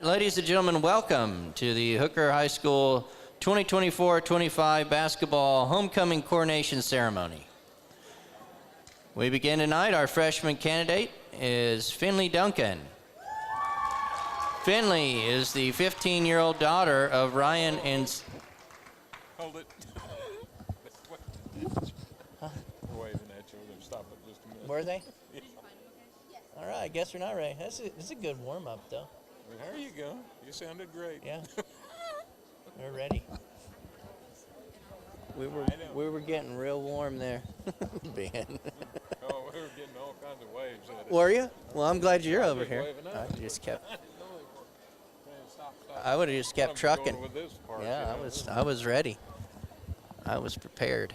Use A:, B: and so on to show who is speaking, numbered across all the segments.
A: Ladies and gentlemen, welcome to the Hooker High School 2024-25 basketball homecoming coronation ceremony. We begin tonight. Our freshman candidate is Finley Duncan. Finley is the 15-year-old daughter of Ryan and...
B: Hold it. Waving at you. We're going to stop it just a minute.
A: Were they?
B: Yeah.
A: All right, I guess we're not ready. That's a good warm-up, though.
B: There you go. You sounded great.
A: Yeah. We're ready. We were getting real warm there, Ben.
B: Oh, we were getting all kinds of waves at it.
A: Were you? Well, I'm glad you're over
B: was
A: here.
B: waving up.
A: I just kept...
B: Man, stop.
A: I would have just kept
B: I'm
A: trucking.
B: going with this part,
A: Yeah,
B: you know.
A: I was ready. I was prepared.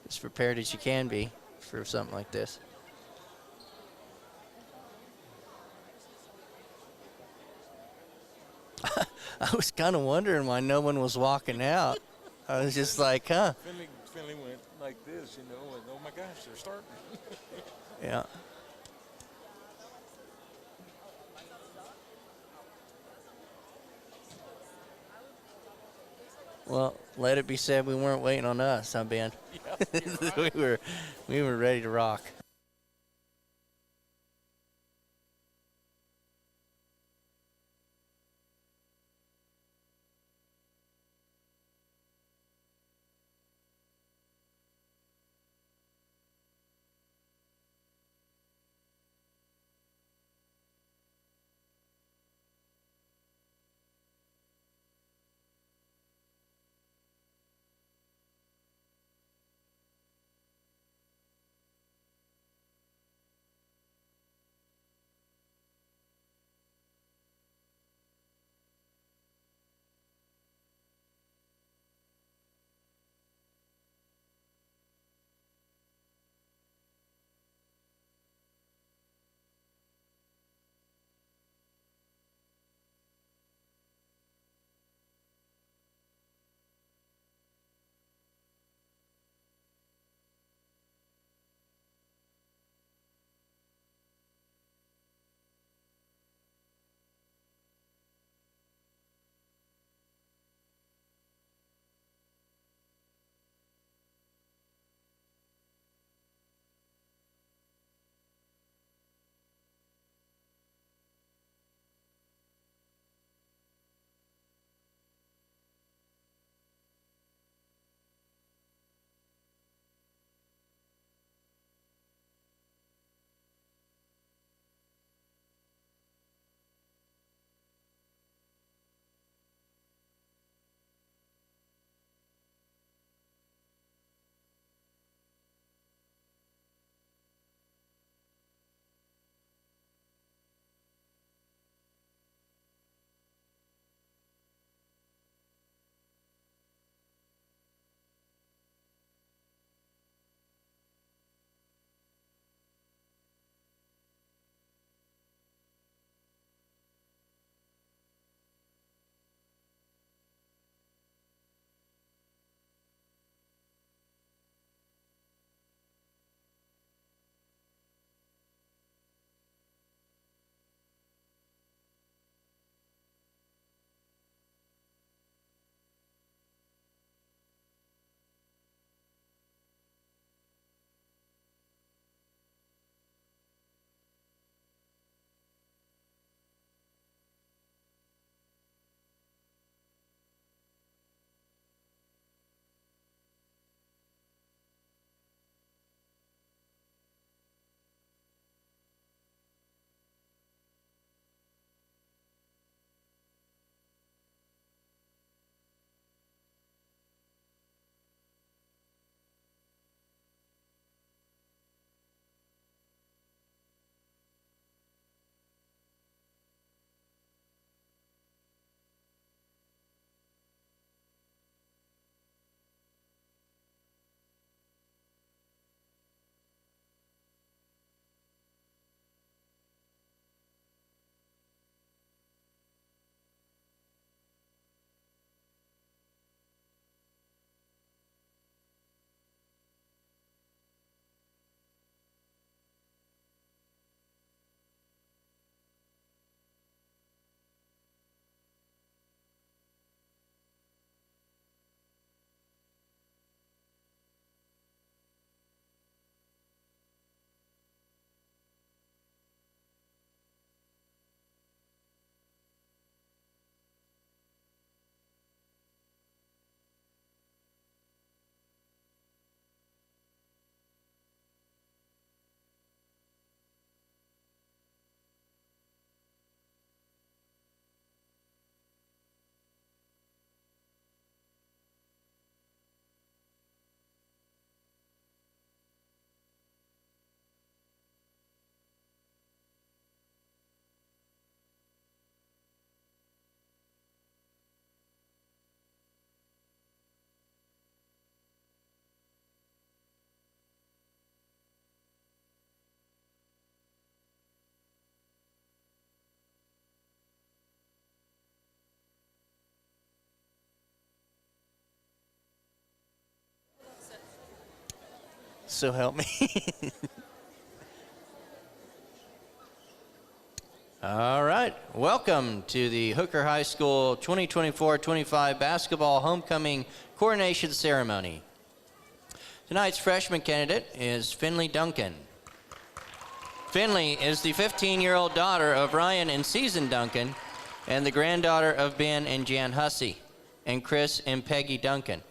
A: As prepared as you can be for something like this. I was kind of wondering why no one was walking out. I was just like, huh?
B: Finley went like this, you know, and oh my gosh, they're starting.
A: Yeah. Well, let it be said we weren't waiting on us, huh, Ben?
B: Yeah, right.
A: we were ready to rock. So help me. All right. Welcome to the Hooker High School 2024-25 basketball homecoming coronation ceremony. Tonight's freshman candidate is Finley Duncan. Finley is the 15-year-old daughter of Ryan and Season Duncan and the granddaughter of Ben and Jan Hussey and Chris and Peggy Duncan.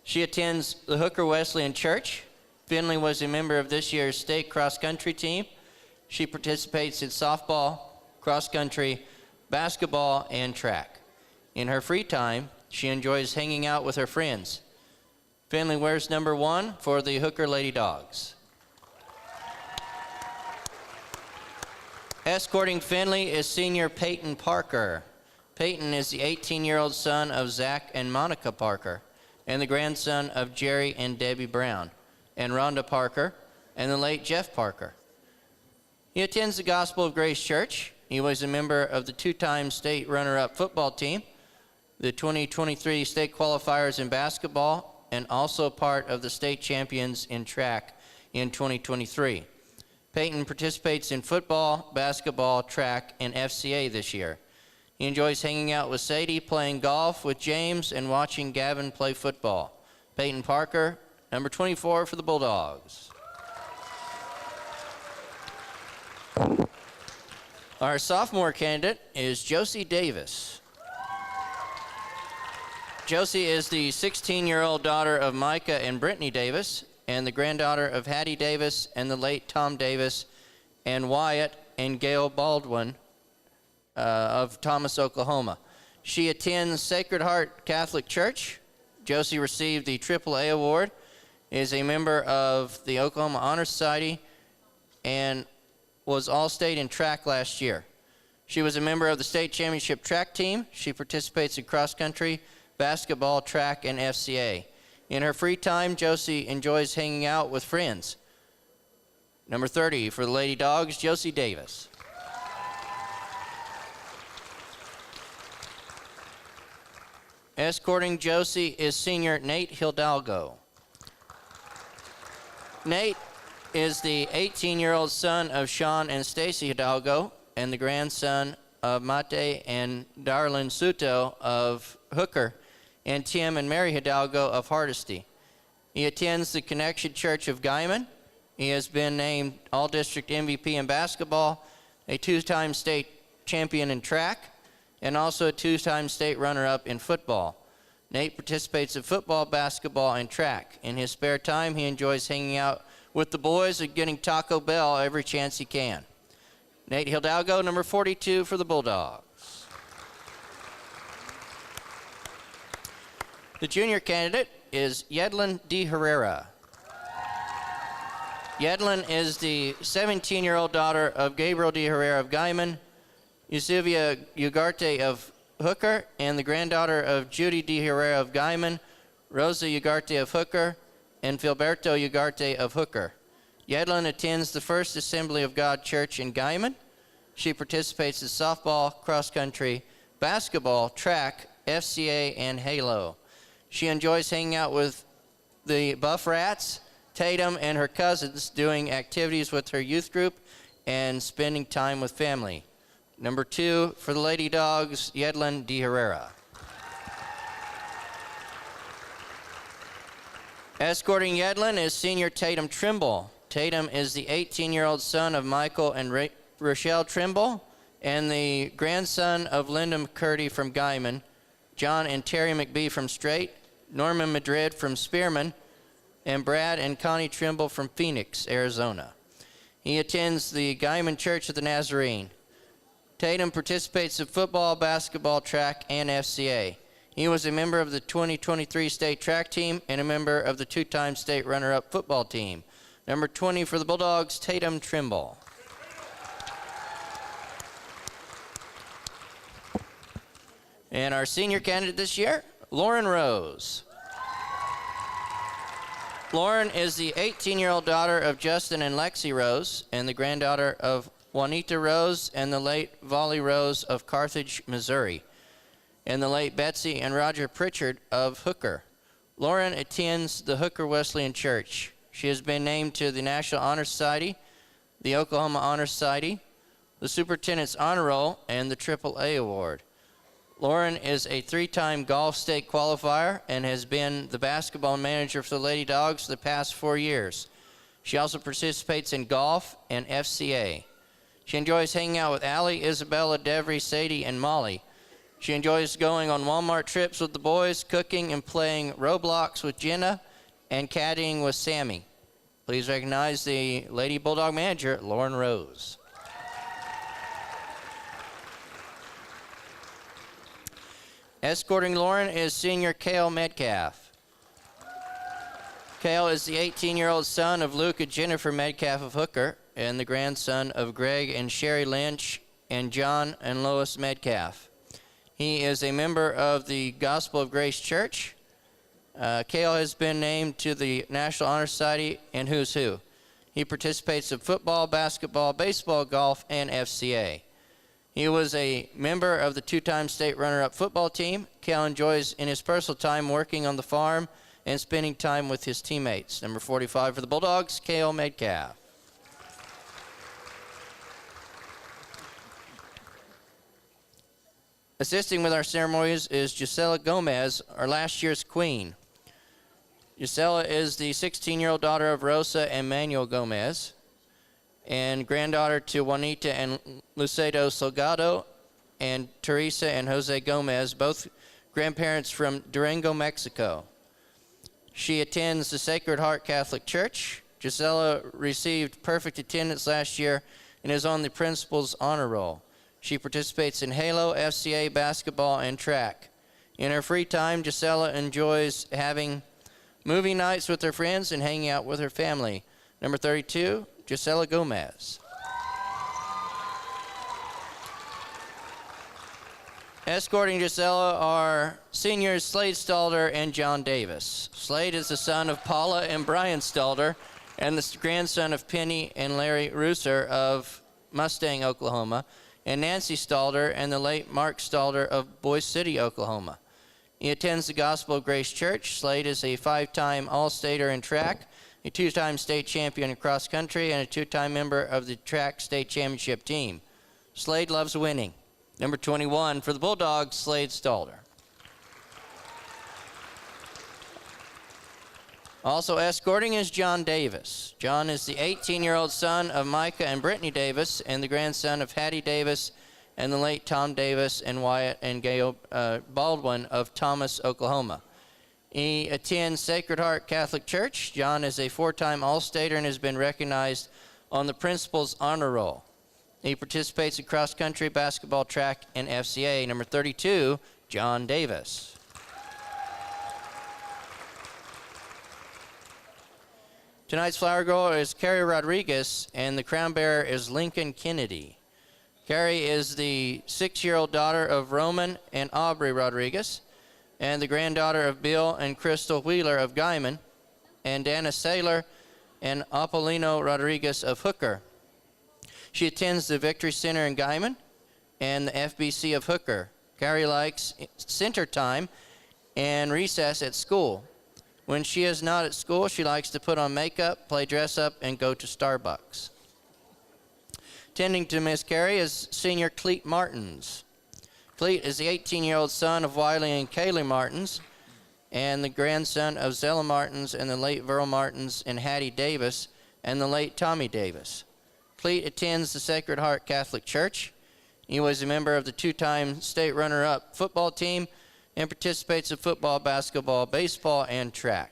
A: She attends the Hooker Wesleyan Church. Finley was a member of this year's state cross-country team. She participates in softball, cross-country, basketball, and track. In her free time, she enjoys hanging out with her friends. Finley wears number 1 for the Hooker Lady Dogs. Escorting Finley is senior Peyton Parker. Peyton is the 18-year-old son of Zach and Monica Parker and the grandson of Jerry and Debbie Brown and Rhonda Parker and the late Jeff Parker. He attends the Gospel of Grace Church. He was a member of the 2-time state runner-up football team, the 2023 state qualifiers in basketball, and also part of the state champions in track in 2023. Peyton participates in football, basketball, track, and FCA this year. He enjoys hanging out with Sadie, playing golf with James, and watching Gavin play football. Peyton Parker, number 24 for the Bulldogs. Our sophomore candidate is Josie Davis. Josie is the 16-year-old daughter of Micah and Brittany Davis and the granddaughter of Hattie Davis and the late Tom Davis and Wyatt and Gail Baldwin of Thomas, Oklahoma. She attends Sacred Heart Catholic Church. Josie received the AAA award, is a member of the Oklahoma Honor Society, and was All-State in track last year. She was a member of the state championship track team. She participates in cross-country, basketball, track, and FCA. In her free time, Josie enjoys hanging out with friends. Number 30 for the Lady Dogs, Josie Davis. Escorting Josie is senior Nate Hidalgo. Nate is the 18-year-old son of Sean and Stacy Hidalgo and the grandson of Mate and Darlene Suto of Hooker and Tim and Mary Hidalgo of Hardesty. He attends the Connection Church of Guyman. He has been named All-District MVP in basketball, a 2-time state champion in track, and also a 2-time state runner-up in football. Nate participates in football, basketball, and track. In his spare time, he enjoys hanging out with the boys and getting Taco Bell every chance he can. Nate Hidalgo, number 42 for the Bulldogs. The junior candidate is Yedlin D. Herrera. Yedlin is the 17-year-old daughter of Gabriel D. Herrera of Guyman, Yusivia Ugarte of Hooker, and the granddaughter of Judy D. Herrera of Guyman, Rosa Ugarte of Hooker, and Filberto Ugarte of Hooker. Yedlin attends the First Assembly of God Church in Guyman. She participates in softball, cross-country, basketball, track, FCA, and Halo. She enjoys hanging out with the Buff Rats, Tatum, and her cousins, doing activities with her youth group and spending time with family. Number 2 for the Lady Dogs, Yedlin D. Herrera. Escorting Yedlin is senior Tatum Trimble. Tatum is the 18-year-old son of Michael and Rochelle Trimble and the grandson of Linda McCurdy from Guyman, John and Terry McBee from Strait, Norman Madrid from Spearman, and Brad and Connie Trimble from Phoenix, Arizona. He attends the Guyman Church of the Nazarene. Tatum participates in football, basketball, track, and FCA. He was a member of the 2023 state track team and a member of the 2-time state runner-up football team. Number 20 for the Bulldogs, Tatum Trimble. And our senior candidate this year, Lauren Rose. Lauren is the 18-year-old daughter of Justin and Lexi Rose and the granddaughter of Juanita Rose and the late Volley Rose of Carthage, Missouri, and the late Betsy and Roger Pritchard of Hooker. Lauren attends the Hooker Wesleyan Church. She has been named to the National Honor Society, the Oklahoma Honor Society, the Superintendent's Honor Roll, and the AAA Award. Lauren is a 3-time golf state qualifier and has been the basketball manager for the Lady Dogs for the past 4 years. She also participates in golf and FCA. She enjoys hanging out with Allie, Isabella, Devery, Sadie, and Molly. She enjoys going on Walmart trips with the boys, cooking and playing Roblox with Jenna, and caddying with Sammy. Please recognize the Lady Bulldog manager, Lauren Rose. Escorting Lauren is senior Cale Metcalf. Cale is the 18-year-old son of Luke and Jennifer Metcalf of Hooker and the grandson of Greg and Sherry Lynch and John and Lois Metcalf. He is a member of the Gospel of Grace Church. Cale has been named to the National Honor Society and Who's Who. He participates in football, basketball, baseball, golf, and FCA. He was a member of the 2-time state runner-up football team. Cale enjoys in his personal time working on the farm and spending time with his teammates. Number 45 for the Bulldogs, Cale Metcalf. Assisting with our ceremonies is Gisela Gomez, our last year's queen. Gisela is the 16-year-old daughter of Rosa and Manuel Gomez, and granddaughter to Juanita and Lucedo Salgado, and Teresa and Jose Gomez, both grandparents from Durango, Mexico. She attends the Sacred Heart Catholic Church. Gisela received perfect attendance last year and is on the principal's honor roll. She participates in Halo, FCA, basketball, and track. In her free time, Gisela enjoys having movie nights with her friends and hanging out with her family. Number 32, Gisela Gomez. Escorting Gisela are seniors Slade Stalder and John Davis. Slade is the son of Paula and Brian Stalder and the grandson of Penny and Larry Rooser of Mustang, Oklahoma, and Nancy Stalder and the late Mark Stalder of Boise City, Oklahoma. He attends the Gospel of Grace Church. Slade is a 5-time All-Stater in track, a 2-time state champion in cross country, and a 2-time member of the track state championship team. Slade loves winning. Number 21 for the Bulldogs, Slade Stalder. Also escorting is John Davis. John is the 18-year-old son of Micah and Brittany Davis and the grandson of Hattie Davis and the late Tom Davis and Wyatt and Gail Baldwin of Thomas, Oklahoma. He attends Sacred Heart Catholic Church. John is a 4-time All-Stater and has been recognized on the Principal's Honor Roll. He participates in cross-country, basketball, track, and FCA. Number 32, John Davis. Tonight's flower girl is Carrie Rodriguez, and the crown bearer is Lincoln Kennedy. Carrie is the 6-year-old daughter of Roman and Aubrey Rodriguez, and the granddaughter of Bill and Crystal Wheeler of Guyman, and Dana Saylor and Apollino Rodriguez of Hooker. She attends the Victory Center in Guyman and the FBC of Hooker. Carrie likes center time and recess at school. When she is not at school, she likes to put on makeup, play dress-up, and go to Starbucks. Tending to Miss Carrie is senior Cleet Martins. Cleet is the 18-year-old son of Wiley and Kaylee Martins and the grandson of Zella Martins and the late Verl Martins and Hattie Davis and the late Tommy Davis. Cleet attends the Sacred Heart Catholic Church. He was a member of the 2-time state runner-up football team and participates in football, basketball, baseball, and track.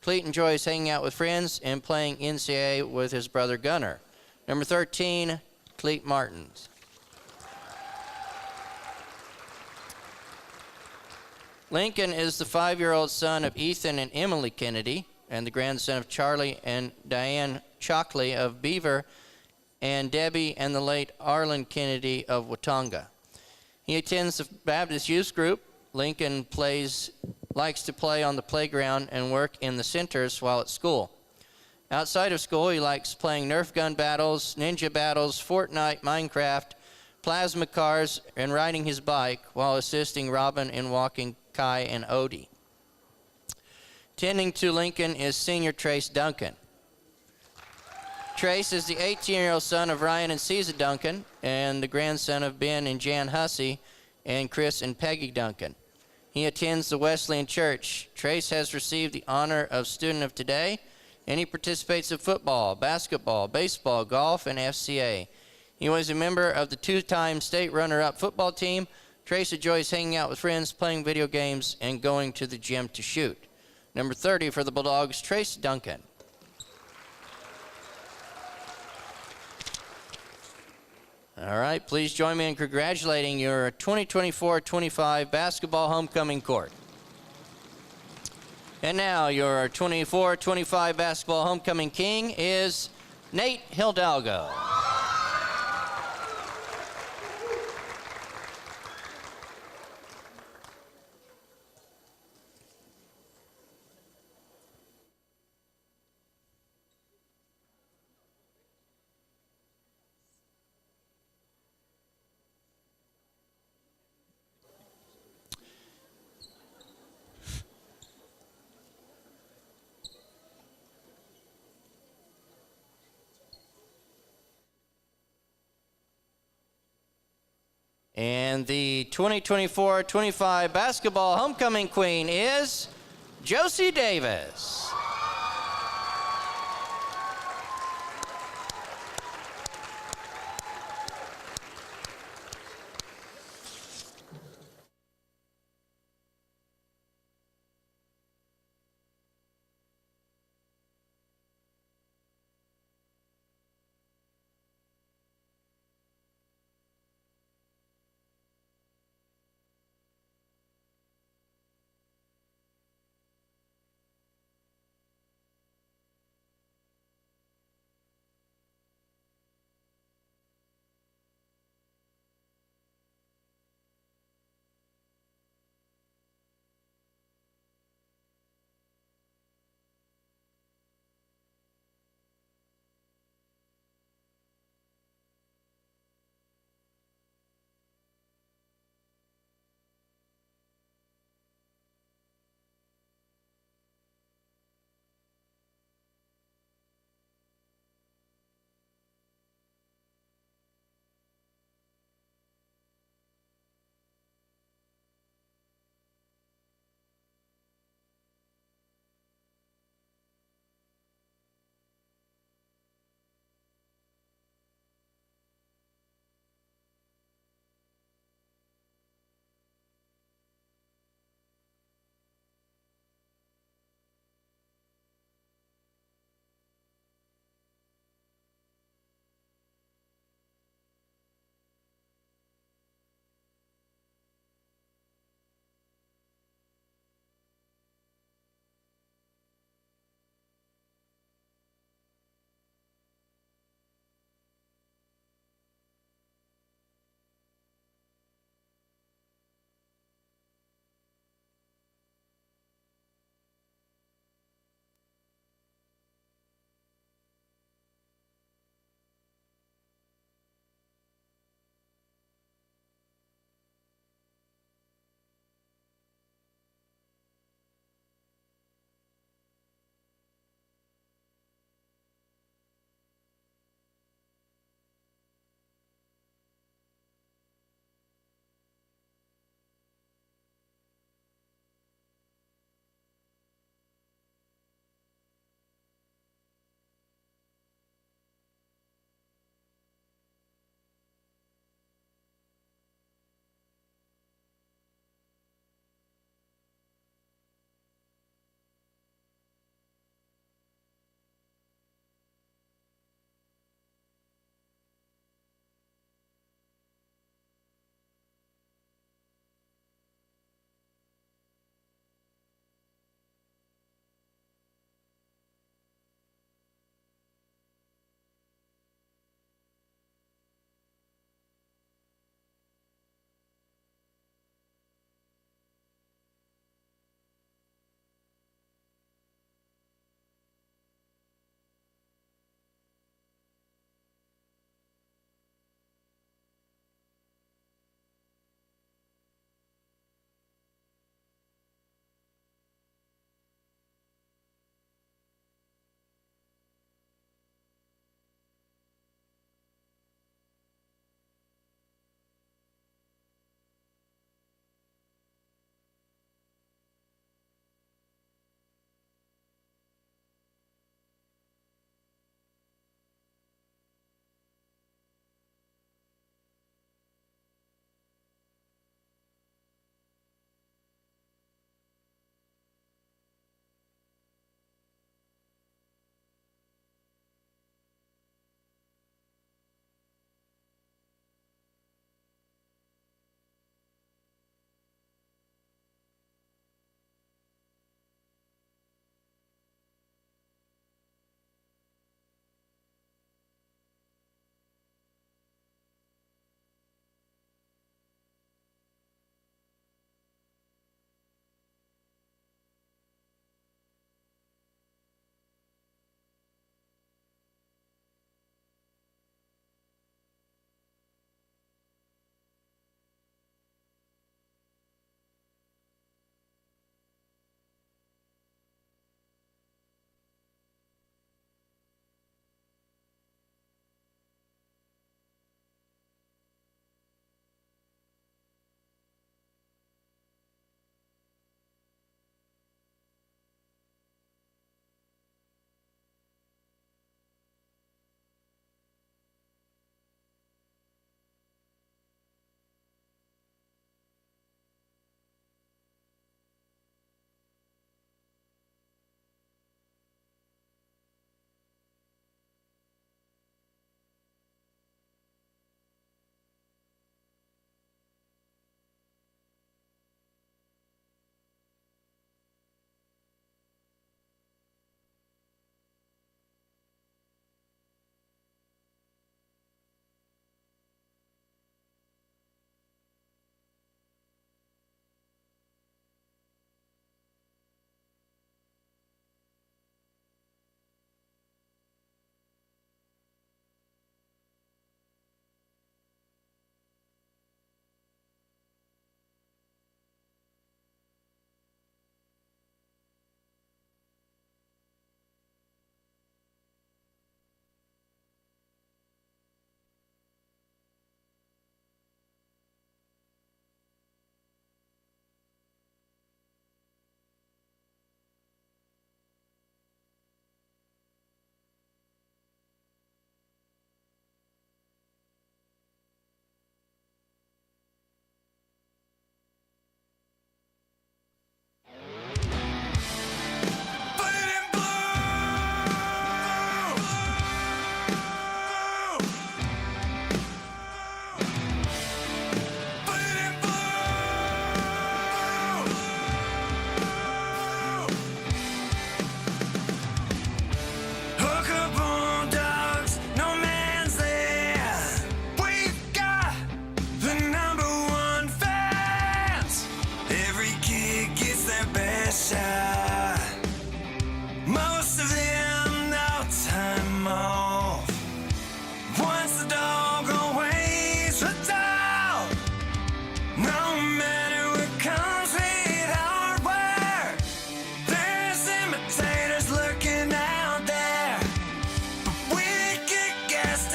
A: Cleet enjoys hanging out with friends and playing NCAA with his brother Gunnar. Number 13, Cleet Martins. Lincoln is the 5-year-old son of Ethan and Emily Kennedy and the grandson of Charlie and Diane Chalkley of Beaver and Debbie and the late Arlen Kennedy of Watonga. He attends the Baptist Youth Group. Lincoln likes to play on the playground and work in the centers while at school. Outside of school, he likes playing Nerf gun battles, ninja battles, Fortnite, Minecraft, plasma cars, and riding his bike while assisting Robin in walking Kai and Odie. Tending to Lincoln is senior Trace Duncan. Trace is the 18-year-old son of Ryan and Caesar Duncan and the grandson of Ben and Jan Hussey and Chris and Peggy Duncan. He attends the Wesleyan Church. Trace has received the honor of Student of Today, and he participates in football, basketball, baseball, golf, and FCA. He was a member of the two-time state runner-up football team. Trace enjoys hanging out with friends, playing video games, and going to the gym to shoot. Number 30 for the Bulldogs, Trace Duncan. All right, please join me in congratulating your 2024-25 basketball homecoming court. And now your 24-25 basketball homecoming king is Nate Hidalgo. And the 2024-25 basketball homecoming queen is Josie Davis.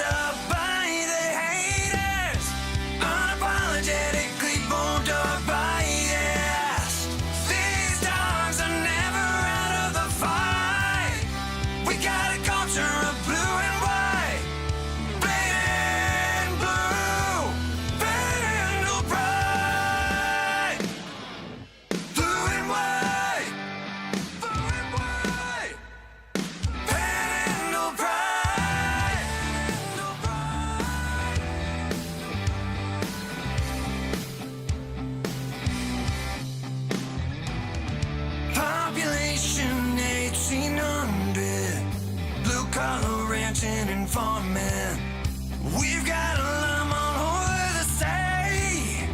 C: up by the haters, unapologetically bulldog biased. These dogs are never out of the fight. We got a culture of blue and white, bleeding blue, vandal pride. Blue and white, blue and white, vandal pride, vandal pride. Population 1,800, blue collar ranching and farming. We've got a llama all over the state.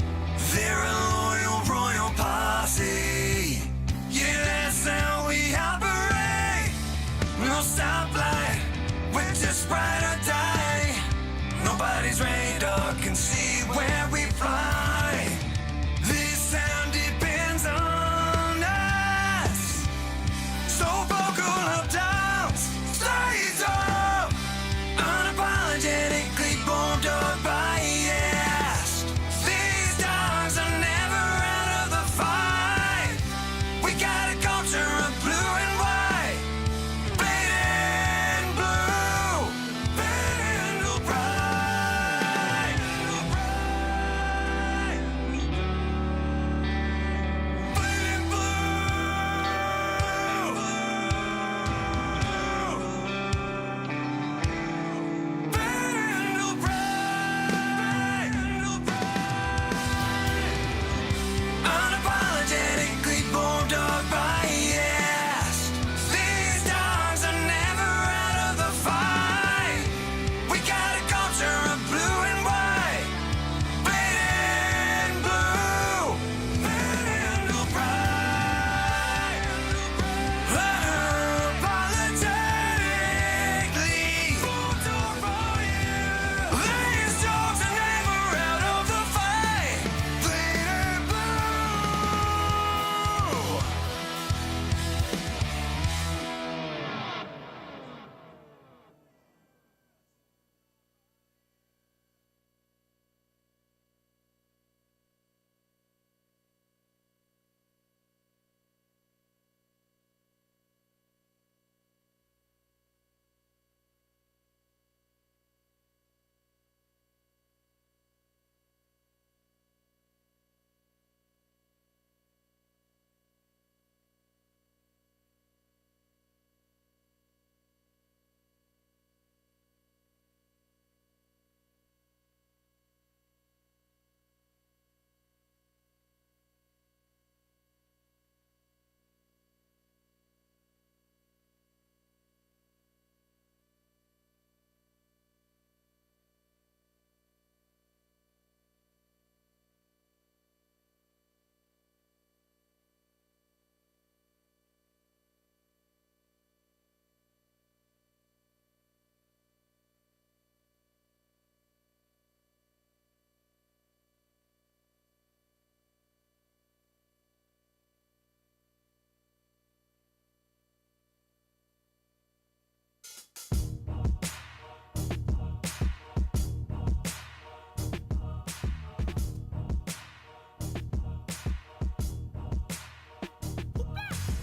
C: They're a loyal royal posse. Yeah, that's how we operate. No stoplight, we're just ride or die. Nobody's radar can see where we fly. This sound depends on us. So vocal up downs, stays up, unapologetically bulldog biased. These dogs are never out of the fight. We got a culture of blue and white, bleeding blue, vandal pride, bleeding blue, vandal pride, unapologetically bulldog biased. These dogs are never out of the fight. We got a culture of blue and white, bleeding blue, vandal pride. Unapologetically bulldog biased. These dogs are never out of the fight, bleeding blue.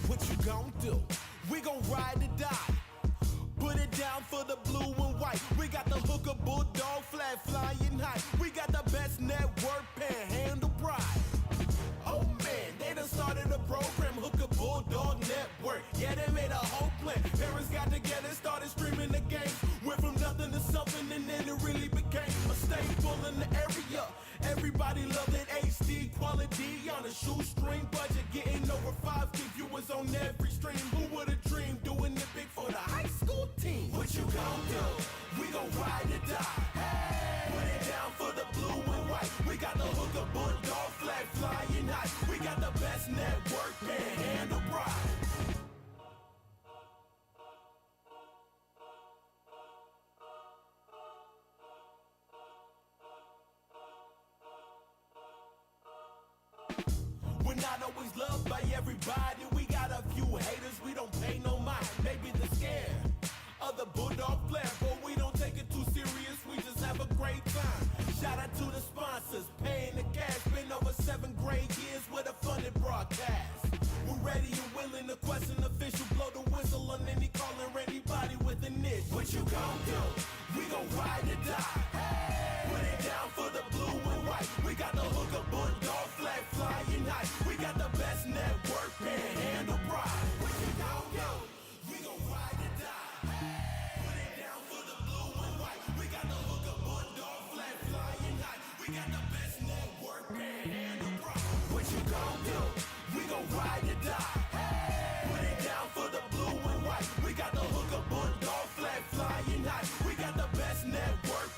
D: What you gon' do? We gon' ride or die. Put it down for the blue and white. We got the hooker bulldog flag flying high. We got the best network, panhandle pride. Oh man, they done started a program, Hooker Bulldog Network. Yeah, they made a whole plan. Parents got together, started streaming the game. Went from nothing to something, and then it really became a staple in the area. Everybody loved it, HD quality on a shoestring budget, getting over 5K viewers on every stream. Who would've dreamed doing it big for the high school team? What you gon' do? We gon' ride or die. Hey. Put it down for the blue and white. We got the hooker bulldog flag flying high. We got the best network, panhandle pride. We're not always loved by everybody. We got a few haters, we don't pay no mind. Maybe they're scared of the bulldog flag, but we don't take it too serious. great time. Shout out to the sponsors, paying the cash. Been over 7 great years with a funded broadcast. We're ready and willing to question official, blow the whistle on any calling anybody with an itch. What you gon' do? We gon' ride or die. Put it down for the blue and white. We got the hooker, Bulldog, flag flying high. We got the best network, panhandle pride. What you gon' do? We gon' ride or die. Put it down for the blue and white. We got the hooker, Bulldog, flag flying high. We got the best network, panhandle pride. What you gon' do? We gon' ride or die. Put it down for the blue and white. We got the hooker, Bulldog, flag flying high. We got the best network,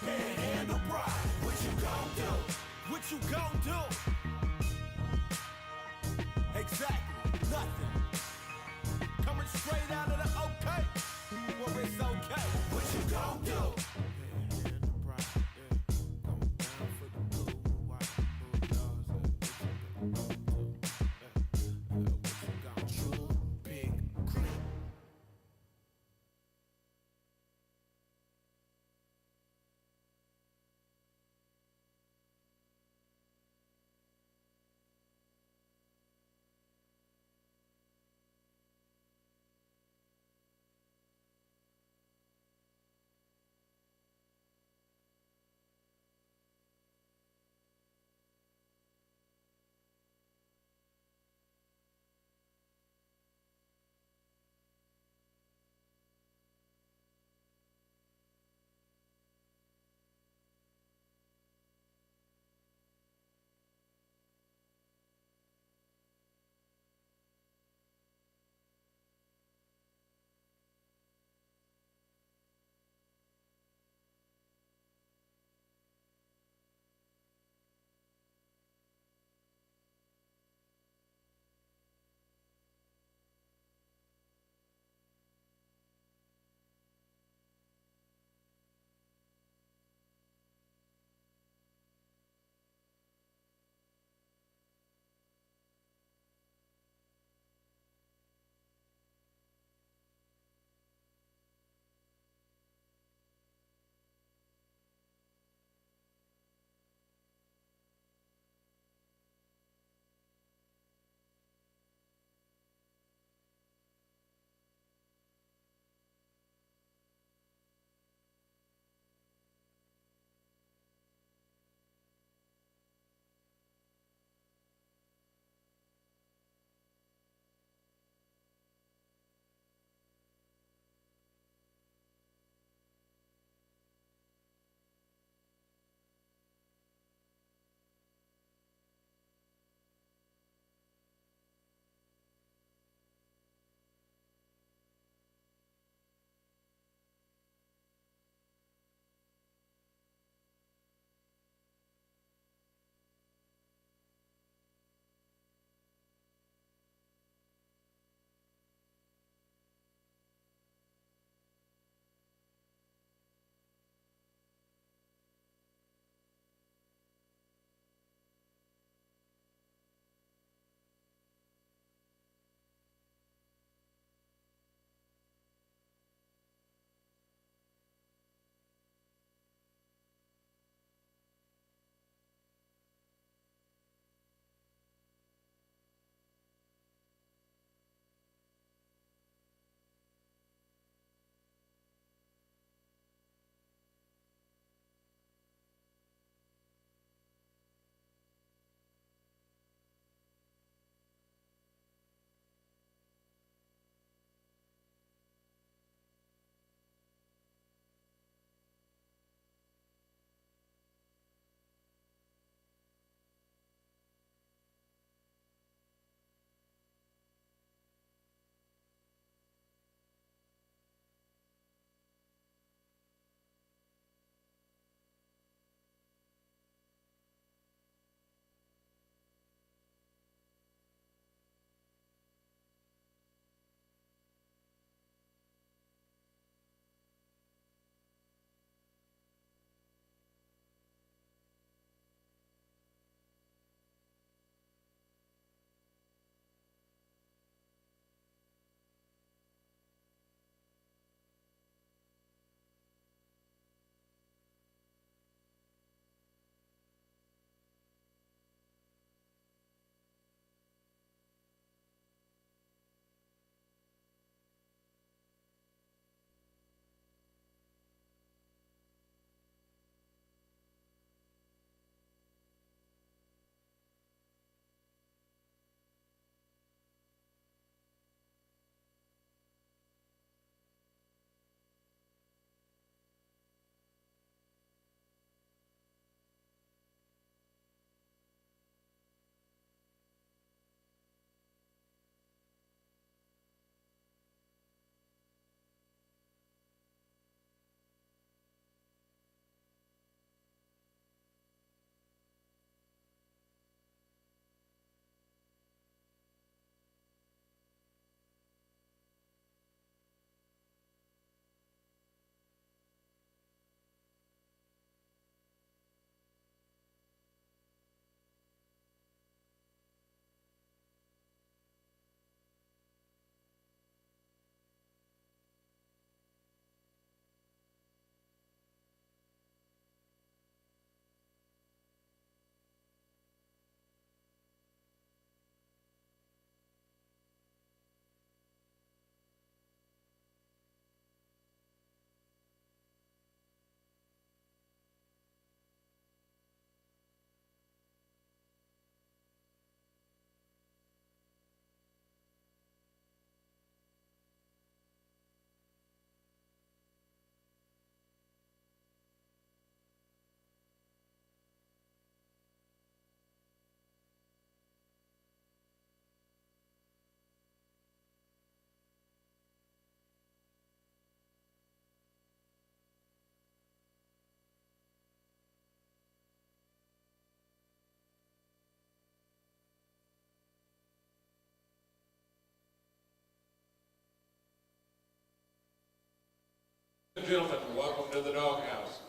B: Gentlemen, welcome to the doghouse.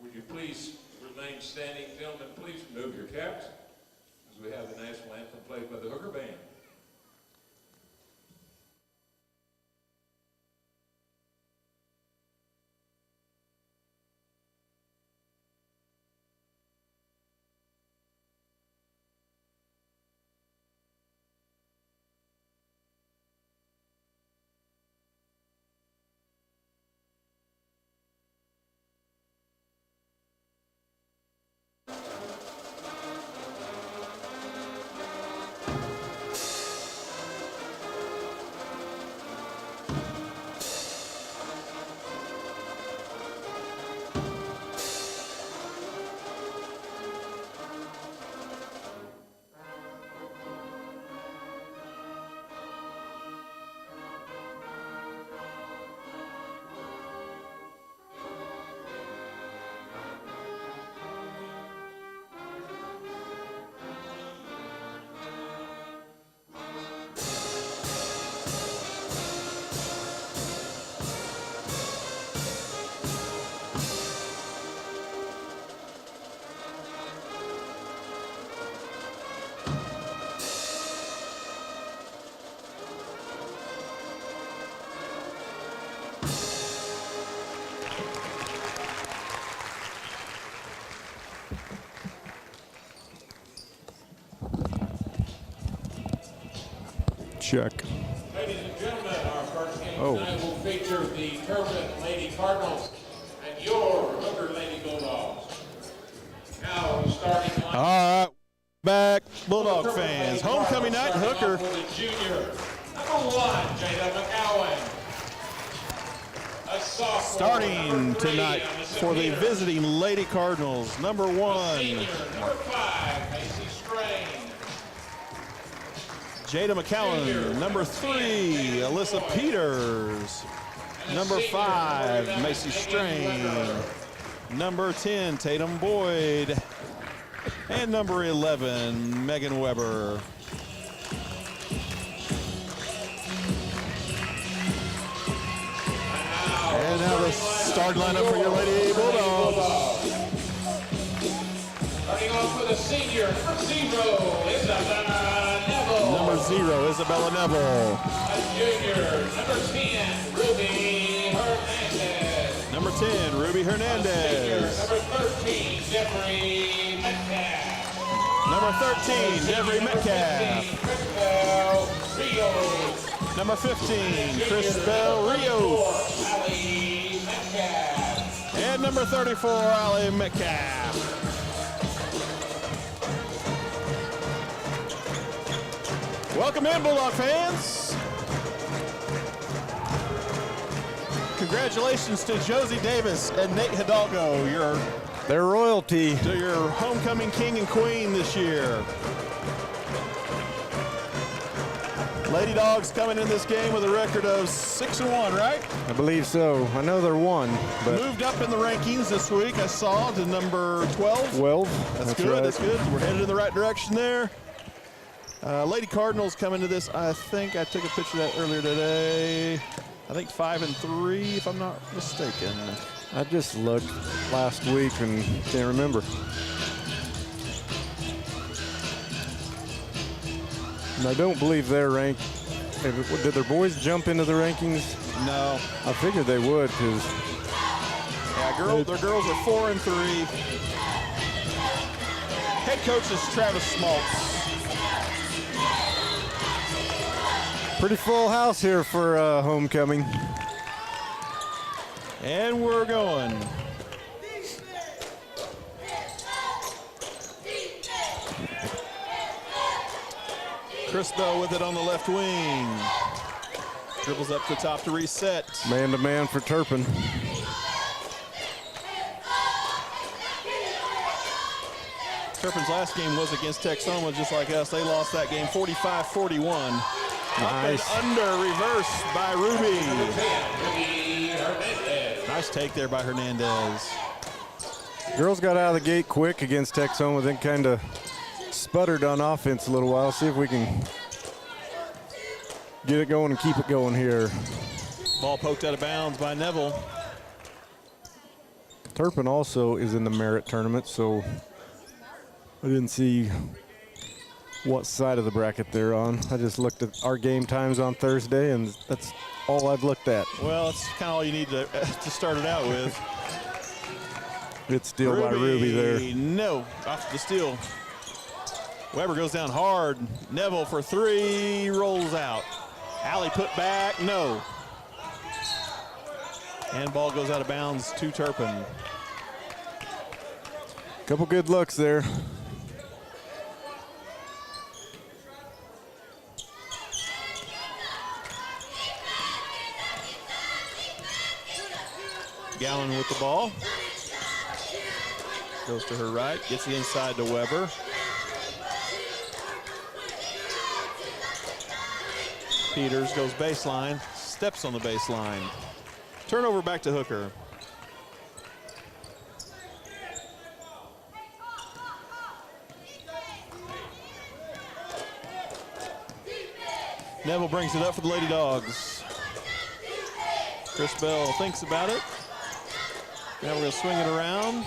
B: Would you please remain standing? Gentlemen, please remove your caps as we have the national anthem played by the Hooker Band.
E: Check.
B: Ladies and gentlemen, our first game tonight will feature the Turpin Lady Cardinals and your Hooker Lady Bulldogs. Now, starting line.
E: All right, back, Bulldog fans. Homecoming night, Hooker.
B: For the junior, number 1, Jada McCowan. A sophomore,
E: Starting
B: number 3,
E: tonight for the visiting Lady Cardinals, number 1,
B: senior, number 5, Macy Strain.
E: Jada McCowan. Number 3, Alyssa Peters. Number 5, Macy Strain. Number 10, Tatum Boyd. And number 11, Megan Weber. And now the start lineup for your Lady Bulldogs.
B: Starting off with a senior, number 0, Isabella Neville.
E: Number 0, Isabella Neville.
B: A junior, number 10, Ruby Hernandez.
E: Number 10, Ruby
B: Senior,
E: Hernandez.
B: number 13, Jeffrey Metcalf.
E: Number 13, Devery Metcalf.
B: Crisbel Rios.
E: Number 15, Crisbel Rios.
B: Ali Metcalf.
E: And number 34, Ali Metcalf. Welcome in, Bulldog fans. Congratulations to Josie Davis and Nate Hidalgo,
F: Their royalty.
E: your homecoming king and queen this year. Lady Dogs coming in this game with a record of 6-1, right?
F: I believe so. I know they're one, but
E: Moved up in the rankings this week, I saw, to number 12.
F: 12.
E: That's good,
F: right.
E: that's good. We're headed in the right direction there. Lady Cardinals coming to this, I think I took a picture of that earlier today. I think 5-3, if I'm not mistaken.
F: I just looked last week and can't remember. And I don't believe they're ranked. Did their boys jump into the rankings?
E: No.
F: I figured they would, because
E: Yeah, their girls are 4-3. Head coach is Travis Smaltz.
F: pretty full house here for homecoming.
E: And we're going. Crisbel with it on the left wing. Dribbles up the top to reset.
F: Man-to-man for Turpin.
E: Turpin's last game was against Texoma, just like us. They lost that game 45-41.
F: Nice.
E: Up and under, reverse by Ruby. Nice take there by Hernandez.
F: Girls got out of the gate quick against Texoma, then kind of sputtered on offense a little while. See if we can get it going and keep it going here.
E: Ball poked out of bounds by Neville.
F: Turpin also is in the merit tournament, so I didn't see what side of the bracket they're on. I just looked at our game times on Thursday, and that's all I've looked at.
E: Well, it's kind of all you need to start it out with.
F: Good steal by Ruby there.
E: No, off the steal. Weber goes down hard. Neville for three, rolls out. Allie put back, no. And ball goes out of bounds to Turpin.
F: Couple good looks there.
E: Gowan with the ball. Goes to her right, gets the inside to Weber. Peters goes baseline, steps on the baseline. Turnover back to Hooker. Neville brings it up for the Lady Dogs. Chris Bell thinks about it. Now we're going to swing it around.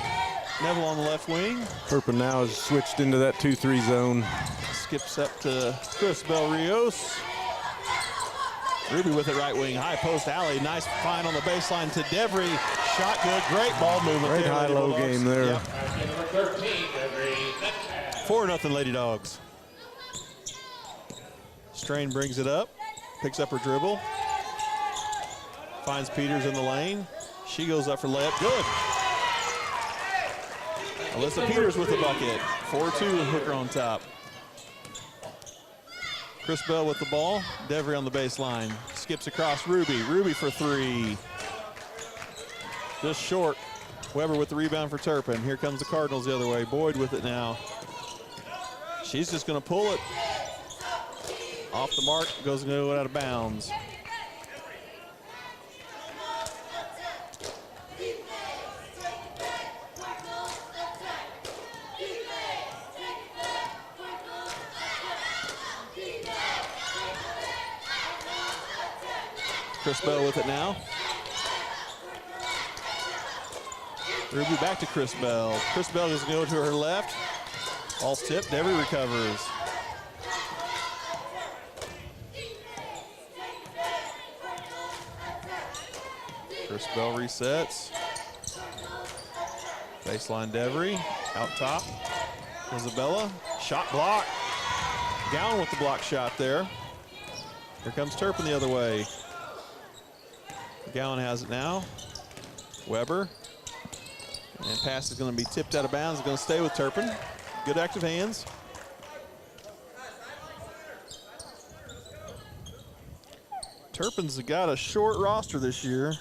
E: Neville on the left wing.
F: Turpin now has switched into that 2-3 zone.
E: Skips up to Chris Bell Rios. Ruby with it right wing, high post alley. Nice find on the baseline to Devry. Shot good, great ball movement.
F: Great
E: there,
F: high-low
E: Lady
F: game
E: Bulldogs.
F: there.
E: Yep.
B: Number 13, Devry.
E: 4-0 Lady Dogs. Strain brings it up, picks up her dribble. Finds Peters in the lane. She goes up for layup, good. Alyssa Peters with the bucket. 4-2, Hooker on top. Chris Bell with the ball. Devry on the baseline. Skips across Ruby. Ruby for three. Just short. Weber with the rebound for Turpin. Here comes the Cardinals the other way. Boyd with it now. She's just going to pull it. Off the mark. Goes to go out of bounds. Chris Bell with it now. Ruby back to Chris Bell. Chris Bell doesn't go to her left. Ball's tipped. Devry recovers. Chris Bell resets. Baseline Devry. Out top. Isabella. Shot block. Gowan with the block shot there. Here comes Turpin the other way. Gowan has it now. Weber. And pass is going to be tipped out of bounds. It's going to stay with Turpin. Good active hands. Turpin's got a short roster this year.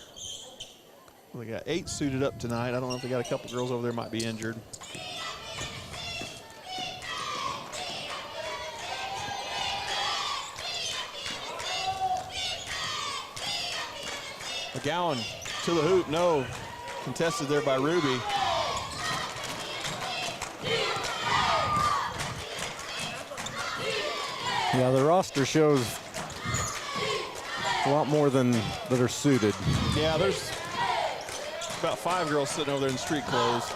E: Well, they got 8 suited up tonight. I don't know if they got a couple girls over there might be injured. McGowan to the hoop, no. Contested there by Ruby.
F: Yeah, the roster shows a lot more than that are suited.
E: Yeah, there's about 5 girls sitting over there in street clothes.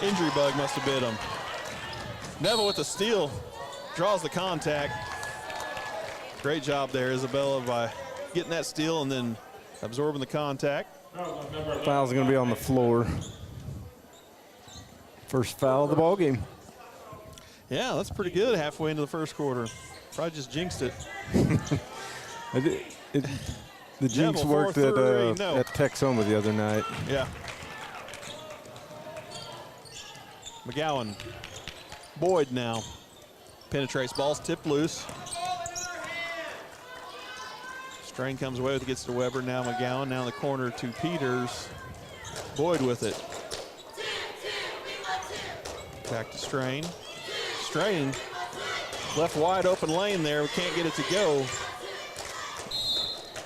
E: Injury bug must have bit them. Neville with the steal, draws the contact. Great job there, Isabella, by getting that steal and then absorbing the contact.
F: Foul's going to be on the floor. First foul of the ball game.
E: Yeah, that's pretty good halfway into the first quarter. Probably just jinxed it.
F: The jinx
E: Neville,
F: worked
E: 4-3, no.
F: at Texoma the other night.
E: Yeah. McGowan. Boyd now. Penetrates, ball's tipped loose. Strain comes away with it, gets to Weber. Now McGowan, now in the corner to Peters. Boyd with it. Back to Strain. Strain, left wide open lane there. We can't get it to go.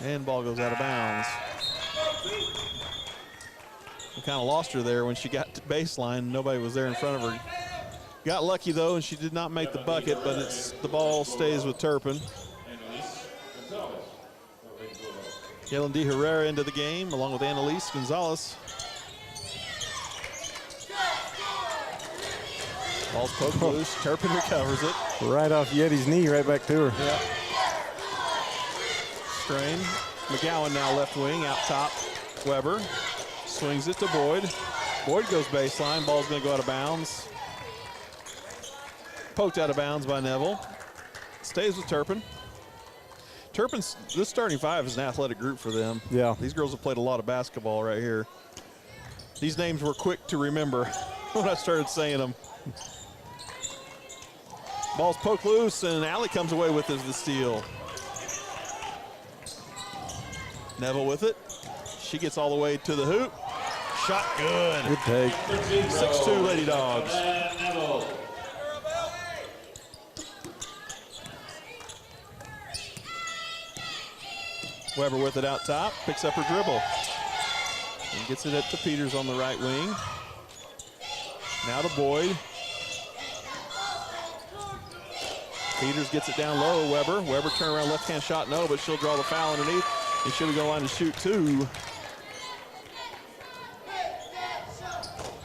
E: And ball goes out of bounds. We kind of lost her there when she got to baseline. Nobody was there in front of her. Got lucky though, and she did not make the bucket, but the ball stays with Turpin. Kaylin D. Herrera into the game, along with Annalise Gonzalez. Ball's poked loose. Turpin recovers it.
F: Right off Yeti's knee, right back to her.
E: Yeah. Strain. McGowan now left wing, out top. Weber swings it to Boyd. Boyd goes baseline. Ball's going to go out of bounds. Poked out of bounds by Neville. Stays with Turpin. Turpin's, this starting five is an athletic group for them.
F: Yeah.
E: These girls have played a lot of basketball right here. These names were quick to remember when I started saying them. Ball's poked loose, and Allie comes away with the steal. Neville with it. She gets all the way to the hoop. Shot good.
F: Good take.
E: 6-2 Lady Dogs. Weber with it out top, picks up her dribble. And gets it up to Peters on the right wing. Now to Boyd. Peters gets it down low, Weber. Weber turn around left-hand shot, no, but she'll draw the foul underneath. And she'll be going line to shoot two.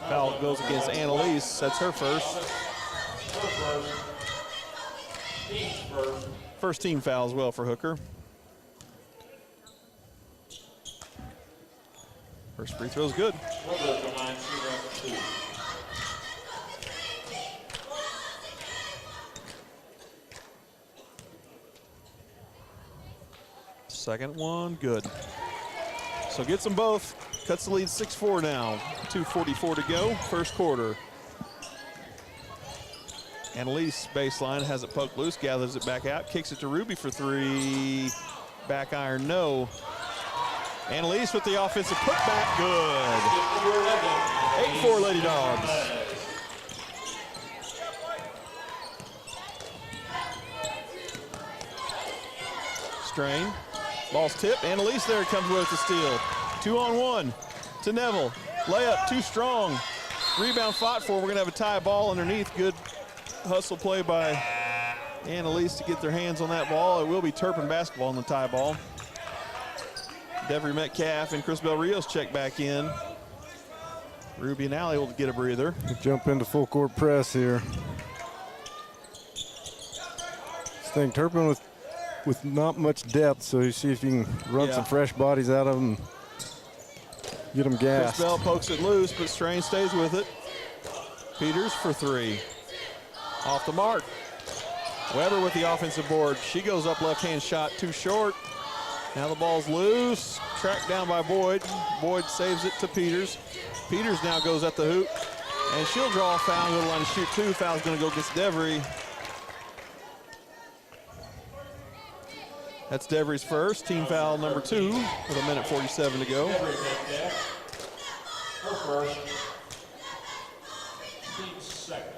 E: Foul goes against Annalise. That's her first. First team foul as well for Hooker. First free throw's good. Second one, good. So gets them both. Cuts the lead 6-4 now. 2:44 to go, first quarter. Annalise baseline, has it poked loose, gathers it back out, kicks it to Ruby for three. Back iron, no. Annalise with the offensive putback, good. 8-4 Lady Dogs. Strain. Ball's tipped. Annalise there comes away with the steal. 2-on-1 to Neville. Layup too strong. Rebound fought for. We're going to have a tie ball underneath. Good hustle play by Annalise to get their hands on that ball. It will be Turpin basketball on the tie ball. Devery Metcalf and Chris Bell Rios check back in. Ruby and Allie will get a breather.
F: Jump into full court press here. This thing, Turpin with not much depth, so you see if you can run some fresh bodies out of them, get them gassed.
E: Chris Bell pokes it loose, but Strain stays with it. Peters for three. Off the mark. Weber with the offensive board. She goes up left-hand shot, too short. Now the ball's loose, tracked down by Boyd. Boyd saves it to Peters. Peters now goes at the hoop, and she'll draw a foul, go to the line to shoot two. Foul's gonna go against Devery. That's Devery's first, team foul number 2 with 1:47 to go.
B: Her first. Team second.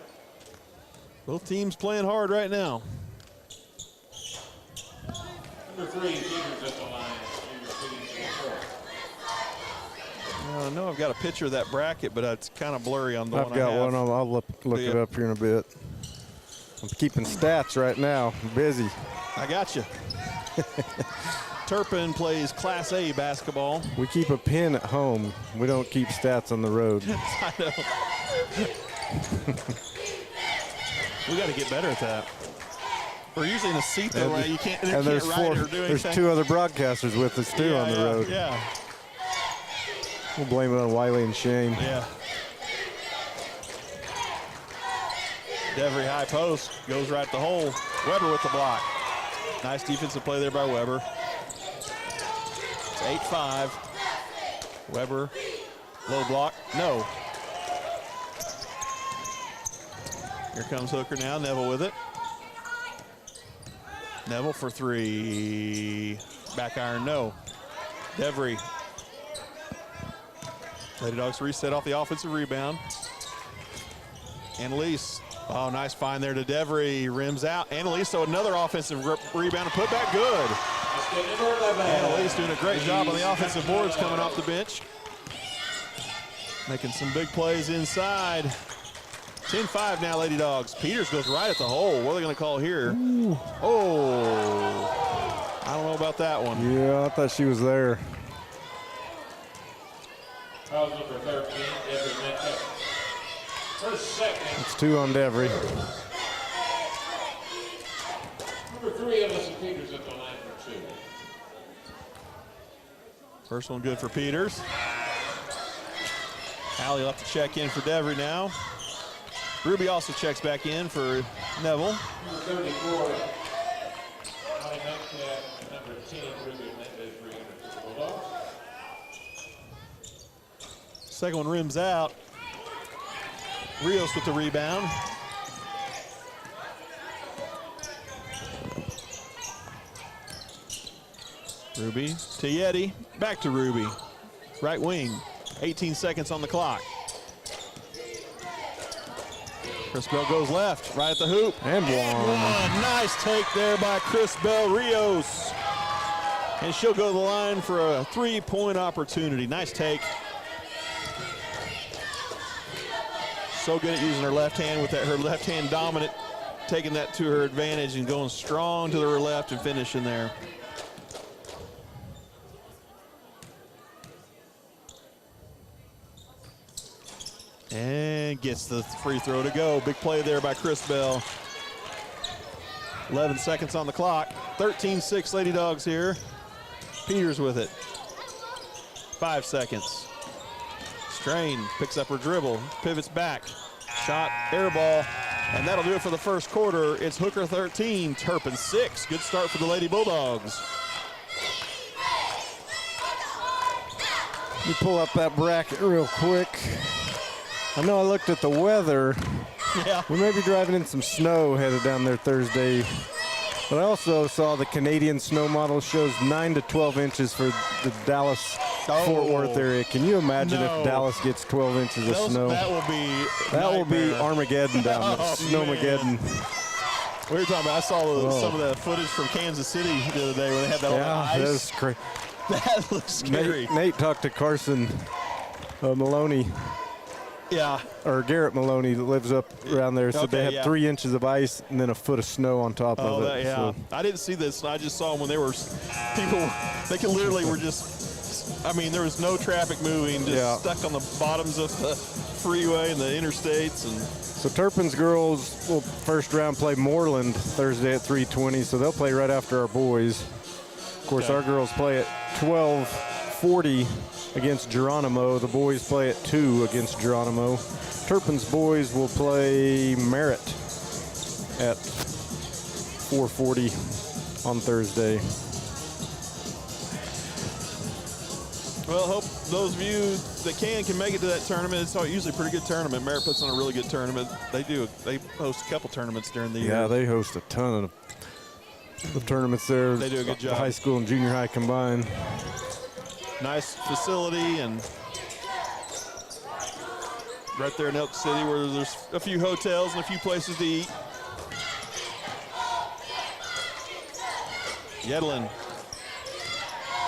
E: Both teams playing hard right now.
B: Number 3, Peters at the line.
E: I know I've got a picture of that bracket, but it's kind of blurry on the one
F: I've got one. I'll look it
E: Yeah.
F: up here in a bit. I'm keeping stats right now. I'm busy.
E: I got you. Turpin plays Class A basketball.
F: We keep a pin at home. We don't keep stats on the road.
E: I know. We got to get better at that. We're usually in a seat that way you can't,
F: And there's
E: write or do
F: there's
E: anything.
F: 2 other broadcasters with us too on the road.
E: Yeah,
F: We'll blame it on Wiley and Shane.
E: yeah. Devery high post, goes right at the hole. Weber with the block. Nice defensive play there by Weber. It's 8-5. Weber, low block, no. Here comes Hooker now, Neville with it. Neville for three. Back iron, no. Devery. Lady Dogs reset off the offensive rebound. Annalise. Oh, nice find there to Devery. Rims out. Annalise, so another offensive rebound and put back good. Annalise doing a great job on the offensive boards coming off the bench. Making some big plays inside. 10-5 now, Lady Dogs. Peters goes right at the hole. What are they going to call here? Ooh. Oh, I don't know about that one.
F: Yeah, I thought she was there.
B: Foul number 13, Devery Metcalf. First second.
F: It's 2 on Devery.
B: Number 3, Alyssa Peters at the line for 2.
E: First one good for Peters. Allie will have to check in for Devery now. Ruby also checks back in for Neville.
B: Number 34, Allie Metcalf, and number 10, Ruby Mendez re-enters for the Bulldogs.
E: Second one rims out. Rios with the rebound. Ruby to Yeti, back to Ruby. Right wing, 18 seconds on the clock. Chris Bell goes left, right at the hoop.
F: And one.
E: Nice take there by Chris Bell Rios. And she'll go to the line for a 3-point opportunity. Nice take. So good at using her left hand with that, her left hand dominant, taking that to her advantage and going strong to her left and finishing there. And gets the free throw to go. Big play there by Chris Bell. 11 seconds on the clock. 13-6 Lady Dogs here. Peters with it. 5 seconds. Strain picks up her dribble, pivots back. Shot, air ball, and that'll do it for the first quarter. It's Hooker 13, Turpin 6. Good start for the Lady Bulldogs.
F: Let me pull up that bracket real quick. I know I looked at the weather.
E: Yeah.
F: We may be driving in some snow headed down there Thursday. But I also saw the Canadian snow model shows 9 to 12 inches for the Dallas-Fort Worth area. Can you imagine if Dallas gets 12 inches of snow?
E: That will be
F: Armageddon down there, Snowmageddon.
E: We were talking about, I saw some of the footage from Kansas City the other day where they had that on the ice.
F: That was crazy.
E: That looks scary.
F: Nate talked to Carson Maloney.
E: Yeah.
F: Or Garrett Maloney that lives up around there. So they have 3 inches of ice and then a foot of snow on top of it.
E: So. I didn't see this. I just saw them when they were, were just, I mean, there was no traffic moving, just stuck on the bottoms of the freeway and the interstates. And
F: so Turpin's girls will first round play Moreland Thursday at 3:20, so they'll play right after our boys. Of course, our girls play at 12:40 against Geronimo. The boys play at 2 against Geronimo. Turpin's boys will play Merritt at 4:40 on Thursday.
E: Well, hope those of you that can make it to that tournament. It's usually a pretty good tournament. Merritt puts on a really good tournament. They do. They host a couple tournaments during the year.
F: Yeah, they host a ton of tournaments there.
E: They do a good job.
F: High school and junior high combined.
E: Nice facility, and right there in Elk City where there's a few hotels and a few places to eat. Yedlin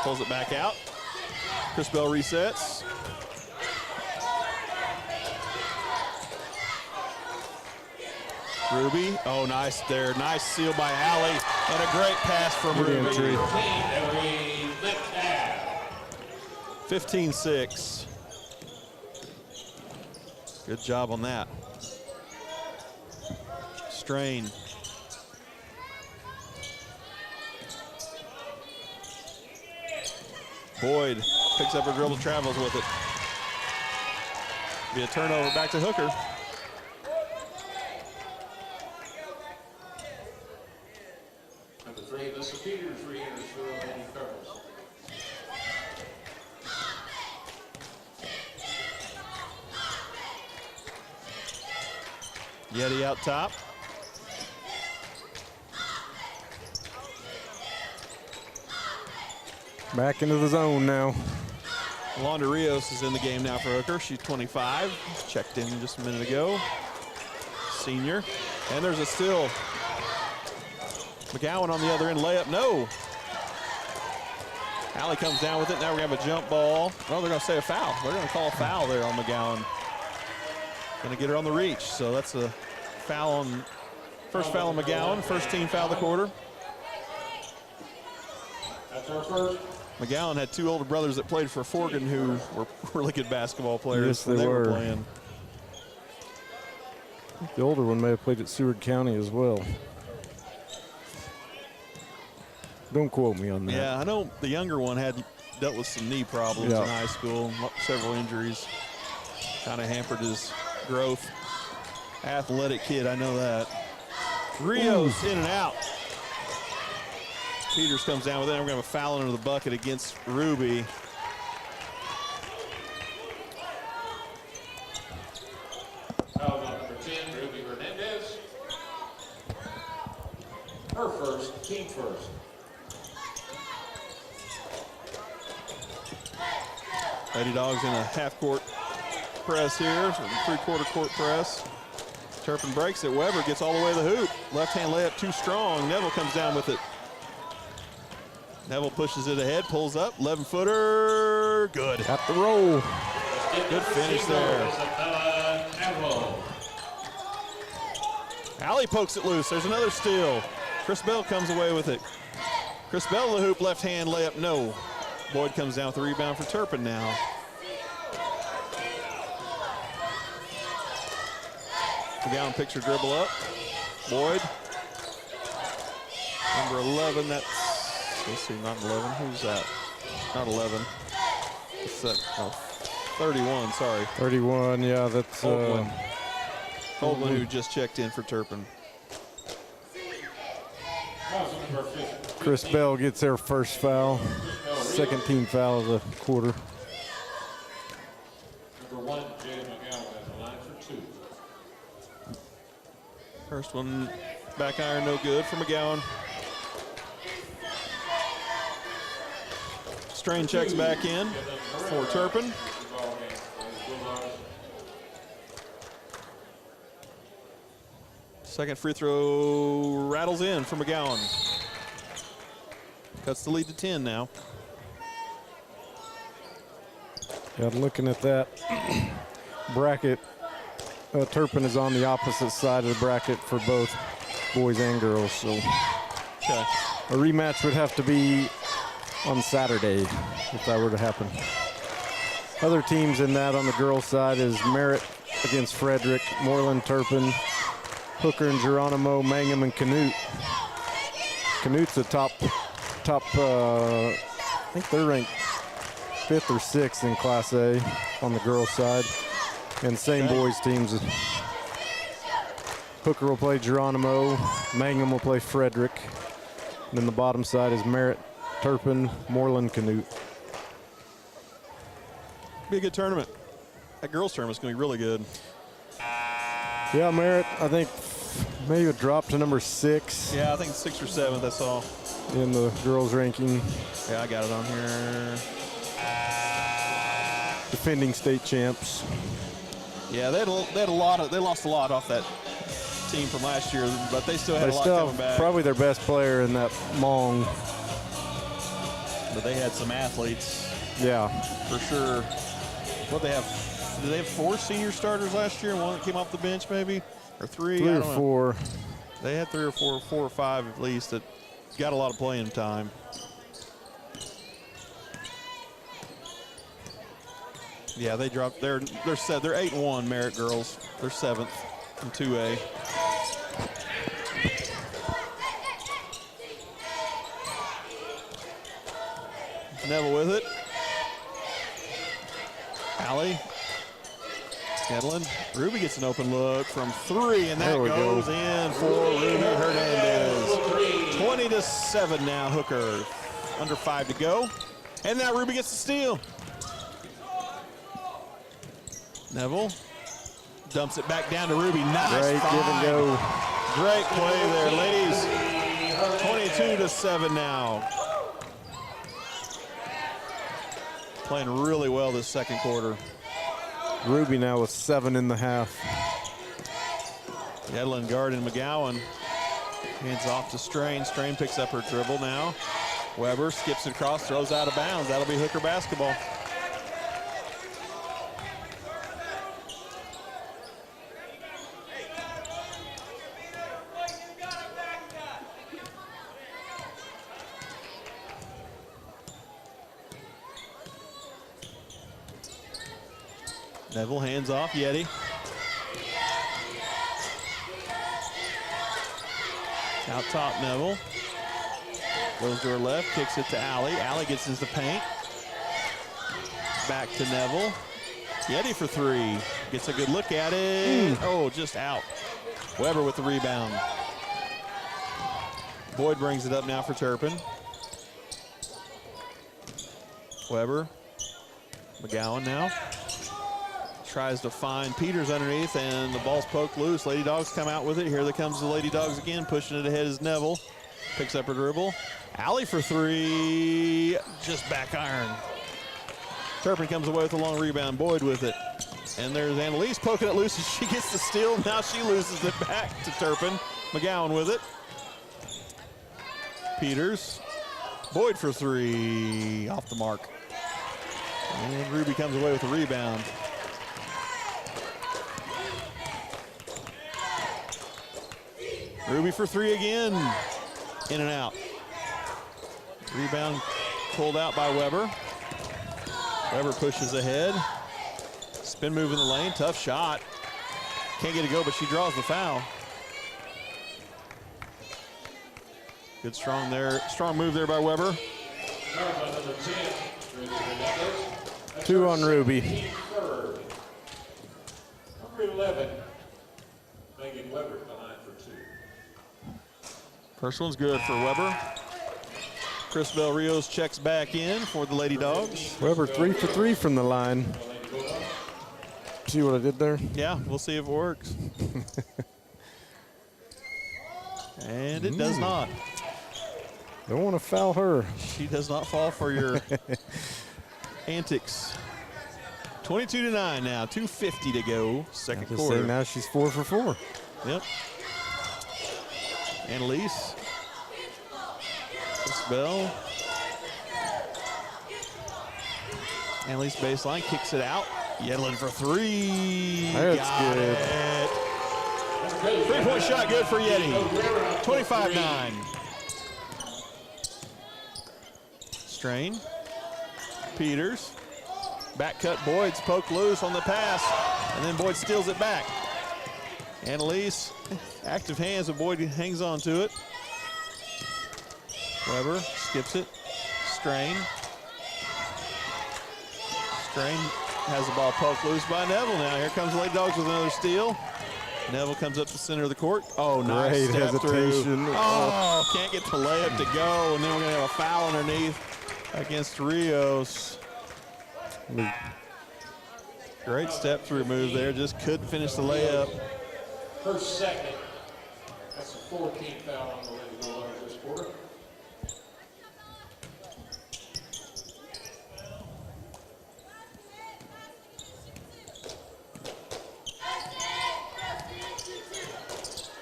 E: pulls it back out. Chris Bell resets. Ruby, oh, nice there. Nice seal by Allie, and a great pass from Ruby. 15-6. Good job on that. Strain. Boyd picks up her dribble, travels with it. Be a turnover back to Hooker.
B: Number 3, Alyssa Peters re-enters for the Lady Cardinals.
E: Yeti out top.
F: Back into the zone now.
E: Londa Rios is in the game now for Hooker. She's 25. Checked in just a minute ago. Senior. And there's a steal. McGowan on the other end. Layup. No. Allie comes down with it. Now we're going to have a jump ball. Oh, they're going to say a foul. They're going to call a foul there on McGowan. Going to get her on the reach. So that's a foul on, first foul on McGowan. First team foul of the quarter.
B: That's our first.
E: McGowan had 2 older brothers that played for Forgan who were really good basketball players.
F: Yes,
E: when
F: they were
E: playing.
F: The older one may have played at Seward County as well. Don't quote me on that.
E: Yeah, I know the younger one had dealt with some knee problems in high school, several injuries. Kind of hampered his growth. Athletic kid, I know that. Rios in and out. Peters comes down with it. We're going to have a foul into the bucket against Ruby.
B: Foul on number 10, Ruby Hernandez. Her first, team first.
E: Lady Dogs in a half-court press here, three-quarter court press. Turpin breaks it. Weber gets all the way to the hoop. Left-hand layup too strong. Neville comes down with it. Neville pushes it ahead, pulls up, 11-footer, good.
F: Got the roll.
E: Good finish there. Allie pokes it loose. There's another steal. Chris Bell comes away with it. Chris Bell to the hoop, left-hand layup, no. Boyd comes down with the rebound for Turpin now. McGowan picks her dribble up. Boyd. Number 11, that's, let's see, not 11. Who's that? Not 11. What's that? Oh, 31, sorry.
F: 31, yeah, that's
E: Holdman. Holdman, who just checked in for Turpin.
F: Chris Bell gets their first foul. Second team foul of the quarter.
B: Number 1, Jada McGowan has a line for 2.
E: First one, back iron, no good for McGowan. Strain checks back in for Turpin. Second free throw rattles in for McGowan. Cuts the lead to 10 now.
F: Yeah, looking at that bracket, Turpin is on the opposite side of the bracket for both boys and girls. So
E: Okay.
F: a rematch would have to be on Saturday if that were to happen. Other teams in that on the girls' side is Merritt against Frederick, Moreland, Turpin, Hooker and Geronimo, Mangum and Canute. Canute's a top. I think they're ranked 5th or 6th in Class A on the girls' side. And same boys teams. Hooker will play Geronimo, Mangum will play Frederick. And then the bottom side is Merritt, Turpin, Moreland, Canute.
E: Be a good tournament. That girls' tournament's going to be really good.
F: Yeah, Merritt, I think maybe a drop to number 6
E: Yeah, I think 6th or 7th, that's all.
F: in the girls' ranking.
E: Yeah, I got it on here.
F: Defending state champs.
E: Yeah, they lost a lot off that team from last year, but they still had
F: They
E: a lot
F: still
E: coming
F: have
E: back.
F: probably their best player in that Mong.
E: But they had some athletes
F: Yeah,
E: for sure. What they have? Did they have 4 senior starters last year and one that came off the bench maybe? Or 3?
F: 3
E: I
F: or
E: don't know.
F: 4.
E: They had 3 or 4 or 5 at least that got a lot of playing time. Yeah, they dropped. They're 8-1 Merritt girls. They're 7th in 2A. Neville with it. Allie. Hedlund. Ruby gets an open look from 3, and that
F: There we go.
E: goes in for Ruby Hernandez. 20-7 now, Hooker. Under 5 to go. And now Ruby gets the steal. Neville dumps it back down to Ruby. Nice
F: Great
E: find.
F: give and go.
E: Great play there, ladies. 22-7 now. Playing really well this second quarter.
F: Ruby now with 7 in the half.
E: Edlin guarding McGowan. Hands off to Strain. Strain picks up her dribble now. Weber skips it across, throws out of bounds. That'll be Hooker basketball. Neville hands off, Yeti. Out top, Neville. Goes to her left, kicks it to Allie. Allie gets into the paint. Back to Neville. Yeti for three. Gets a good look at it. Oh, just out. Weber with the rebound. Boyd brings it up now for Turpin. Weber. McGowan now. Tries to find Peters underneath, and the ball's poked loose. Lady Dogs come out with it. Here they comes the Lady Dogs again. Pushing it ahead is Neville. Picks up her dribble. Allie for three. Just back iron. Turpin comes away with a long rebound. Boyd with it. And there's Annalise poking it loose, and she gets the steal. Now she loses it back to Turpin. McGowan with it. Peters. Boyd for three. Off the mark. And Ruby comes away with a rebound. Ruby for three again. In and out. Rebound pulled out by Weber. Weber pushes ahead. Spin move in the lane. Tough shot. Can't get it go, but she draws the foul. Good strong there. Strong move there by Weber.
F: Two on Ruby.
B: Number 11, Megan Weber behind for two.
E: First one's good for Weber. Chris Bell Rios checks back in for the Lady Dogs.
F: Weber 3 for 3 from the line. See what I did there?
E: Yeah, we'll see if it works. And it does not.
F: Don't want to foul her.
E: She does not fall for your antics. 22-9 now, 2:50 to go, second
F: Just
E: quarter.
F: say now she's 4 for 4.
E: Yep. Annalise. Chris Bell. Annalise baseline, kicks it out. Yedlin for three.
F: That's
E: Got
F: good.
E: it. Three-point shot good for Yeti. 25-9. Strain. Peters. Back cut. Boyd's poked loose on the pass, and then Boyd steals it back. Annalise, active hands, and Boyd hangs on to it. Weber skips it. Strain. Strain has the ball poked loose by Neville now. Here comes the Lady Dogs with another steal. Neville comes up the center of the court. Oh, nice
F: Great
E: step through.
F: hesitation.
E: Oh, can't get the layup to go, and then we're going to have a foul underneath against Rios. Great step through move there. Just couldn't finish the layup.
B: First second. That's the 14th foul on the Lady Bulldogs this quarter.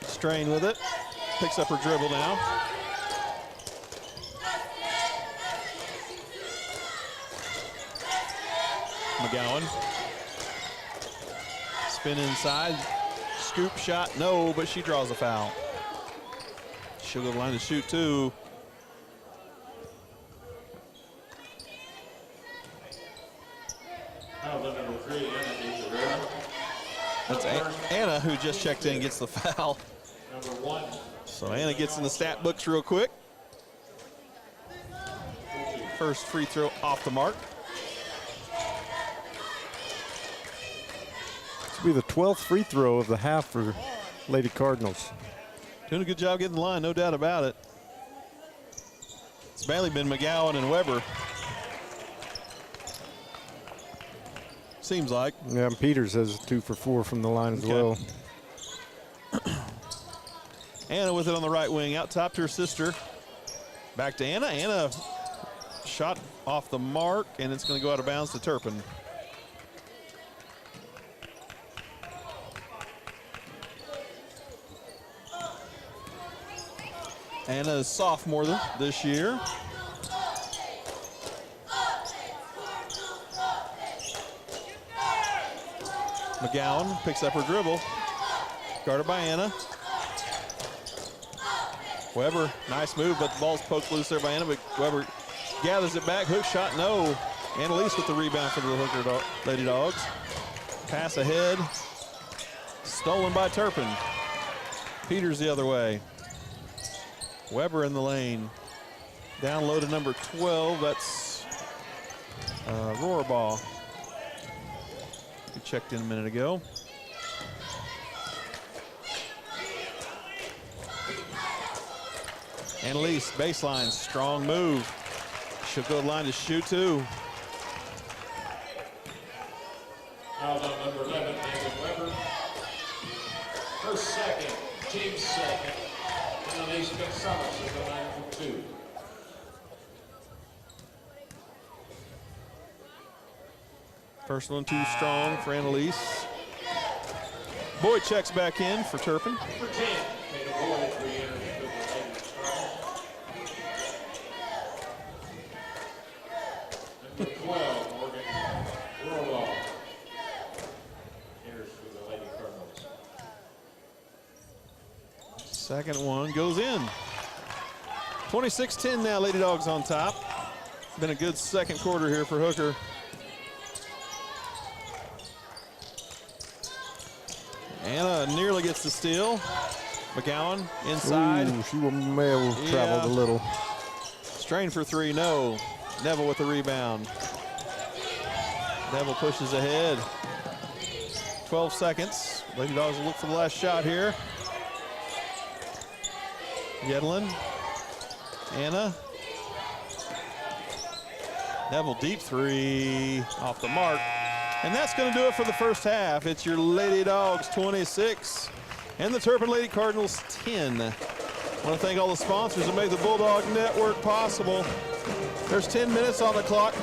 E: Strain with it. Picks up her dribble now. McGowan. Spin inside. Scoop shot. No, but she draws a foul. She'll go to the line to shoot too.
B: Foul number 3, Anna Guerrero.
E: That's Anna who just checked in, gets the foul.
B: Number 1.
E: So Anna gets in the stat books real quick. First free throw off the mark.
F: This will be the 12th free throw of the half for Lady Cardinals.
E: Doing a good job getting the line, no doubt about it. It's mainly been McGowan and Weber. Seems like.
F: Yeah, and Peters has 2 for 4 from the line as
E: Okay.
F: well.
E: Anna with it on the right wing, out top to her sister. Back to Anna. Anna shot off the mark, and it's going to go out of bounds to Turpin. Anna is sophomore this year. McGowan picks up her dribble. Guarded by Anna. Weber, nice move, but the ball's poked loose there by Anna, but Weber gathers it back. Hook shot, no. Annalise with the rebound for the Lady Dogs. Pass ahead. Stolen by Turpin. Peters the other way. Weber in the lane. Down low to number 12. That's Rohrball. We checked in a minute ago. Annalise, baseline, strong move. She'll go to the line to shoot too.
B: Foul on number 11, David Weber. Her second, James second. Annalise Gonzalez is the line for 2.
E: First one too strong for Annalise. Boyd checks back in for Turpin.
B: Number 10, Tatum Boyd re-enters with the ladies' Cardinals. Number 12, Morgan Rohrball enters with the Lady Cardinals.
E: Second one goes in. 26-10 now, Lady Dogs on top. Been a good second quarter here for Hooker. Anna nearly gets the steal. McGowan inside.
F: Ooh, she may have traveled a little.
E: Strain for 3, no. Neville with the rebound. Neville pushes ahead. 12 seconds. Lady Dogs will look for the last shot here. Yedlin. Anna. Neville deep 3 off the mark. And that's going to do it for the first half. It's your Lady Dogs 26 and the Turpin Lady Cardinals 10. I want to thank all the sponsors that make the Bulldog Network possible. There's 10 minutes on the clock.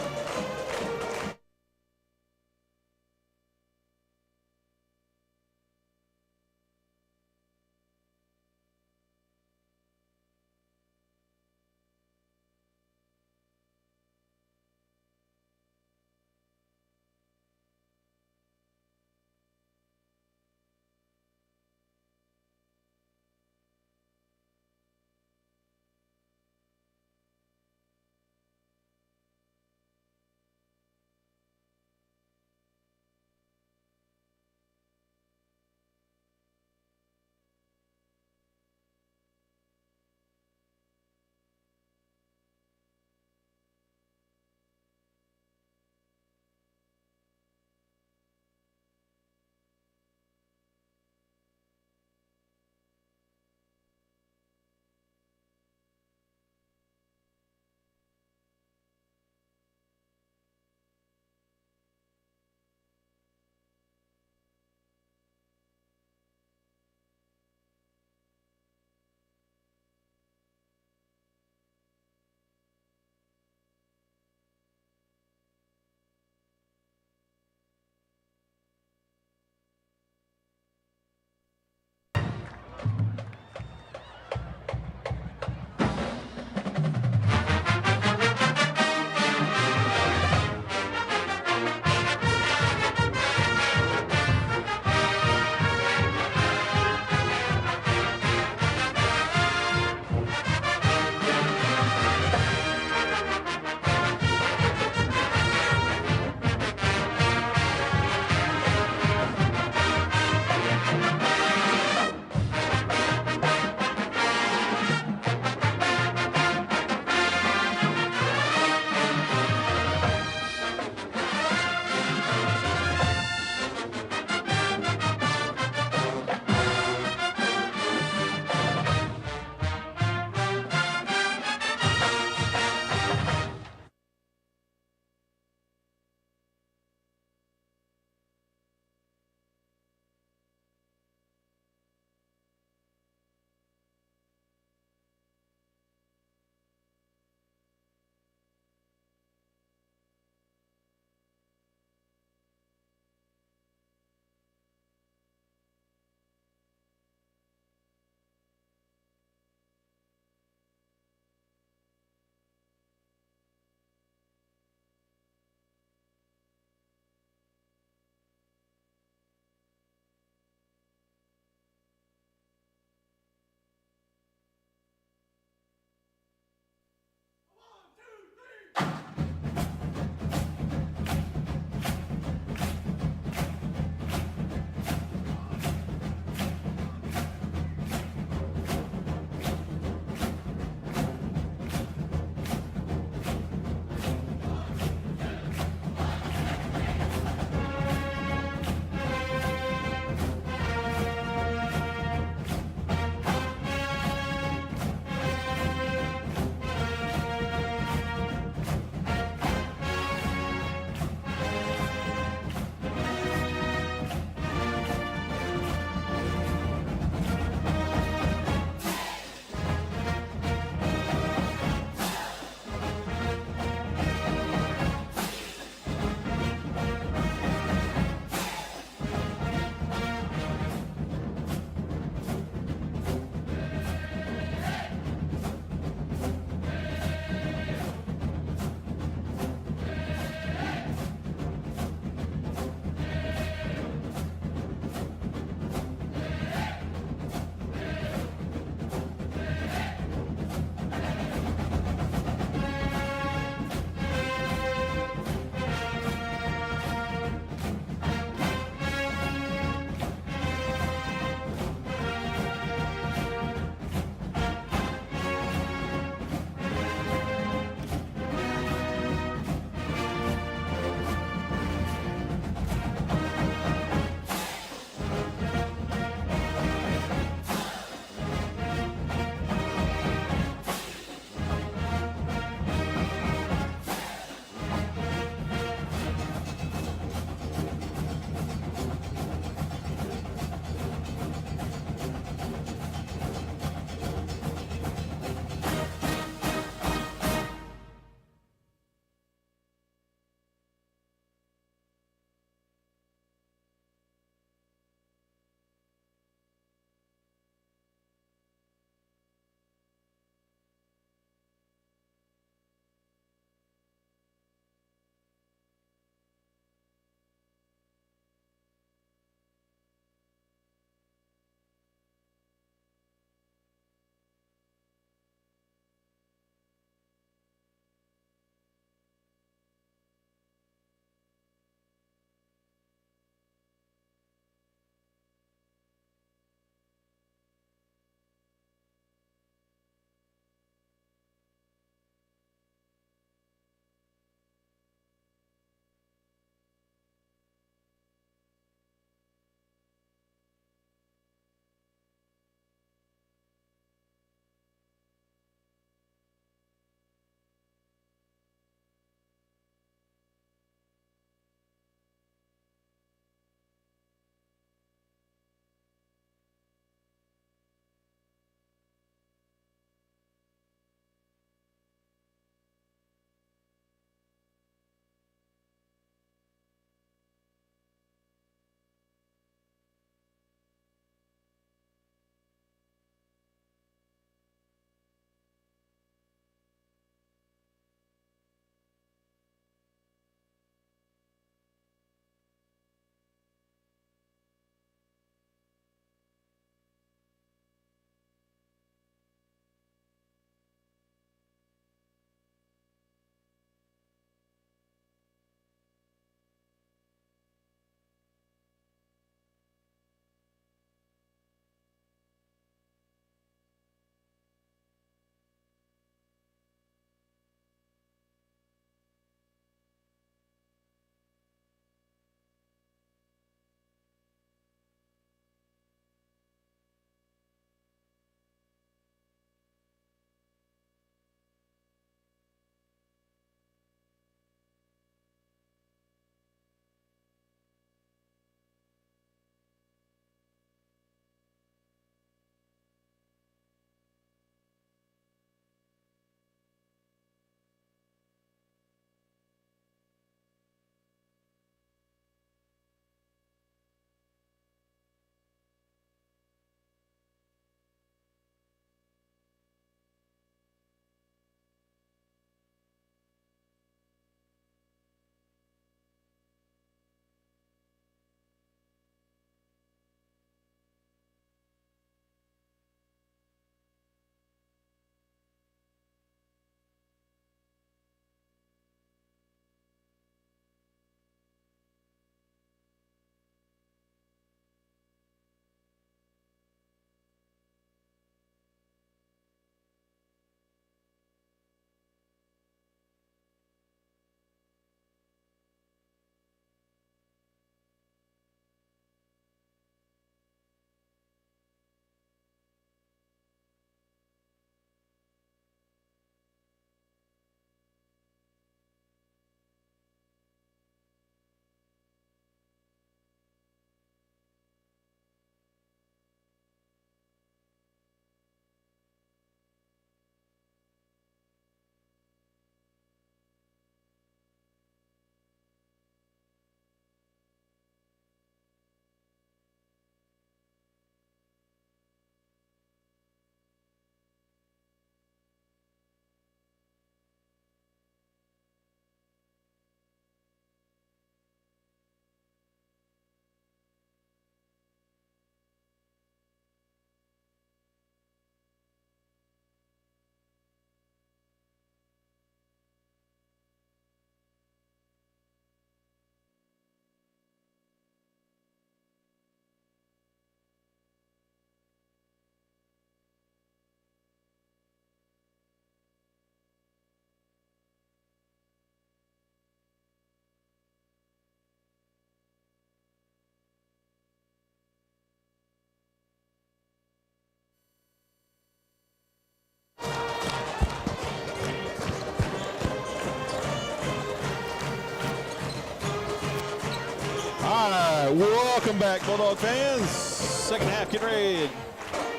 E: Welcome back, Bulldog fans. Second half getting ready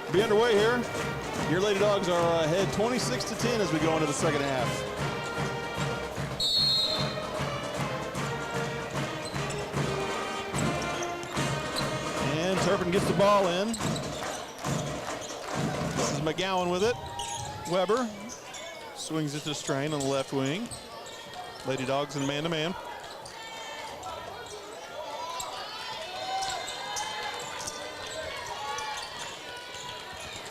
E: to be underway here. Your Lady Dogs are ahead 26-10 as we go into the second half. And Turpin gets the ball in. This is McGowan with it. Weber swings it to Strain on the left wing. Lady Dogs in man-to-man.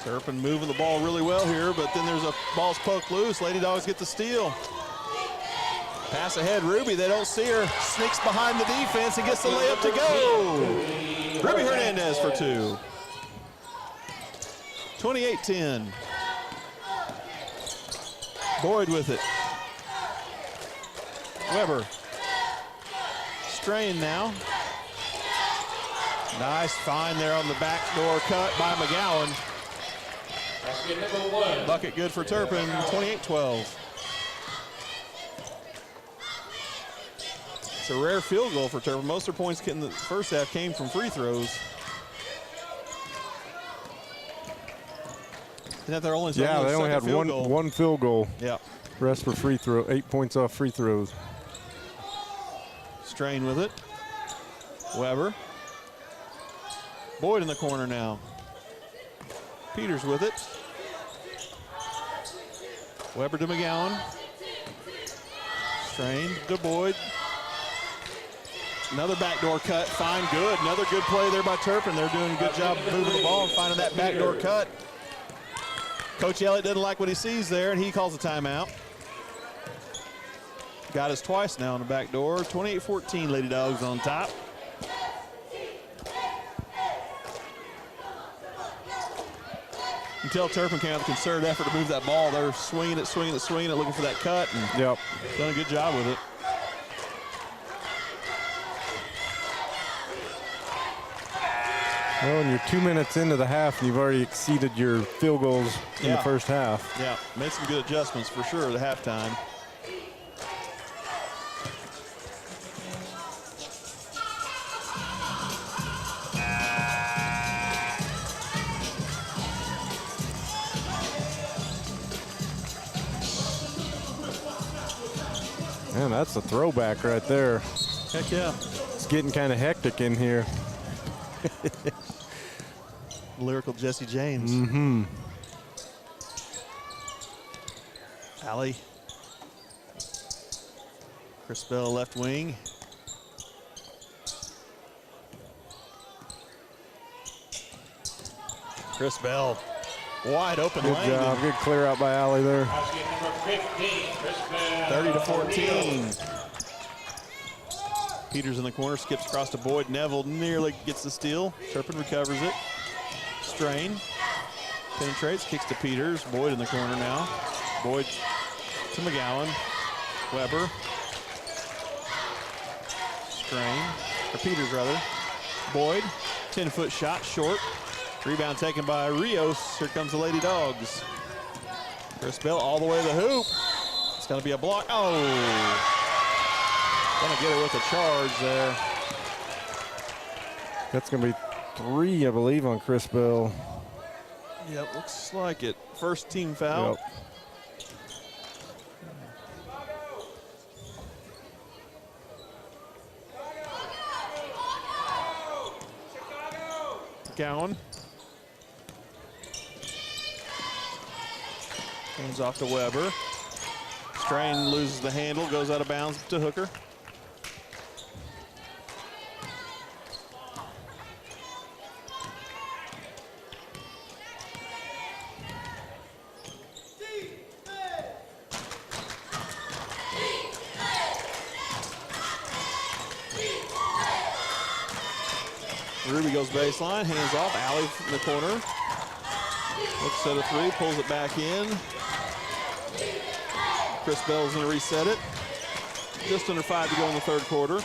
E: Turpin moving the ball really well here, but then there's a ball's poked loose. Lady Dogs get the steal. Pass ahead, Ruby, they don't see her. Sneaks behind the defense and gets the layup to go. Ruby Hernandez for two. 28-10. Boyd with it. Weber. Strain now. Nice find there on the backdoor cut by McGowan.
B: Basket number 1.
E: Bucket good for Turpin, 28-12. It's a rare field goal for Turpin. Most of their points in the first half came from free throws. Isn't that their only
F: They only had one field goal.
E: Yeah.
F: Rest for free throw, 8 points off free throws.
E: Strain with it. Weber. Boyd in the corner now. Peters with it. Weber to McGowan. Strain to Boyd. Another backdoor cut, fine, good. Another good play there by Turpin. They're doing a good job moving the ball and finding that backdoor cut. Coach Elliott doesn't like what he sees there, and he calls a timeout. Got us twice now on the back door. 28-14, Lady Dogs on top. Until Turpin came out with a concerted effort to move that ball, they're swinging it, looking for that cut, and done a good job with it.
F: Well, and you're 2 minutes into the half, and you've already exceeded your field goals in the first half.
E: Yeah, made some good adjustments for sure at halftime.
F: Man, that's a throwback right there.
E: Heck yeah.
F: It's getting kind of hectic in here.
E: Lyrical Jesse James.
F: Mm-hmm.
E: Allie. Chris Bell left wing. Chris Bell wide open.
F: Good job. Good clear out by Allie there.
B: Basket number 15, Chris Bell.
E: 30-14. Peters in the corner, skips across to Boyd. Neville nearly gets the steal. Turpin recovers it. Strain. Penetrates, kicks to Peters. Boyd in the corner now. Boyd to McGowan. Weber. Strain. Or Peters, rather. Boyd. 10-foot shot, short. Rebound taken by Rios. Here comes the Lady Dogs. Chris Bell all the way to the hoop. It's going to be a block. Oh! Going to get it with a charge there.
F: That's going to be 3, I believe, on Chris Bell.
E: Yep, looks like it. First team foul. Yep. Gowan. Comes off to Weber. Strain loses the handle, goes out of bounds to Hooker. Ruby goes baseline, hands off, Allie in the corner. Looks at a 3, pulls it back in. Chris Bell's gonna reset it. Just under 5 to go in the third quarter.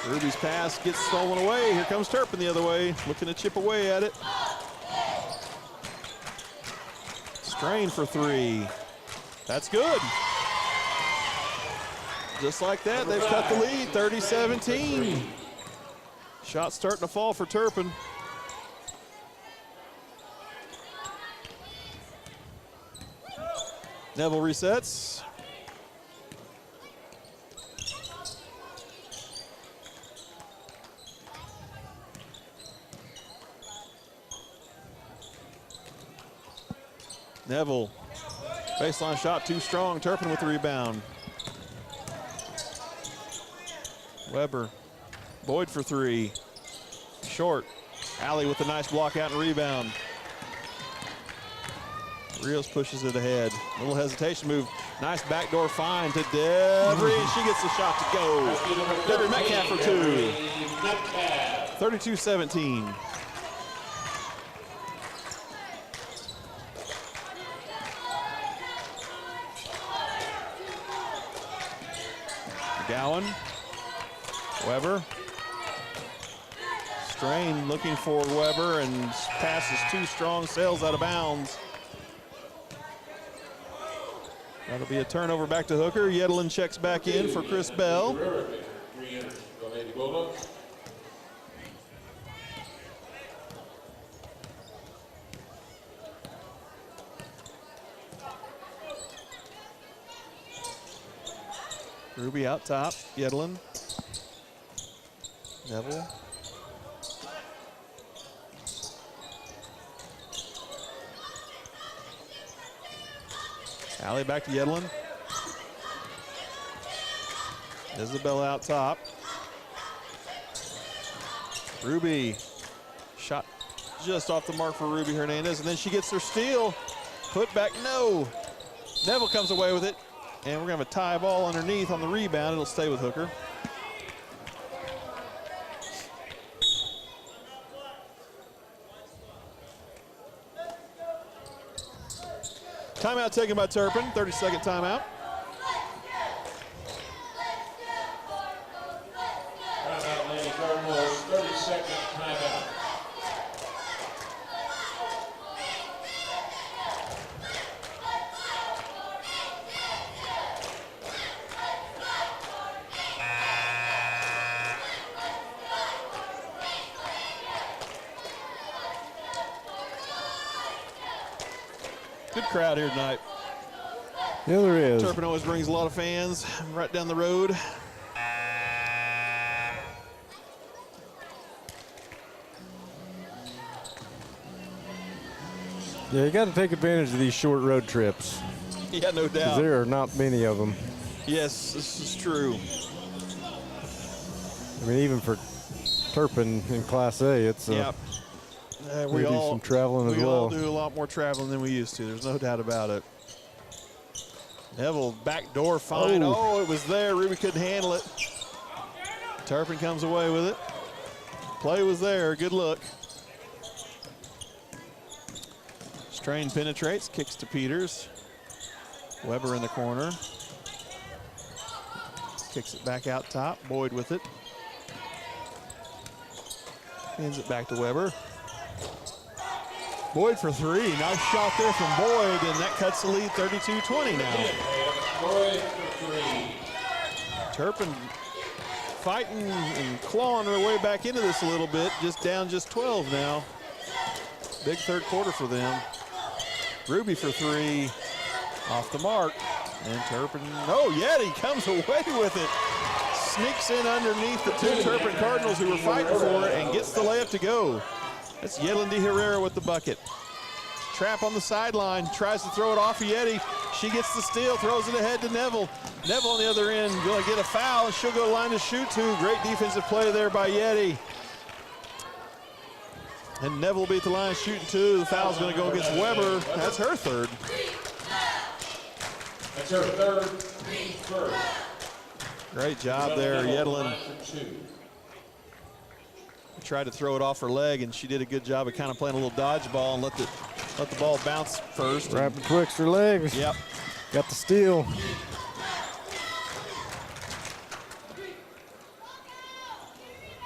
E: Ruby's pass gets stolen away. Here comes Turpin the other way, looking to chip away at it. Strain for 3. That's good. Just like that, they've cut the lead, 30-17. Shots starting to fall for Turpin. Neville resets. Neville, baseline shot too strong. Turpin with the rebound. Weber, Boyd for three. Short. Alley with a nice block out and rebound. Rios pushes it ahead. Little hesitation move. Nice backdoor find to Devry. She gets the shot to go. Devry Metcalf for two. 32-17. Gowan. Weber. Strain looking for Weber and pass is too strong, sails out of bounds. That'll be a turnover back to Hooker. Yedlin checks back in for Chris Bell. Ruby out top, Yedlin. Neville. Alley back to Yedlin. Isabel out top. Ruby. Shot just off the mark for Ruby Hernandez, and then she gets her steal. Put back, no. Neville comes away with it, and we're gonna have a tie ball underneath on the rebound. It'll stay with Hooker. Timeout taken by Turpin, 30-second timeout.
B: Timeout, Lady Cardinals, 30-second timeout.
E: Good crowd here tonight.
F: Yeah, there is.
E: Turpin always brings a lot of fans right down the road.
F: Yeah, you got to take advantage of these short road trips.
E: Yeah, no
F: 'Cause
E: doubt.
F: there are not many of them.
E: Yes, this is true.
F: I mean, even for Turpin in Class A, it's
E: Yep.
F: we do some traveling as
E: we all
F: well.
E: do a lot more traveling than we used to. There's no doubt about it. Neville backdoor find. Oh, it was there. Ruby couldn't handle it. Turpin comes away with it. Play was there. Good look. Strain penetrates, kicks to Peters. Weber in the corner. Kicks it back out top. Boyd with it. Hands it back to Weber. Boyd for three. Nice shot there from Boyd, and that cuts the lead 32-20 now.
B: Boyd for three.
E: Turpin fighting and clawing her way back into this a little bit. Just down just 12 now. Big third quarter for them. Ruby for three. Off the mark. And Turpin, oh, Yeti comes away with it. Sneaks in underneath the two Turpin Cardinals who were fighting for it and gets the layup to go. That's Yedlin De Herrera with the bucket. Trap on the sideline, tries to throw it off of Yeti. She gets the steal, throws it ahead to Neville. Neville on the other end, gonna get a foul, and she'll go line to shoot too. Great defensive play there by Yeti. And Neville will be at the line shooting two. The foul's gonna go against Weber. That's her third.
B: That's her third, first.
E: Great job there, Yedlin. Tried to throw it off her leg, and she did a good job of kind of playing a little dodgeball and let the ball bounce first.
F: Rapid twix her legs.
E: Yep.
F: Got the steal.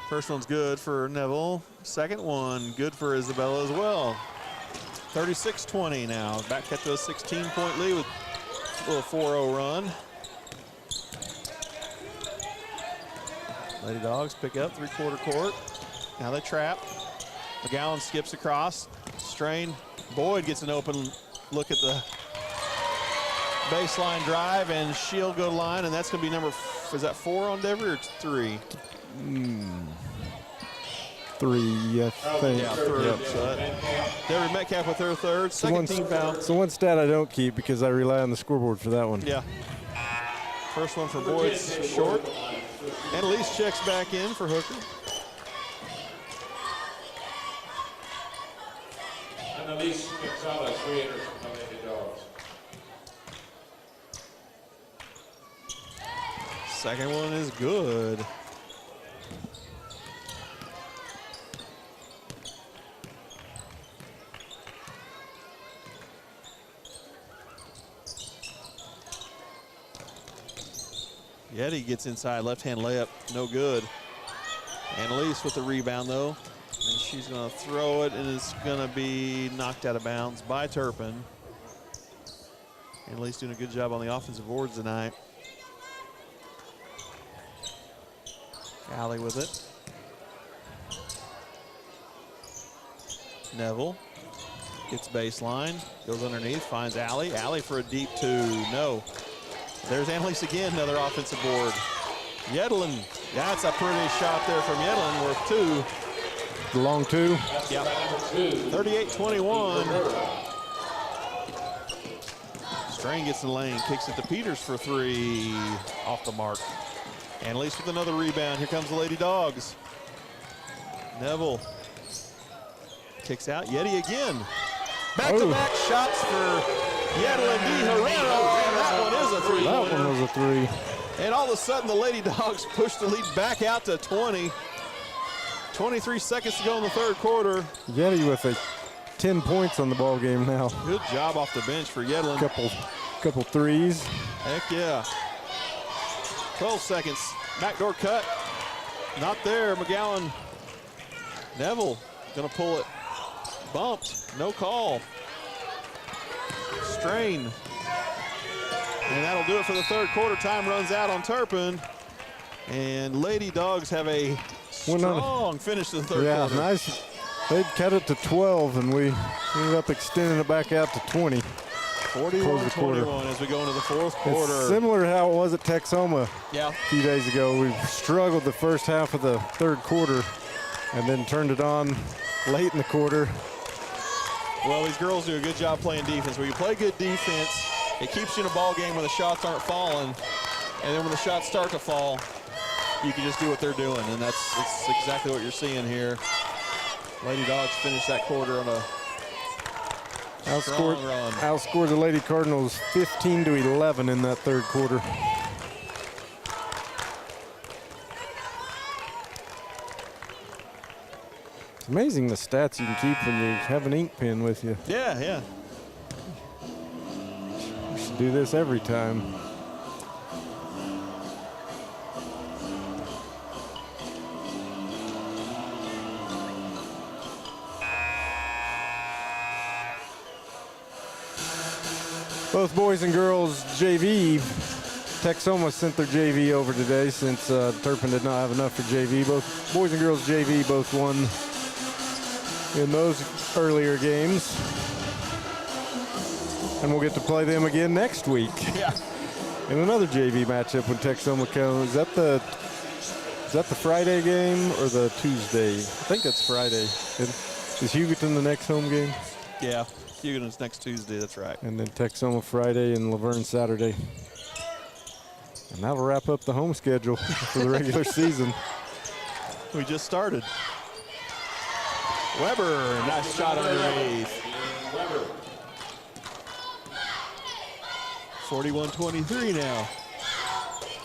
E: First one's good for Neville. Second one, good for Isabella as well. 36-20 now. Back up to a 16-point lead with a little 4-0 run. Lady Dogs pick up three-quarter court. Now they trap. McGowan skips across. Strain. Boyd gets an open look at the baseline drive, and she'll go to line, and that's going to be number, is that 4 on Devery or 3?
F: 3, I think.
E: Yeah, 3.
F: Yep.
E: So Devery Metcalf with her third. Second team foul.
F: So one stat I don't keep because I rely on the scoreboard for that one.
E: Yeah. First one for Boyd's short. Annalise checks back in for Hooker.
B: Annalise Gonzalez, 3 hitters from the Lady Dogs.
E: Second one is good. Yeti gets inside, left-hand layup, no good. Annalise with the rebound, though. And she's going to throw it, and it's going to be knocked out of bounds by Turpin. Annalise doing a good job on the offensive boards tonight. Allie with it. Neville gets baseline, goes underneath, finds Allie. Allie for a deep 2, no. There's Annalise again, another offensive board. Yedlin, that's a pretty shot there from Yedlin, worth 2.
F: Long 2.
E: Yep. 38-21. Strain gets in the lane, kicks it to Peters for 3, off the mark. Annalise with another rebound. Here comes the Lady Dogs. Neville kicks out. Yeti again. Back-to-back shots for Yedlin Di Herrera. And that one is a 3-pointer.
F: That one was a 3.
E: And all of a sudden, the Lady Dogs push the lead back out to 20. 23 seconds to go in the third quarter.
F: Yeti with 10 points on the ball game now.
E: Good job off the bench for Yedlin.
F: Couple threes.
E: Heck yeah. 12 seconds. Backdoor cut. Not there. McGowan. Neville gonna pull it. Bumped. No call. Strain. And that'll do it for the third quarter. Time runs out on Turpin. And Lady Dogs have a strong finish to the third quarter.
F: Yeah, nice. They'd cut it to 12, and we ended up extending it back out to 20.
E: 41-21 as we go into the fourth quarter.
F: It's similar to how it was at Texoma
E: Yeah.
F: a few days ago. We struggled the first half of the third quarter and then turned it on late in the quarter.
E: Well, these girls do a good job playing defense. When you play good defense, it keeps you in a ball game when the shots aren't falling. And then when the shots start to fall, you can just do what they're doing. And that's exactly what you're seeing here. Lady Dogs finish that quarter on a strong run.
F: Outscored the Lady Cardinals 15-11 in that third quarter. It's amazing the stats you can keep when you have an ink pen with you.
E: Yeah, yeah.
F: We should do this every time. Both boys and girls JV. Texoma sent their JV over today since Turpin did not have enough for JV. Both boys and girls JV both won in those earlier games. And we'll get to play them again next week.
E: Yeah.
F: In another JV matchup when Texoma comes. Is that the Friday game or the Tuesday? I think that's Friday. Is Hugoton the next home game?
E: Yeah. Hugoton's next Tuesday, that's right.
F: And then Texoma Friday and Laverne Saturday. And that'll wrap up the home schedule for the regular season.
E: We just started. Weber, nice shot underneath. 41-23 now.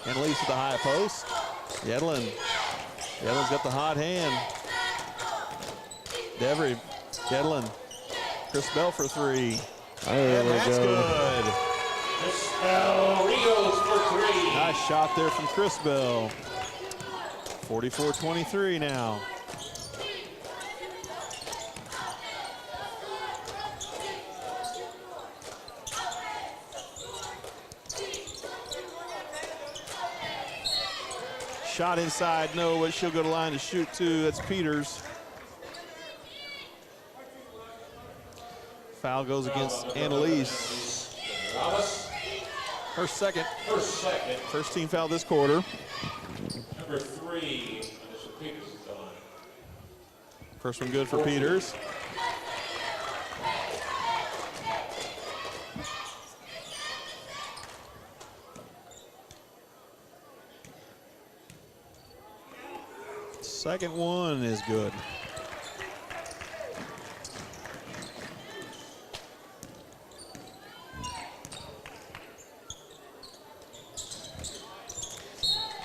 E: Annalise at the high post. Yedlin's got the hot hand. Devery, Yedlin. Chris Bell for 3.
F: There we
E: That's
F: go.
E: good.
B: Rios for 3.
E: Nice shot there from Chris Bell. 44-23 now. Shot inside, no, but she'll go to line to shoot two. That's Peters. Foul goes against Annalise. Her second. First team foul this quarter.
B: Number 3, Mr. Peters is on.
E: First one good for Peters. Second one is good.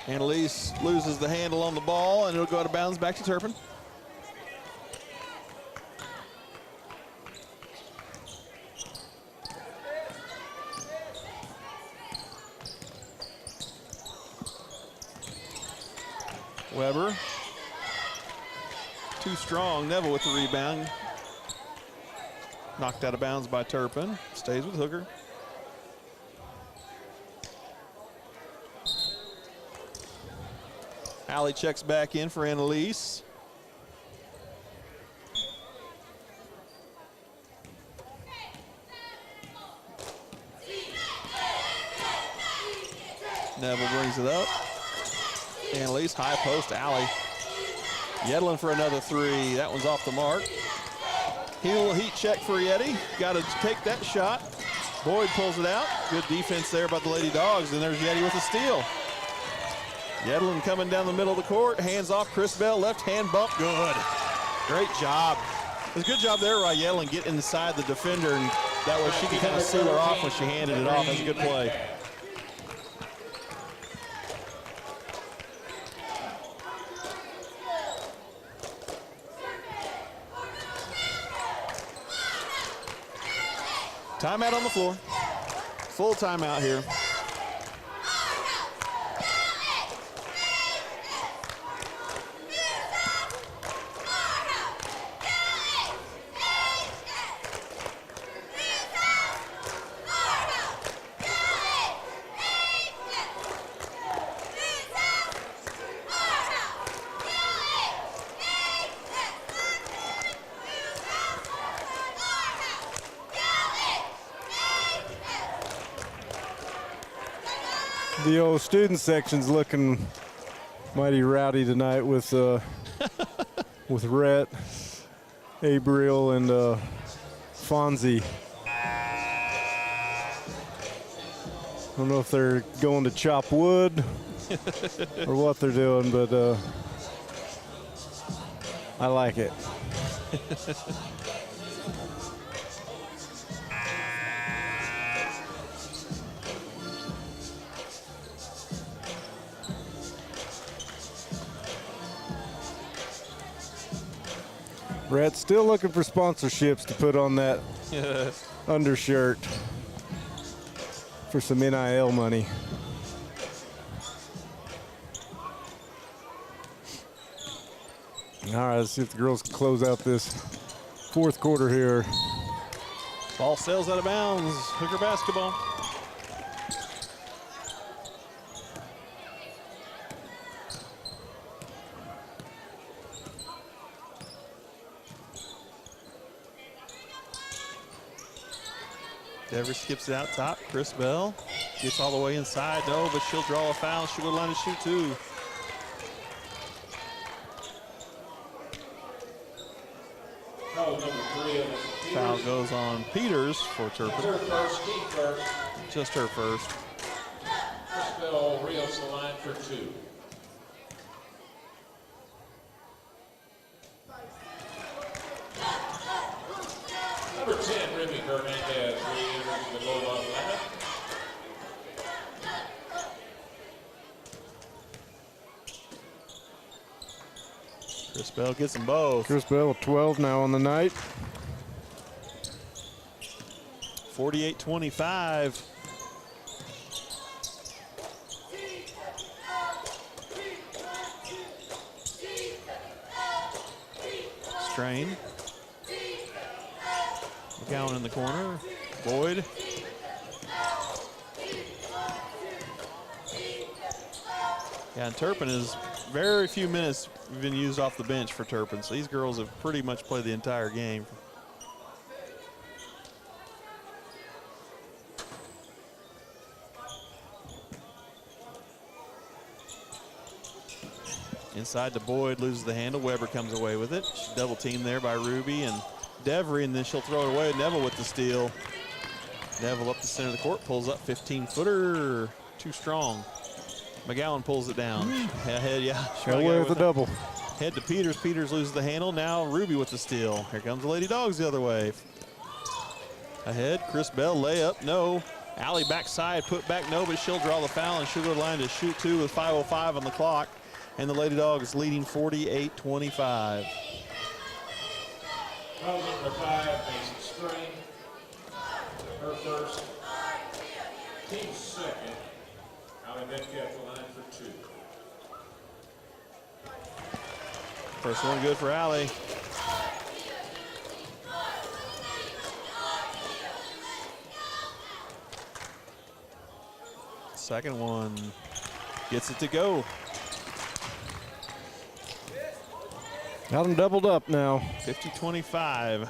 E: Annalise loses the handle on the ball, and it'll go out of bounds back to Turpin. Weber. Too strong. Neville with the rebound. Knocked out of bounds by Turpin. Stays with Hooker. Allie checks back in for Annalise. Neville brings it up. Annalise, high post, Allie. Yedlin for another three. That one's off the mark. Heel heat check for Yeti. Got to take that shot. Boyd pulls it out. Good defense there by the Lady Dogs, and there's Yeti with a steal. Yedlin coming down the middle of the court. Hands off Chris Bell. Left hand bump. Good. Great job. It was a good job there by Yedlin getting inside the defender, and that way she could kind of seal her off when she handed it off. That's a good play. Timeout on the floor. Full timeout here.
F: The old student section's looking mighty rowdy tonight with with Rhett, Abriel, and Fonzie. I don't know if they're going to chop wood or what they're doing, but I like it. Rhett's still looking for sponsorships to put on that undershirt for some NIL money. All right, let's see if the girls can close out this fourth quarter here.
E: Ball sails out of bounds. Hooker basketball. Devers skips it out top. Chris Bell gets all the way inside. No, but she'll draw a foul. She'll go to line to shoot two. Foul goes on Peters for Turpin.
B: Her first, team first.
E: Just her first.
B: Chris Bell reels the line for 2. Number 10, Remy Hernandez, re-enters the Bulldog lineup.
E: Chris Bell gets them both.
F: Chris Bell with 12 now on the night.
E: 48-25. Strain. McGowan in the corner. Boyd. Yeah, and Turpin is very few minutes been used off the bench for Turpin, so these girls have pretty much played the entire game. Inside to Boyd, loses the handle. Weber comes away with it. She's double teamed there by Ruby and Devery, and then she'll throw it away. Neville with the steal. Neville up the center of the court, pulls up 15-footer, too strong. McGowan pulls it down. Ahead, yeah.
F: Got away with a double.
E: Head to Peters. Peters loses the handle. Now Ruby with the steal. Here comes the Lady Dogs the other way. Ahead, Chris Bell, layup, no. Allie backside, put back, no, but she'll draw the foul and she'll go to the line to shoot two with 5:05 on the clock. And the Lady Dogs leading 48-25.
B: Foul number 5, Mason Strain. Her first, team second. Allie Metcalf the line for 2.
E: First one good for Allie. Second one gets it to go.
F: Got them doubled up now.
E: 50-25.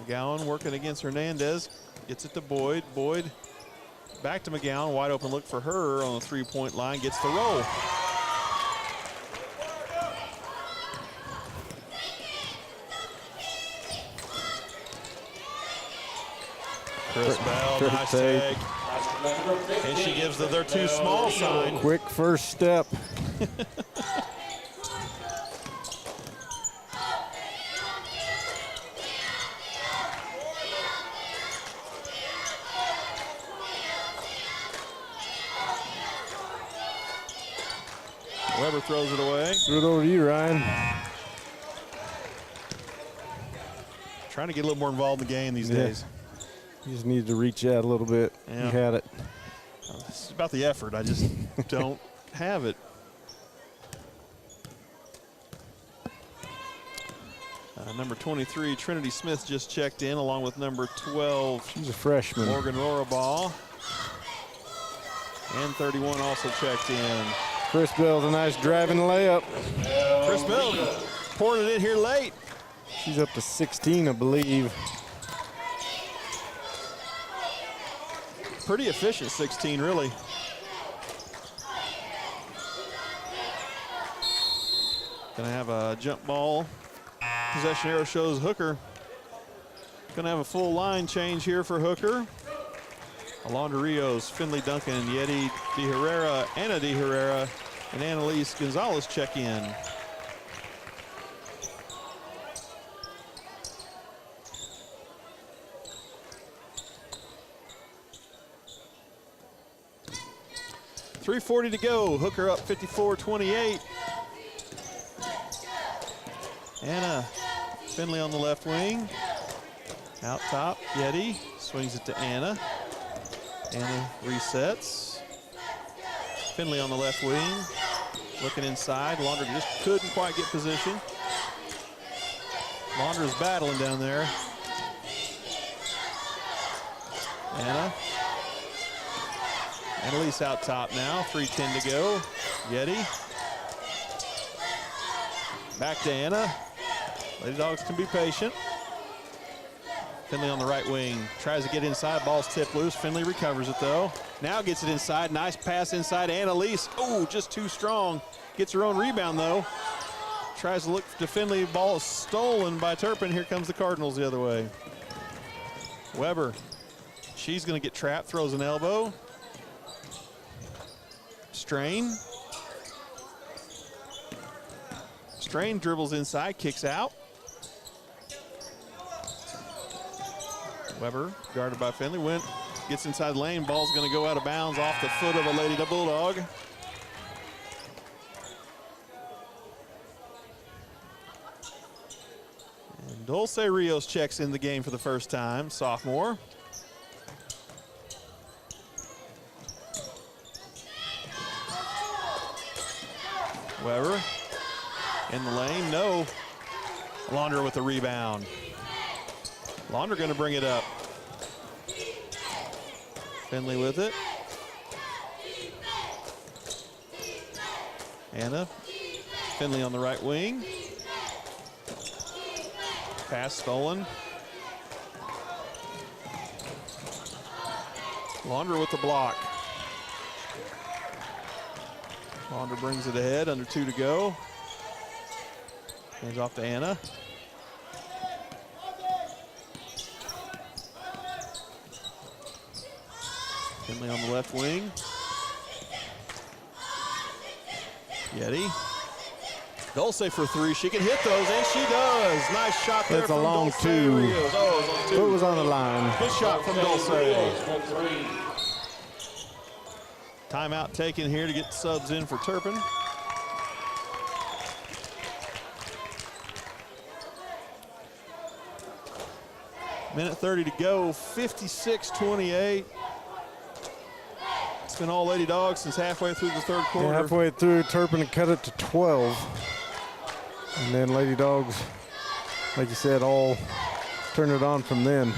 E: McGowan working against Hernandez. Gets it to Boyd. Boyd back to McGowan. Wide open look for her on the three-point line. Gets the roll. Chris Bell, nice take. And she gives their too small sign.
F: Quick first step.
E: Weber throws it away.
F: Throw it over to you, Ryan.
E: Trying to get a little more involved in the game these days.
F: You just need to reach out a little bit.
E: Yeah.
F: You had it.
E: It's about the effort. I just don't have it. Number 23, Trinity Smith just checked in, along with number 12.
F: She's a freshman.
E: Morgan Rohraball. And 31 also checked in.
F: Chris Bell's a nice driving layup.
E: Chris Bell pouring it in here late.
F: She's up to 16, I believe.
E: Pretty efficient 16, really. Gonna have a jump ball. Possession arrow shows Hooker. Gonna have a full line change here for Hooker. Alondra Rios, Finley Duncan, Yeti De Herrera, Anna De Herrera, and Annalise Gonzalez check in. .340 to go. Hooker up 54-28. Anna Finley on the left wing. Out top, Yeti swings it to Anna. Anna resets. Finley on the left wing. Looking inside. Laundry just couldn't quite get position. Laundry's battling down there. Anna. Annalise out top now. 3:10 to go. Yeti. Back to Anna. Lady Dogs can be patient. Finley on the right wing. Tries to get inside. Ball's tipped loose. Finley recovers it, though. Now gets it inside. Nice pass inside. Annalise. Oh, just too strong. Gets her own rebound, though. Tries to look to Finley. Ball is stolen by Turpin. Here comes the Cardinals the other way. Weber. She's going to get trapped. Throws an elbow. Strain. Strain dribbles inside. Kicks out. Weber, guarded by Finley, gets inside the lane. Ball's going to go out of bounds off the foot of a Lady Bulldog. And Dulce Rios checks in the game for the first time, sophomore. Weber in the lane, no. Launder with the rebound. Launder going to bring it up. Finley with it. Anna. Finley on the right wing. Pass stolen. Launder with the block. Launder brings it ahead, under 2 to go. Hands off to Anna. Finley on the left wing. Yeti. Dulce for 3. She can hit those, and she does. Nice shot there.
F: That's a
E: from
F: long
E: Dulce
F: 2.
E: Rios. Oh, it was on 2.
F: It was on the line.
E: Good shot from Dulce.
B: Rios for 3.
E: Timeout taken here to get subs in for Turpin. Minute 30 to go, 56-28. It's been all Lady Dogs since halfway through the third quarter.
F: Yeah, halfway through, Turpin cut it to 12. And then Lady Dogs, like you said, all turned it on from then.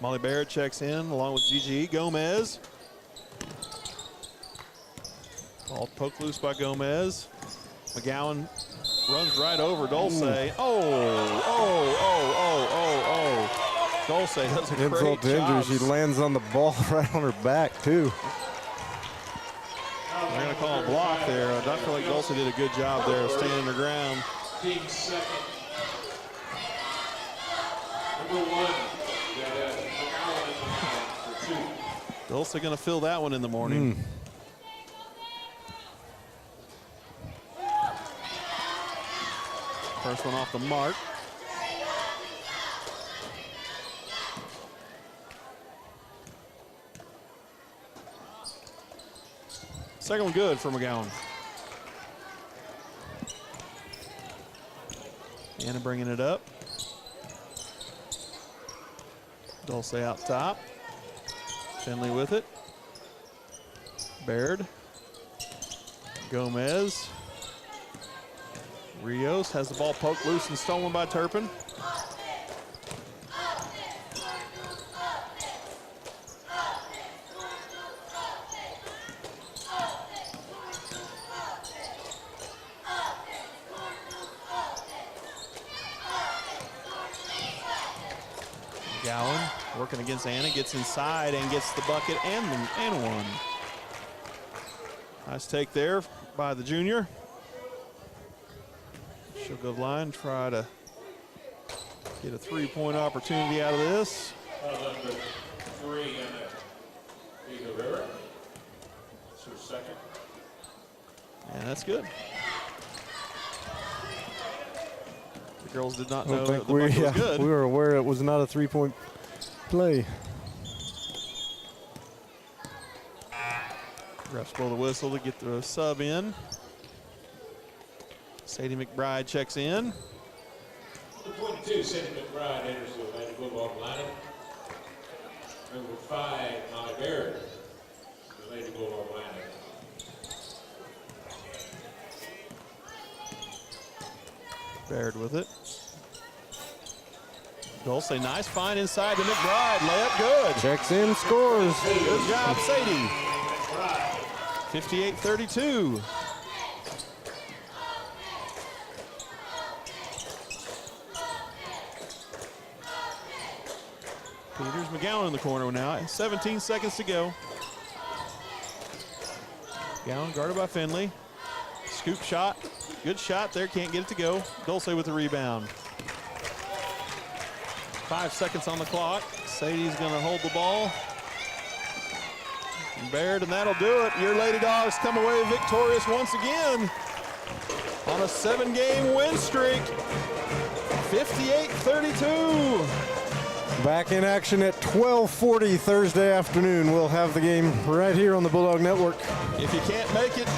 E: Molly Barrett checks in along with Gigi Gomez. Ball poked loose by Gomez. McGowan runs right over Dulce. Dulce does a great
F: Insult to
E: job.
F: injury, she lands on the ball right on her back, too.
E: They're going to call a block there. I feel like Dulce did a good job there of standing her ground.
B: Team second. Number 1.
E: Dulce going to fill that one in the morning. First one off the mark. Second one good for McGowan. Anna bringing it up. Dulce out top. Finley with it. Baird. Gomez. Rios has the ball poked loose and stolen by Turpin. Gowan working against Anna, gets inside and gets the bucket and one. Nice take there by the junior. She'll go line, try to get a 3-point opportunity out of this.
B: Number 3, Anna Rivera. That's her second.
E: And that's good. The girls did not
F: I
E: know
F: don't
E: that
F: think
E: the bucket was good.
F: we were aware it was not a 3-point play.
E: Refs blow the whistle to get the sub in. Sadie McBride checks in.
B: Number 22, Sadie McBride enters the Lady Bulldog lineup. Number 5, Molly Barrett, the Lady Bulldog lineup.
E: Baird with it. Dulce, nice find inside to McBride. Layup good.
F: Checks in, scores.
E: Good job, Sadie. 58-32. Peters McGowan in the corner now. 17 seconds to go. McGowan guarded by Finley. Scoop shot. Good shot there. Can't get it to go. Dulce with the rebound. 5 seconds on the clock. Sadie's going to hold the ball. Baird, and that'll do it. Your Lady Dogs come away victorious once again on a 7-game win streak. 58-32.
F: Back in action at 12:40 Thursday afternoon. We'll have the game right here on the Bulldog Network.
E: If you can't make it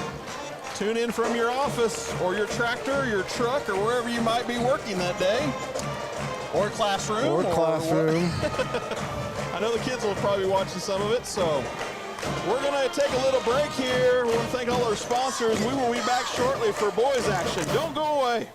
E: Tune in from your office or your tractor, your truck, or wherever you might be working that day. Or classroom.
F: Or classroom.
E: I know the kids will probably be watching some of it, so we're going to take a little break here. We want to thank all our sponsors. We will be back shortly for boys action. Don't go away.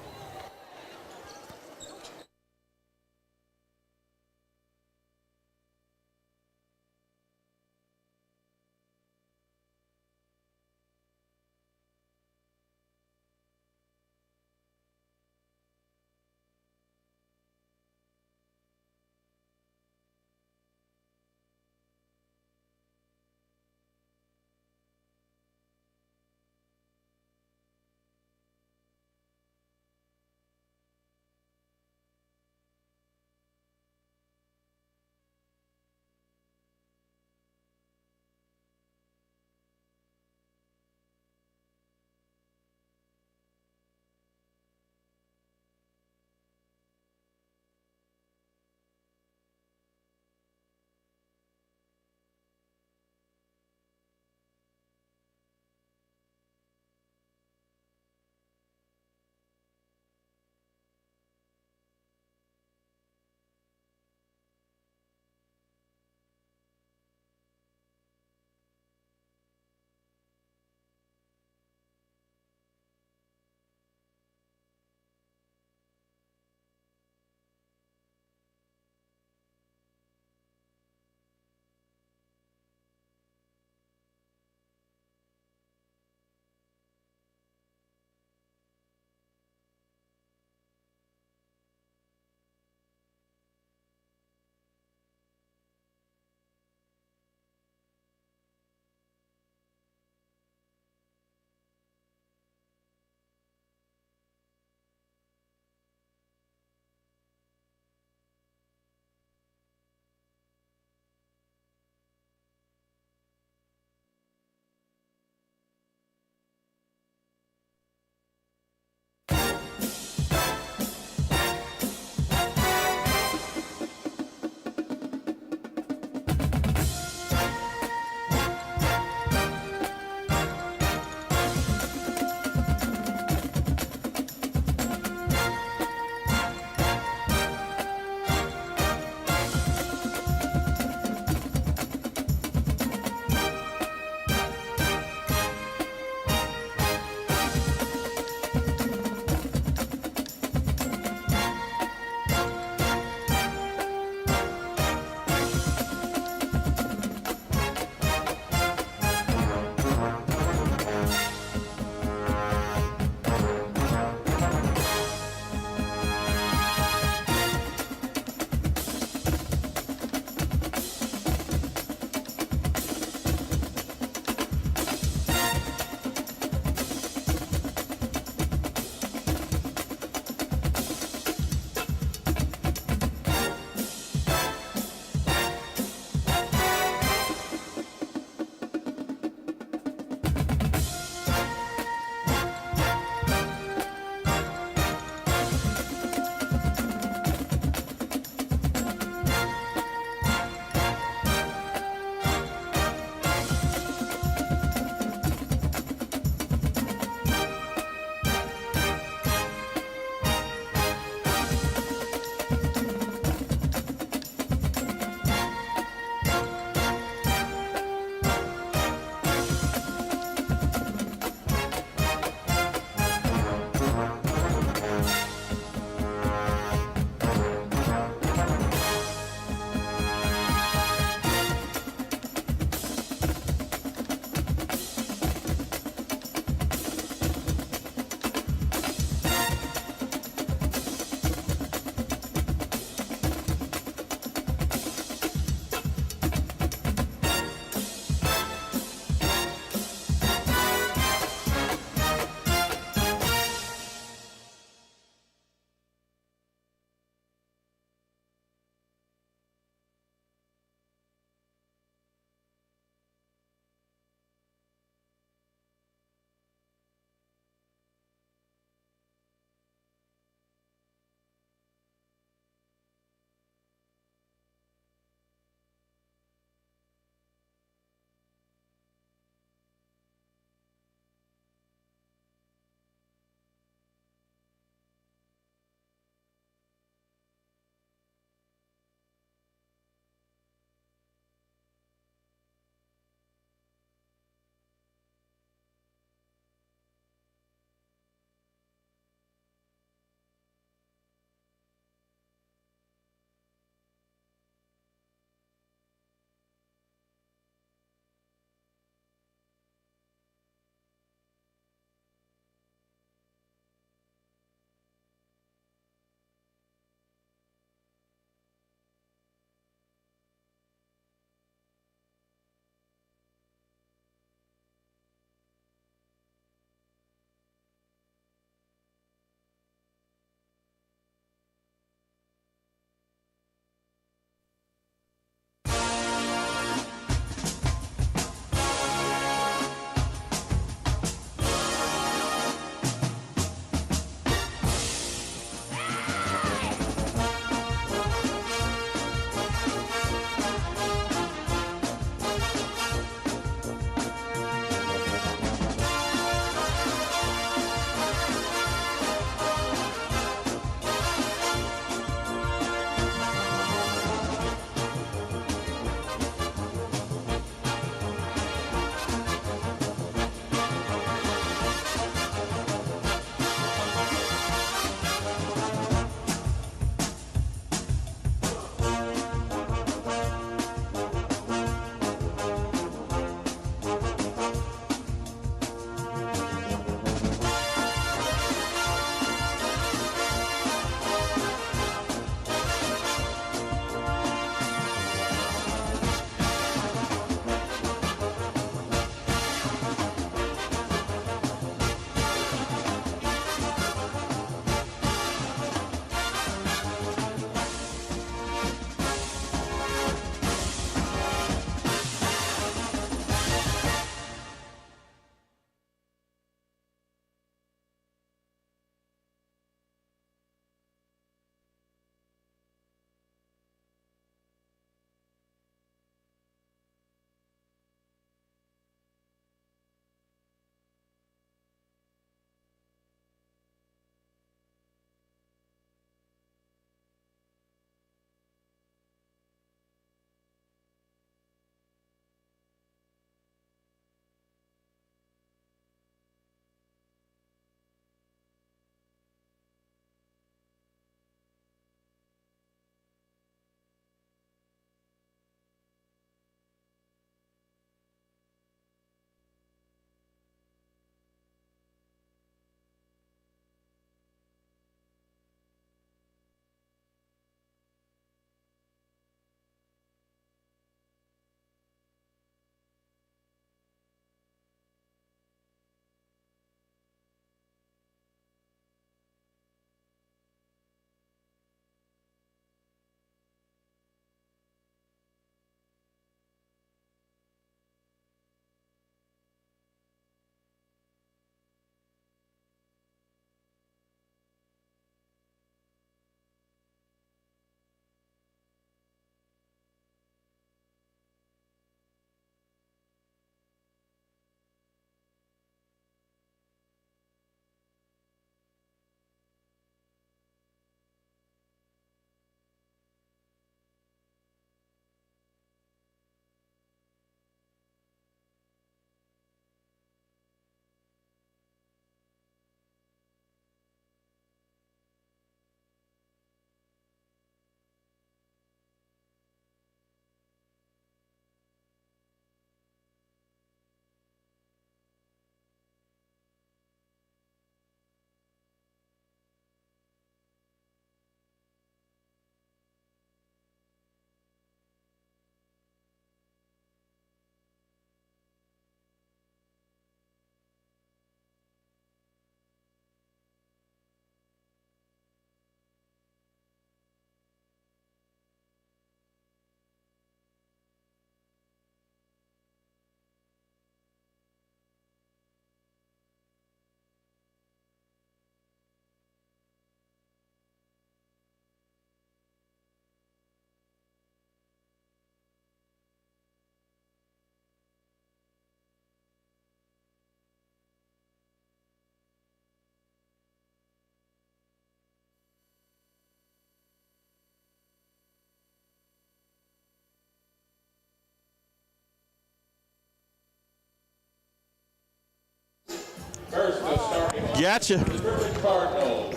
E: Gotcha.
B: The Turpin Cardinals.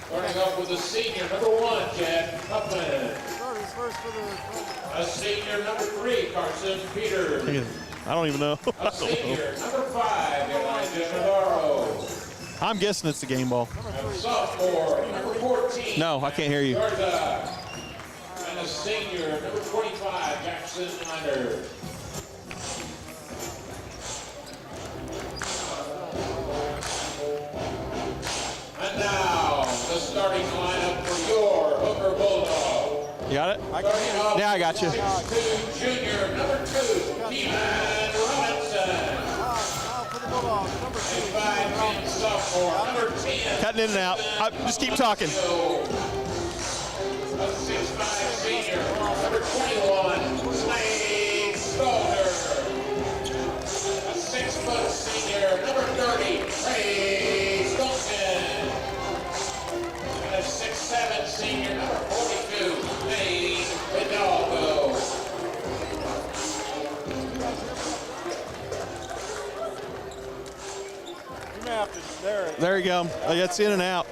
B: Starting off with the senior, number 1, Chad Turpin. A senior, number 3, Carson Peters.
E: I don't even know.
B: A senior, number 5, Elijah Navarro.
E: I'm guessing it's the game ball.
B: A sophomore, number 14.
E: No, I can't hear you.
B: Garza. And a senior, number 25, Jackson Leonard. And now, the starting lineup for your Hooker Bulldog.
E: You got it?
B: Starting off
E: Yeah, I got you.
B: 6'2", junior, number 2, Keelan Robinson. A 5'10" sophomore, number 10.
E: Cutting in and out. Just keep talking.
B: A 6'5" senior, number 21, Slade Stalder. A 6' senior, number 30, Ray Stolken. And a 6'7" senior, number 42, Dave Hidalgo.
E: There you go. That's in and out.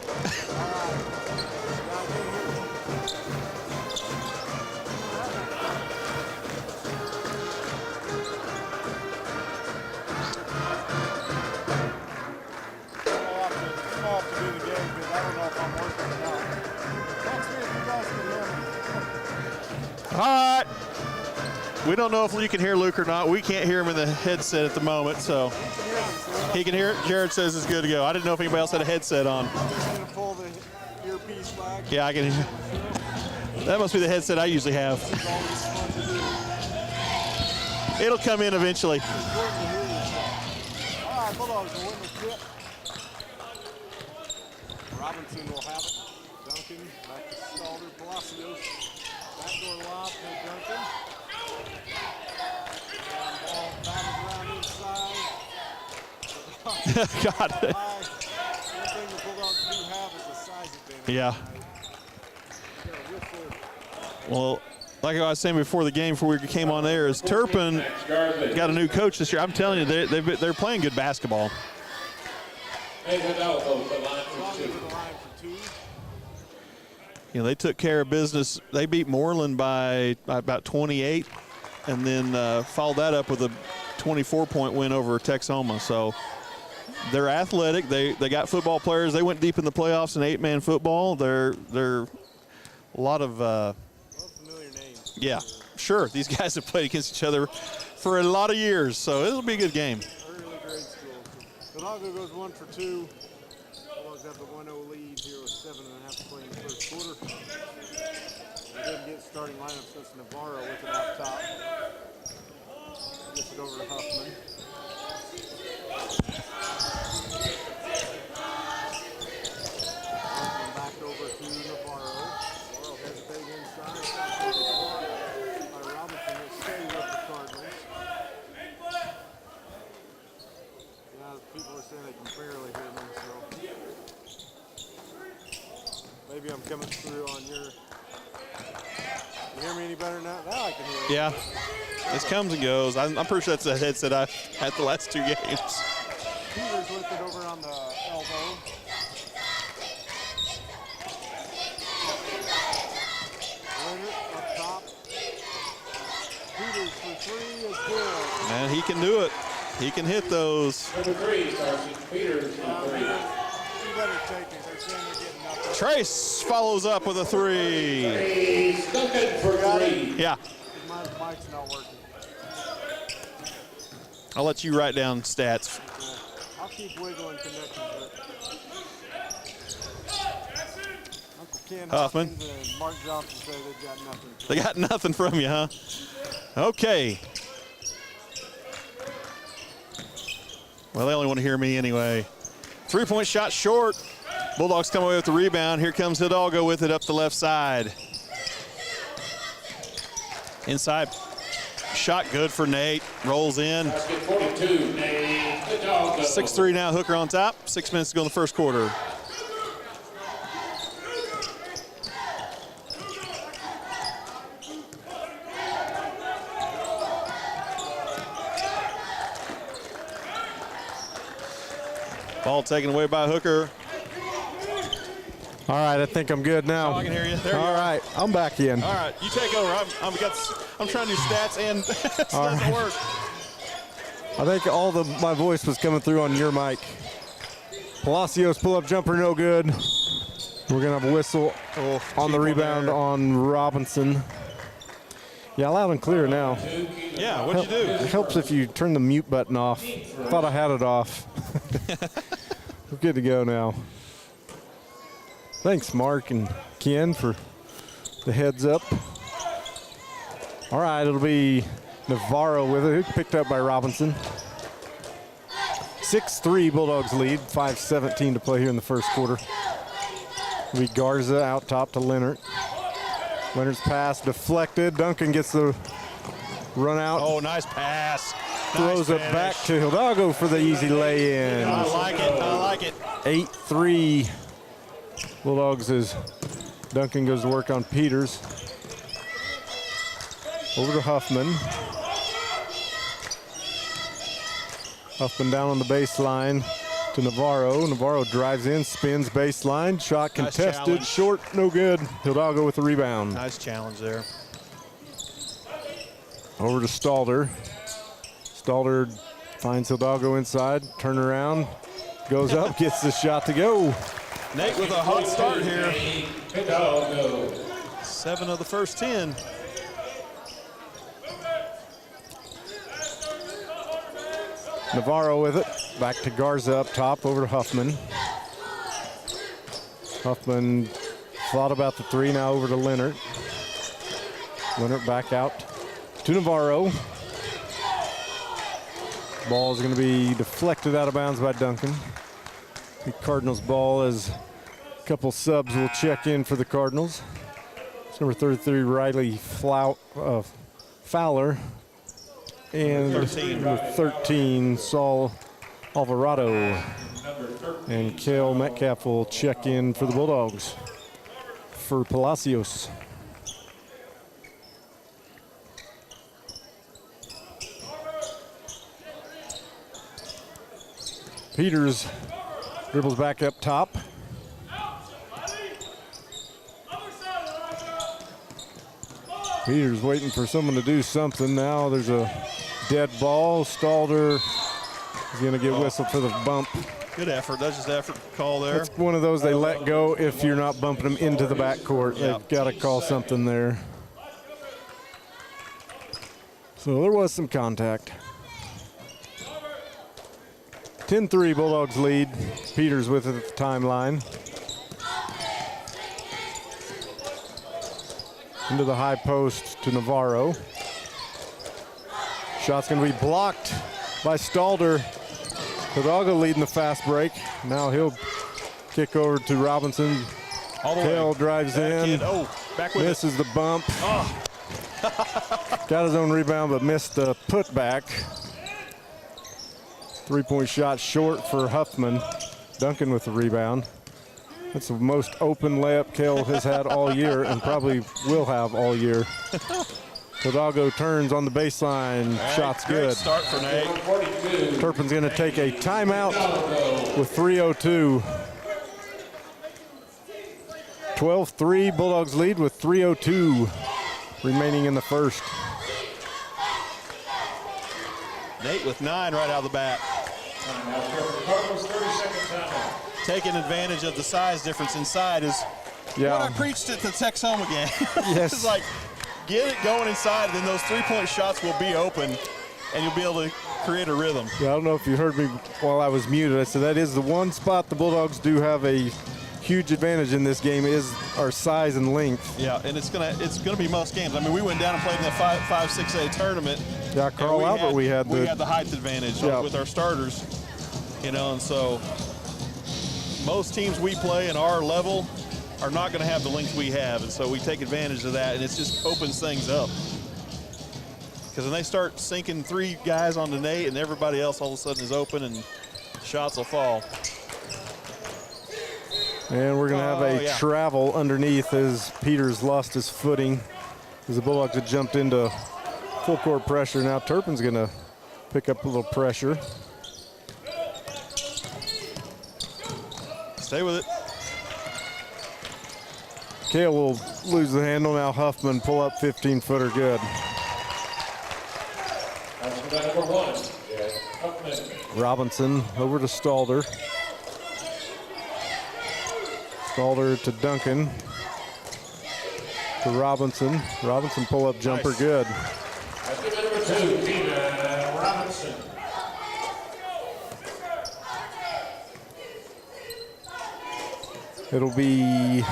E: All right. We don't know if you can hear Luke or not. We can't hear him in the headset at the moment, so he can hear it. Jared says it's good to go. I didn't know if anybody else had a headset on. Yeah, I can hear. That must be the headset I usually have. It'll come in eventually.
F: Robinson will have it. Duncan back to Stalder. Palacios. Backdoor lob to Duncan. Ball batted around inside.
E: Got it.
F: One thing the Bulldogs do have is a size advantage.
E: Yeah. Well, like I was saying before the game, before we came on air, is Turpin got a new coach this year. I'm telling you, they're playing good basketball.
B: Dave Hidalgo, the line for 2.
E: You know, they took care of business. They beat Moreland by about 28, and then followed that up with a 24-point win over Texoma. So they're athletic. They got football players. They went deep in the playoffs in 8-man football. They're a lot of
F: Familiar names.
E: yeah, sure. These guys have played against each other for a lot of years, so it'll be a good game.
F: Early grade school. Hidalgo goes 1 for 2. Bulldogs have the 1-0 lead here with 7.5 to play in the first quarter. They didn't get starting lineup, so it's Navarro with it up top. Gets it over to Huffman. Huffman back over to Navarro. Navarro hesitating inside. By Robinson will stay with the Cardinals. Yeah, people are saying they can barely hear me, so maybe I'm coming through on your. You hear me any better now? Now I can hear you.
E: Yeah, this comes and goes. I'm pretty sure that's the headset I've had the last 2 games.
F: Peters with it over on the elbow. Leonard up top. Peters for 3 is good.
E: And he can do it. He can hit those.
B: Number 3, Carson Peters, number 3.
F: You better take it. They're saying they're getting nothing.
E: Trace follows up with a 3.
B: He's looking for 3.
E: Yeah,
F: My mic's not working.
E: I'll let you write down stats.
F: I'll keep wiggling connections. Uncle Ken
E: Huffman.
F: Hopkins and Mark Johnson say they've got nothing.
E: They got nothing from you, huh? Okay. Well, they only want to hear me anyway. 3-point shot short. Bulldogs come away with the rebound. Here comes Hidalgo with it up the left side. Inside. Shot good for Nate. Rolls in.
B: Basket 42, Nate Hidalgo.
E: 6-3 now. Hooker on top. 6 minutes to go in the first quarter. Ball taken away by Hooker.
F: All right, I think I'm good now.
E: Oh, I can hear you. There you
F: All
E: are.
F: right, I'm back in.
E: All right, you take over. I'm trying to do stats and it doesn't work.
F: I think my voice was coming through on your mic. Palacios pull-up jumper, no good. We're gonna have a whistle on the rebound on Robinson. Yeah, loud and clear now.
E: Yeah, what'd you do?
F: It helps if you turn the mute button off. Thought I had it off. We're good to go now. Thanks, Mark and Ken, for the heads up. All right, it'll be Navarro with it, picked up by Robinson. 6-3 Bulldogs lead, 5:17 to play here in the first quarter. It'll be Garza out top to Leonard. Leonard's pass deflected. Duncan gets the run out.
E: Oh, nice pass.
F: Throws
E: Nice
F: it back
E: finish.
F: to Hidalgo for the easy lay-in.
E: I like it. I like it.
F: 8-3 Bulldogs as Duncan goes to work on Peters. Over to Huffman. Huffman down on the baseline to Navarro. Navarro drives in, spins baseline. Shot
E: Nice
F: contested,
E: challenge.
F: short, no good. Hidalgo with the rebound.
E: Nice challenge there.
F: Over to Stalder. Stalder finds Hidalgo inside, turn around, goes up, gets the shot to go.
E: Nate with a hot start here.
B: Hidalgo.
E: 7 of the first 10.
F: Navarro with it. Back to Garza up top, over to Huffman. Huffman thought about the three, now over to Leonard. Leonard back out to Navarro. Ball is going to be deflected out of bounds by Duncan. The Cardinals ball as a couple subs will check in for the Cardinals. It's number 33, Riley Fowler. And
E: 13.
F: number 13, Saul Alvarado. And Kale Metcalf will check in for the Bulldogs for Palacios. Peters dribbles back up top. Peters waiting for someone to do something. Now there's a dead ball. Stalder is going to get whistled for the bump.
E: Good effort. That's just effort call there.
F: That's one of those they let go if you're not bumping them into the backcourt.
E: Yeah.
F: They've got to call something there. So there was some contact. 10-3 Bulldogs lead. Peters with it at the timeline. Into the high post to Navarro. Shot's going to be blocked by Stalder. Hidalgo leading the fast break. Now he'll kick over to Robinson.
E: All the
F: Kale
E: way.
F: drives
E: Back
F: in.
E: kid. Oh, back with it.
F: Misses the bump.
E: Oh.
F: Got his own rebound, but missed the putback. 3-point shot short for Huffman. Duncan with the rebound. That's the most open layup Kale has had all year and probably will have all year. Hidalgo turns on the baseline. Shot's
E: Great
F: good.
E: start for Nate.
B: 42.
F: Turpin's going to take a timeout with 3:02. 12-3 Bulldogs lead with 3:02 remaining in the first.
E: Nate with 9 right out of the bat.
B: Now here for Cardinals, 30-second timeout.
E: Taking advantage of the size difference inside is what I preached at the Texoma game.
F: Yes.
E: It's like, get it going inside, and then those 3-point shots will be open, and you'll be able to create a rhythm.
F: Yeah, I don't know if you heard me while I was muted. I said that is the one spot the Bulldogs do have a huge advantage in this game is our size and length.
E: Yeah, and it's gonna be most games. I mean, we went down and played in the 5-6A tournament.
F: Yeah, Carl Albert, we had
E: the height advantage
F: Yeah.
E: with our starters, you know, and so most teams we play in our level are not going to have the length we have, and so we take advantage of that, and it just opens things up. Because when they start sinking 3 guys onto Nate and everybody else all of a sudden is open and shots will fall.
F: And we're going to have a travel underneath as Peters lost his footing as the Bulldogs had jumped into full court pressure. Now Turpin's going to pick up a little pressure.
E: Stay with it.
F: Kale will lose the handle. Now Huffman pull up 15-footer good.
B: That's the number 1, Jed Huffman.
F: Robinson over to Stalder. Stalder to Duncan. To Robinson. Robinson pull up jumper good.
B: That's the number 2, Tina Robinson.
F: It'll be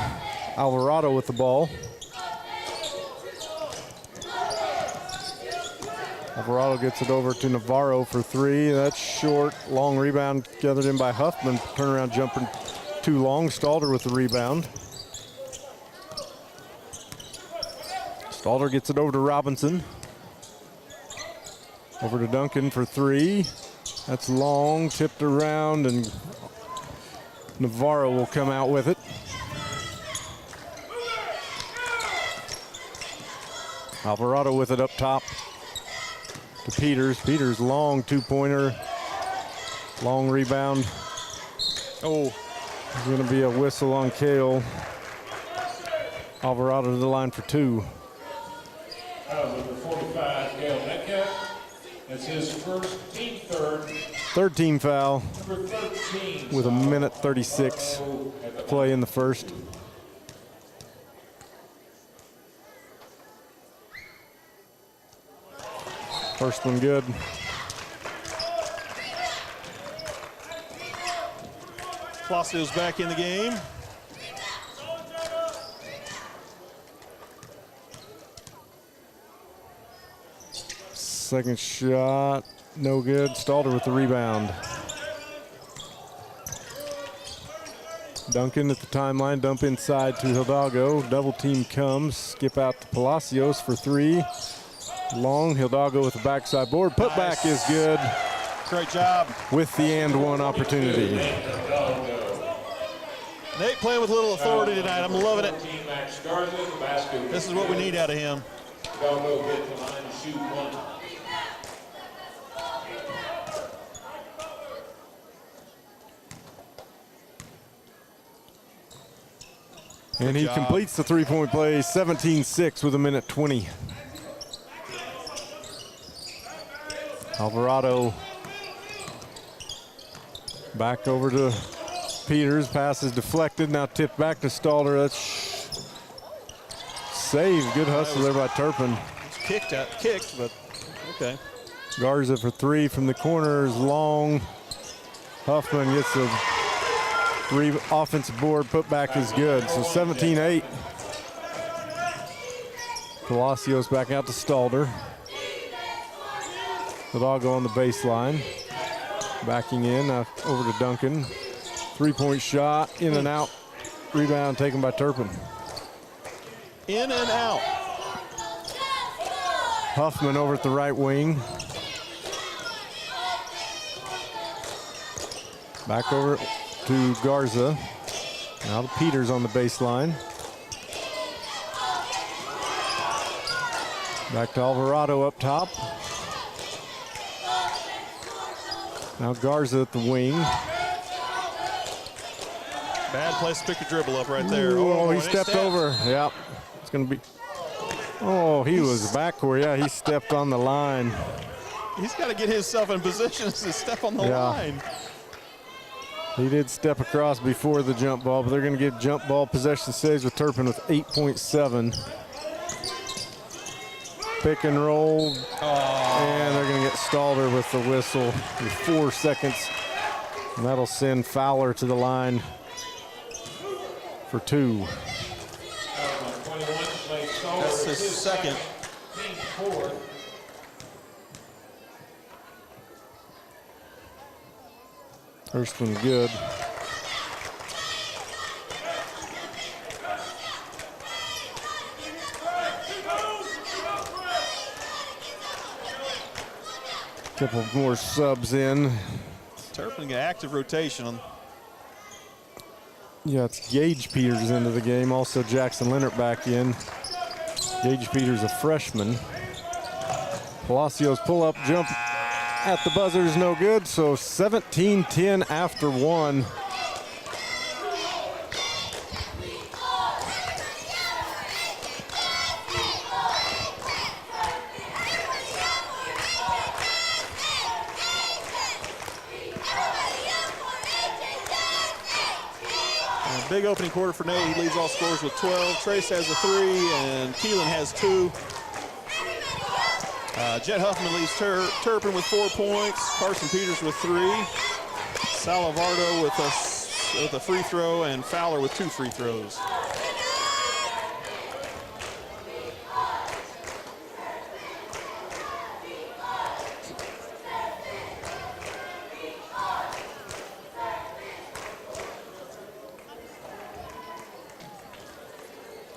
F: Alvarado with the ball. Alvarado gets it over to Navarro for 3. That's short. Long rebound gathered in by Huffman. Turnaround jumper too long. Stalder with the rebound. Stalder gets it over to Robinson. Over to Duncan for 3. That's long, tipped around, and Navarro will come out with it. Alvarado with it up top to Peters. Peters long 2-pointer. Long rebound.
E: Oh,
F: there's going to be a whistle on Kale. Alvarado to the line for 2.
B: Number 45, Kale Metcalf. That's his first, team third.
F: Third team foul
B: Number 13.
F: with a minute 36 play in the first. First one good.
E: Palacio's back in the game.
F: Second shot, no good. Stalder with the rebound. Duncan at the timeline, dump inside to Hidalgo. Double team comes, skip out to Palacios for 3. Long, Hidalgo with the backside board. Putback is good
E: Great job.
F: with the and one opportunity.
E: Nate playing with a little authority tonight. I'm loving it.
B: Team Max Garza, the basket.
E: This is what we need out of him.
B: Hidalgo hit the line to shoot 1.
F: And he
E: job.
F: completes the 3-point play, 17-6 with a minute 20. Alvarado back over to Peters. Pass is deflected. Now tipped back to Stalder. That's saved. Good hustle there by Turpin.
E: It's kicked, but okay.
F: Garza for 3 from the corners. Long. Huffman gets the offensive board. Putback is good. So 17-8. Palacios back out to Stalder. Hidalgo on the baseline. Backing in, over to Duncan. 3-point shot, in and out. Rebound taken by Turpin.
E: In and out.
F: Huffman over at the right wing. Back over to Garza. Now to Peters on the baseline. Back to Alvarado up top. Now Garza at the wing.
E: Bad place to pick a dribble up right there.
F: Oh, he
E: and
F: stepped over. Yep. It's going to be. Oh, he was backward. Yeah, he stepped on the line.
E: He's got to get himself in position to step on the
F: Yeah.
E: line.
F: He did step across before the jump ball, but they're going to get jump ball possession saves with Turpin with 8.7. Pick and roll. And they're going to get Stalder with the whistle with 4 seconds. And that'll send Fowler to the line for 2.
E: That's his second.
B: Team fourth.
F: First one good. Couple more subs in.
E: Turpin got active rotation on.
F: Yeah, it's Gage Peters into the game. Also Jackson Leonard back in. Gage Peters a freshman. Palacios pull up jump at the buzzer is no good. So 17-10 after 1.
E: Big opening quarter for Nate. He leads all scorers with 12. Trace has a 3, and Keelan has 2. Jet Huffman leads Turpin with 4 points. Carson Peters with 3. Salavardo with a free throw, and Fowler with 2 free throws.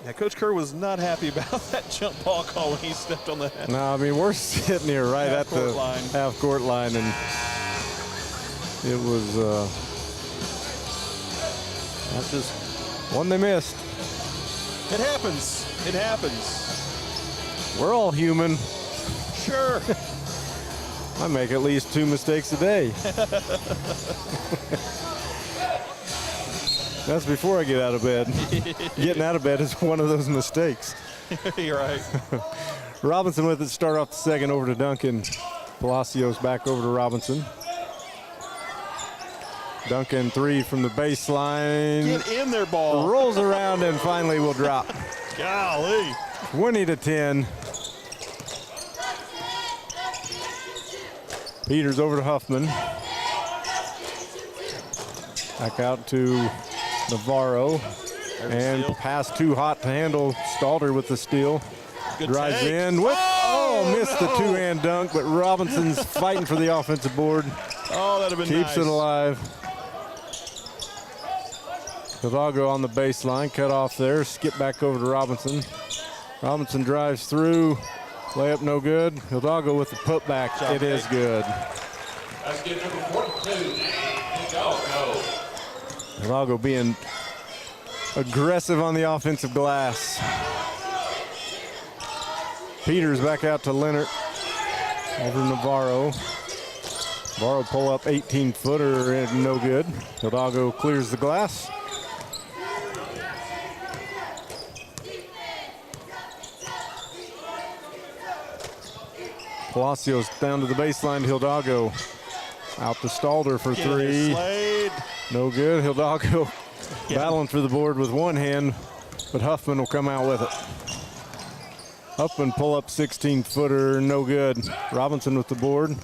E: Yeah, Coach Kerr was not happy about that jump ball call when he stepped on the
F: No, I mean, we're sitting here right at the half-court line, and it was that's just one they missed.
E: It happens. It happens.
F: We're all human.
E: Sure.
F: I make at least 2 mistakes a day. That's before I get out of bed. Getting out of bed is one of those mistakes.
E: You're right.
F: Robinson with it, start off the second, over to Duncan. Palacios back over to Robinson. Duncan 3 from the baseline.
E: Get in there, ball.
F: Rolls around and finally will drop.
E: Golly.
F: 20-10. Peters over to Huffman. Back out to Navarro. And pass too hot to handle. Stalder with the steal.
E: Good
F: Drives
E: take.
F: in with, missed the two-hand dunk, but Robinson's fighting for the offensive board.
E: Oh, that'd have been
F: Keeps
E: nice.
F: it alive. Hidalgo on the baseline, cut off there, skip back over to Robinson. Robinson drives through, layup no good. Hidalgo with the putback, it is good.
B: Let's get number 42, Hidalgo.
F: Hidalgo being aggressive on the offensive glass. Peters back out to Leonard. Over to Navarro. Navarro pull up 18-footer and no good. Hidalgo clears the glass. Palacios down to the baseline. Hidalgo out to Stalder for 3.
E: Slade.
F: No good. Hidalgo battling for the board with one hand, but Huffman will come out with it. Huffman pull up 16-footer, no good. Robinson with the board.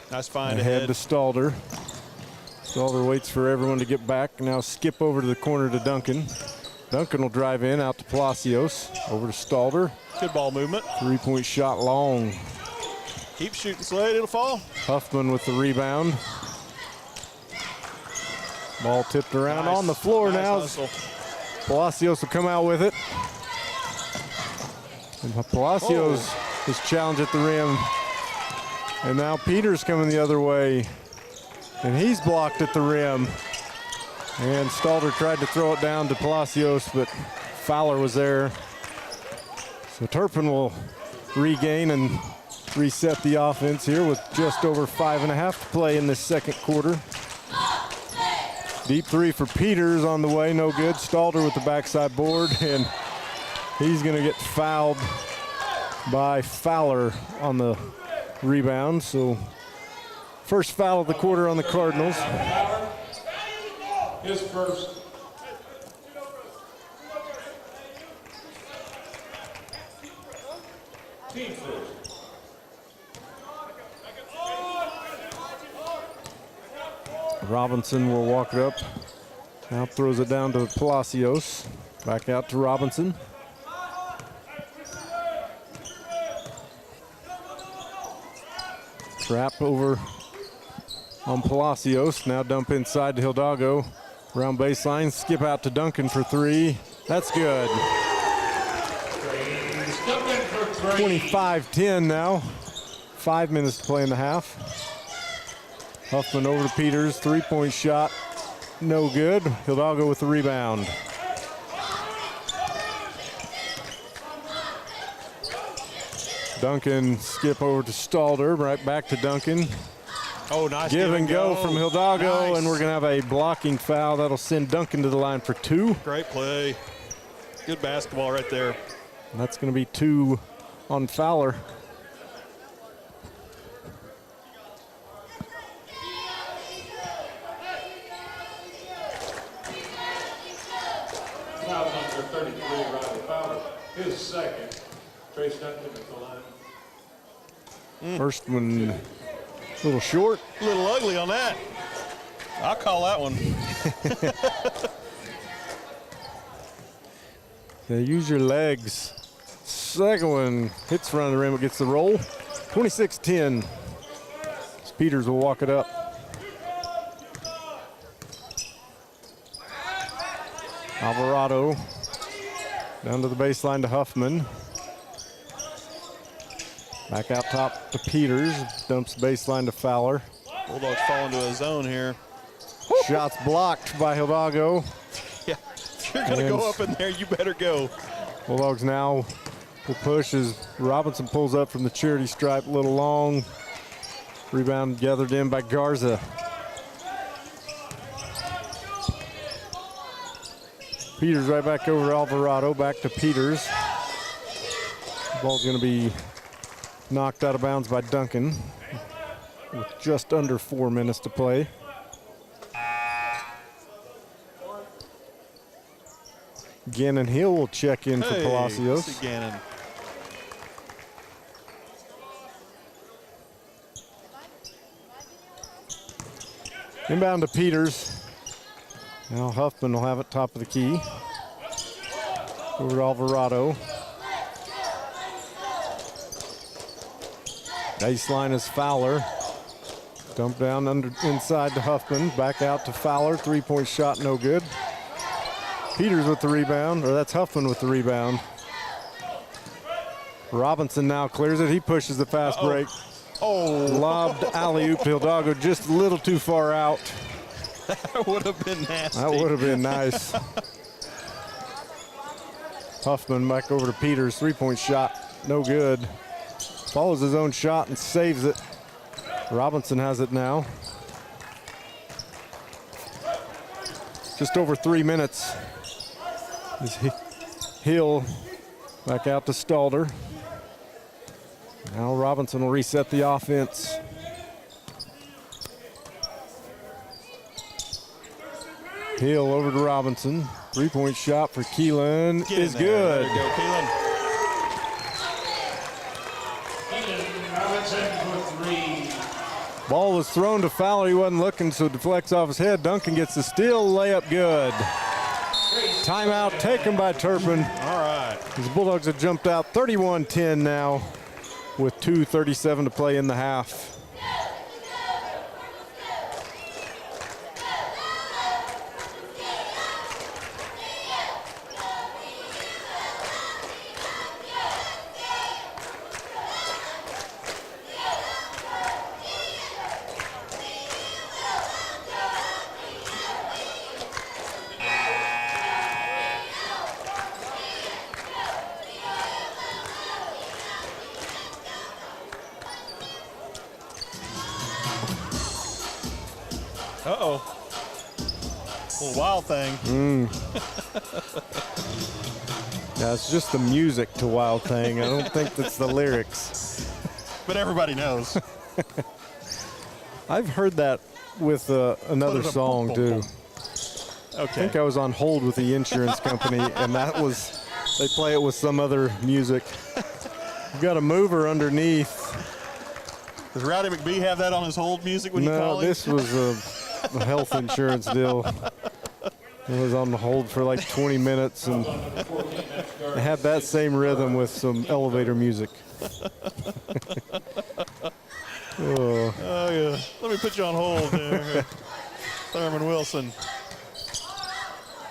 E: Nice find
F: Ahead
E: ahead.
F: to Stalder. Stalder waits for everyone to get back. Now skip over to the corner to Duncan. Duncan will drive in, out to Palacios. Over to Stalder.
E: Good ball movement.
F: 3-point shot long.
E: Keep shooting, Slade. It'll fall.
F: Huffman with the rebound. Ball tipped around
E: Nice.
F: on the floor
E: Nice
F: now.
E: hustle.
F: Palacios will come out with it. And Palacios is challenged at the rim. And now Peters coming the other way. And he's blocked at the rim. And Stalder tried to throw it down to Palacios, but Fowler was there. So Turpin will regain and reset the offense here with just over 5.5 to play in this second quarter. Deep 3 for Peters on the way, no good. Stalder with the backside board, and he's gonna get fouled by Fowler on the rebound. So first foul of the quarter on the Cardinals.
B: His first. Team first.
F: Robinson will walk it up. Now throws it down to Palacios. Back out to Robinson. Trap over on Palacios. Now dump inside to Hidalgo. Around baseline, skip out to Duncan for 3. That's good. 25-10 now. 5 minutes to play in the half. Huffman over to Peters, 3-point shot, no good. Hidalgo with the rebound. Duncan skip over to Stalder, right back to Duncan.
E: Oh, nice.
F: Give and go from Hidalgo,
E: Nice.
F: and we're gonna have a blocking foul. That'll send Duncan to the line for 2.
E: Great play. Good basketball right there.
F: And that's gonna be 2 on Fowler.
B: 33, Riley Fowler. His second. Trace Duncan at the line.
F: First one, a little short.
E: A little ugly on that. I'll call that one.
F: So use your legs. Second one hits front of the rim, it gets the roll. 26-10. Peters will walk it up. Alvarado down to the baseline to Huffman. Back out top to Peters. Dumps baseline to Fowler.
E: Bulldogs fall into a zone here.
F: Shots blocked by Hidalgo.
E: Yeah, if you're going to go up in there, you better go.
F: Bulldogs now will push as Robinson pulls up from the charity stripe a little long. Rebound gathered in by Garza. Peters right back over to Alvarado, back to Peters. The ball's going to be knocked out of bounds by Duncan with just under 4 minutes to play. Gannon Hill will check in for Palacios.
E: See Gannon.
F: Inbound to Peters. Now Huffman will have it top of the key. Over to Alvarado. Baseline is Fowler. Dump down inside to Huffman. Back out to Fowler. Three-point shot, no good. Peters with the rebound, or that's Huffman with the rebound. Robinson now clears it. He pushes the fast break.
E: Oh,
F: Lobbed alley-oop to Hidalgo, just a little too far out.
E: that would have been nasty.
F: That would have been nice. Huffman back over to Peters. Three-point shot, no good. Follows his own shot and saves it. Robinson has it now. Just over 3 minutes. Hill back out to Stalder. Now Robinson will reset the offense. Hill over to Robinson. Three-point shot for Keelan is good.
E: There you go, Keelan.
B: Robinson for three.
F: Ball was thrown to Fowler. He wasn't looking, so deflects off his head. Duncan gets the steal. Layup good. Timeout taken by Turpin.
E: All right.
F: The Bulldogs have jumped out 31-10 now with 2:37 to play in the half.
E: Uh-oh. Little wild thing.
F: Yeah, it's just the music to Wild Thing. I don't think that's the lyrics.
E: But everybody knows.
F: I've heard that with another song too. I
E: Okay.
F: think I was on hold with the insurance company, and that was, they play it with some other music. You've got a mover underneath.
E: Does Rowdy McBee have that on his hold music when you
F: No,
E: call him?
F: this was a health insurance deal. It was on hold for like 20 minutes, and it had that same rhythm with some elevator music. Oh.
E: Oh, yeah. Let me put you on hold there. Thurman Wilson.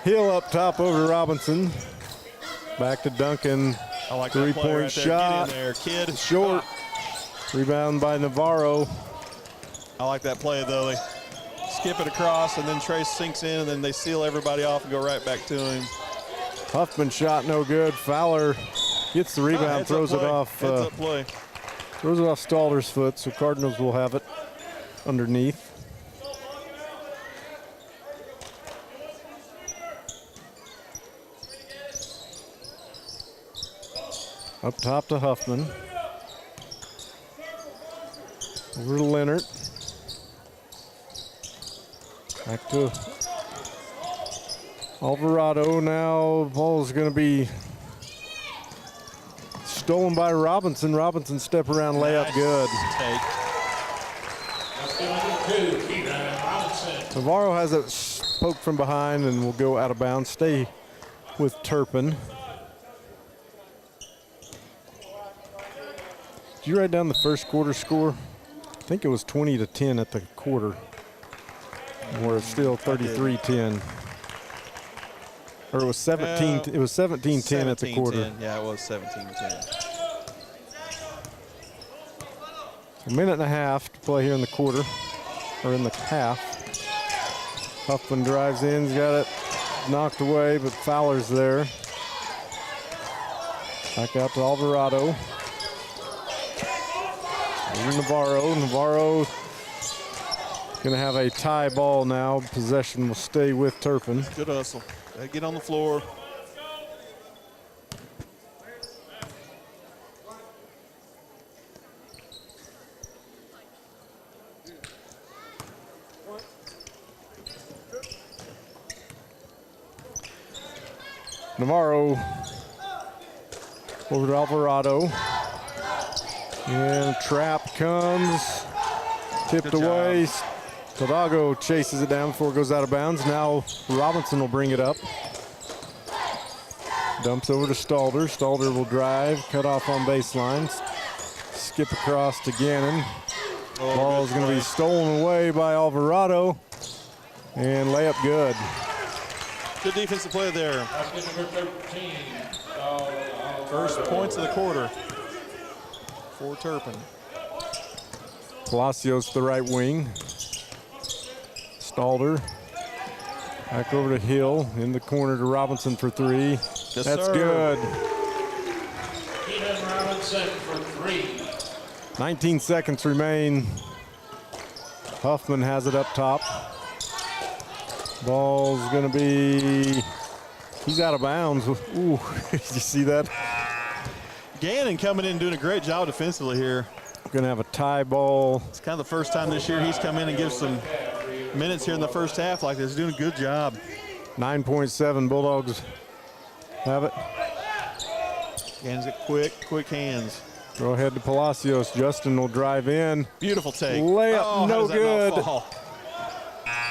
F: Hill up top over to Robinson. Back to Duncan.
E: I like that play
F: Three-point
E: right there.
F: shot.
E: Get in there, kid.
F: Short. Rebound by Navarro.
E: I like that play, though. They skip it across, and then Trace sinks in, and then they seal everybody off and go right back to him.
F: Huffman shot no good. Fowler gets the rebound,
E: Heads up
F: throws it
E: play.
F: off.
E: Heads up play.
F: Throws it off Stalder's foot, so Cardinals will have it underneath. Up top to Huffman. Over to Leonard. Back to Alvarado now, ball's going to be stolen by Robinson. Robinson step around layup, good.
E: Take.
B: Let's get under 2. Keegan Robinson.
F: Navarro has it poked from behind and will go out of bounds. Stay with Turpin. Did you write down the first quarter score? I think it was 20-10 at the quarter. Or it's still 33-10. Or it was 17. It was 17-10 at the quarter.
E: 17-10. Yeah, it was 17-10.
F: A minute and a half to play here in the quarter, or in the half. Huffman drives in, he's got it knocked away, but Fowler's there. Back out to Alvarado. Over to Navarro. Navarro gonna have a tie ball now. Possession will stay with Turpin.
E: Good hustle. Get on the floor.
F: Navarro over to Alvarado. And trap comes, tipped
E: Good
F: away.
E: job.
F: Todago chases it down before it goes out of bounds. Now Robinson will bring it up. Dumps over to Stalder. Stalder will drive, cut off on baseline. Skip across to Gannon. Ball is going to be stolen away by Alvarado. And layup good.
E: Good defensive play there.
B: Basket number 13.
E: First points of the quarter for Turpin.
F: Palacios the right wing. Stalder. Back over to Hill. In the corner to Robinson for 3.
E: Yes,
F: That's
E: sir.
F: good.
B: Keegan Robinson for 3.
F: 19 seconds remain. Huffman has it up top. Ball's gonna be, he's out of bounds. Ooh, did you see that?
E: Gannon coming in and doing a great job defensively here.
F: Gonna have a tie ball.
E: It's kind of the first time this year he's come in and gives some minutes here in the first half like this. Doing a good job.
F: 9.7 Bulldogs have it.
E: Gannon's it quick hands.
F: Go ahead to Palacios. Justin will drive in.
E: Beautiful take.
F: Layup,
E: Oh, how
F: no
E: does that not
F: good.
E: fall?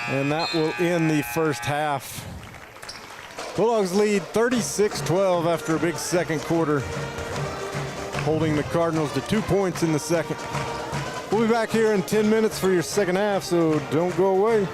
F: And that will end the first half. Bulldogs lead 36-12 after a big second quarter, holding the Cardinals to 2 points in the second. We'll be back here in 10 minutes for your second half, so don't go away.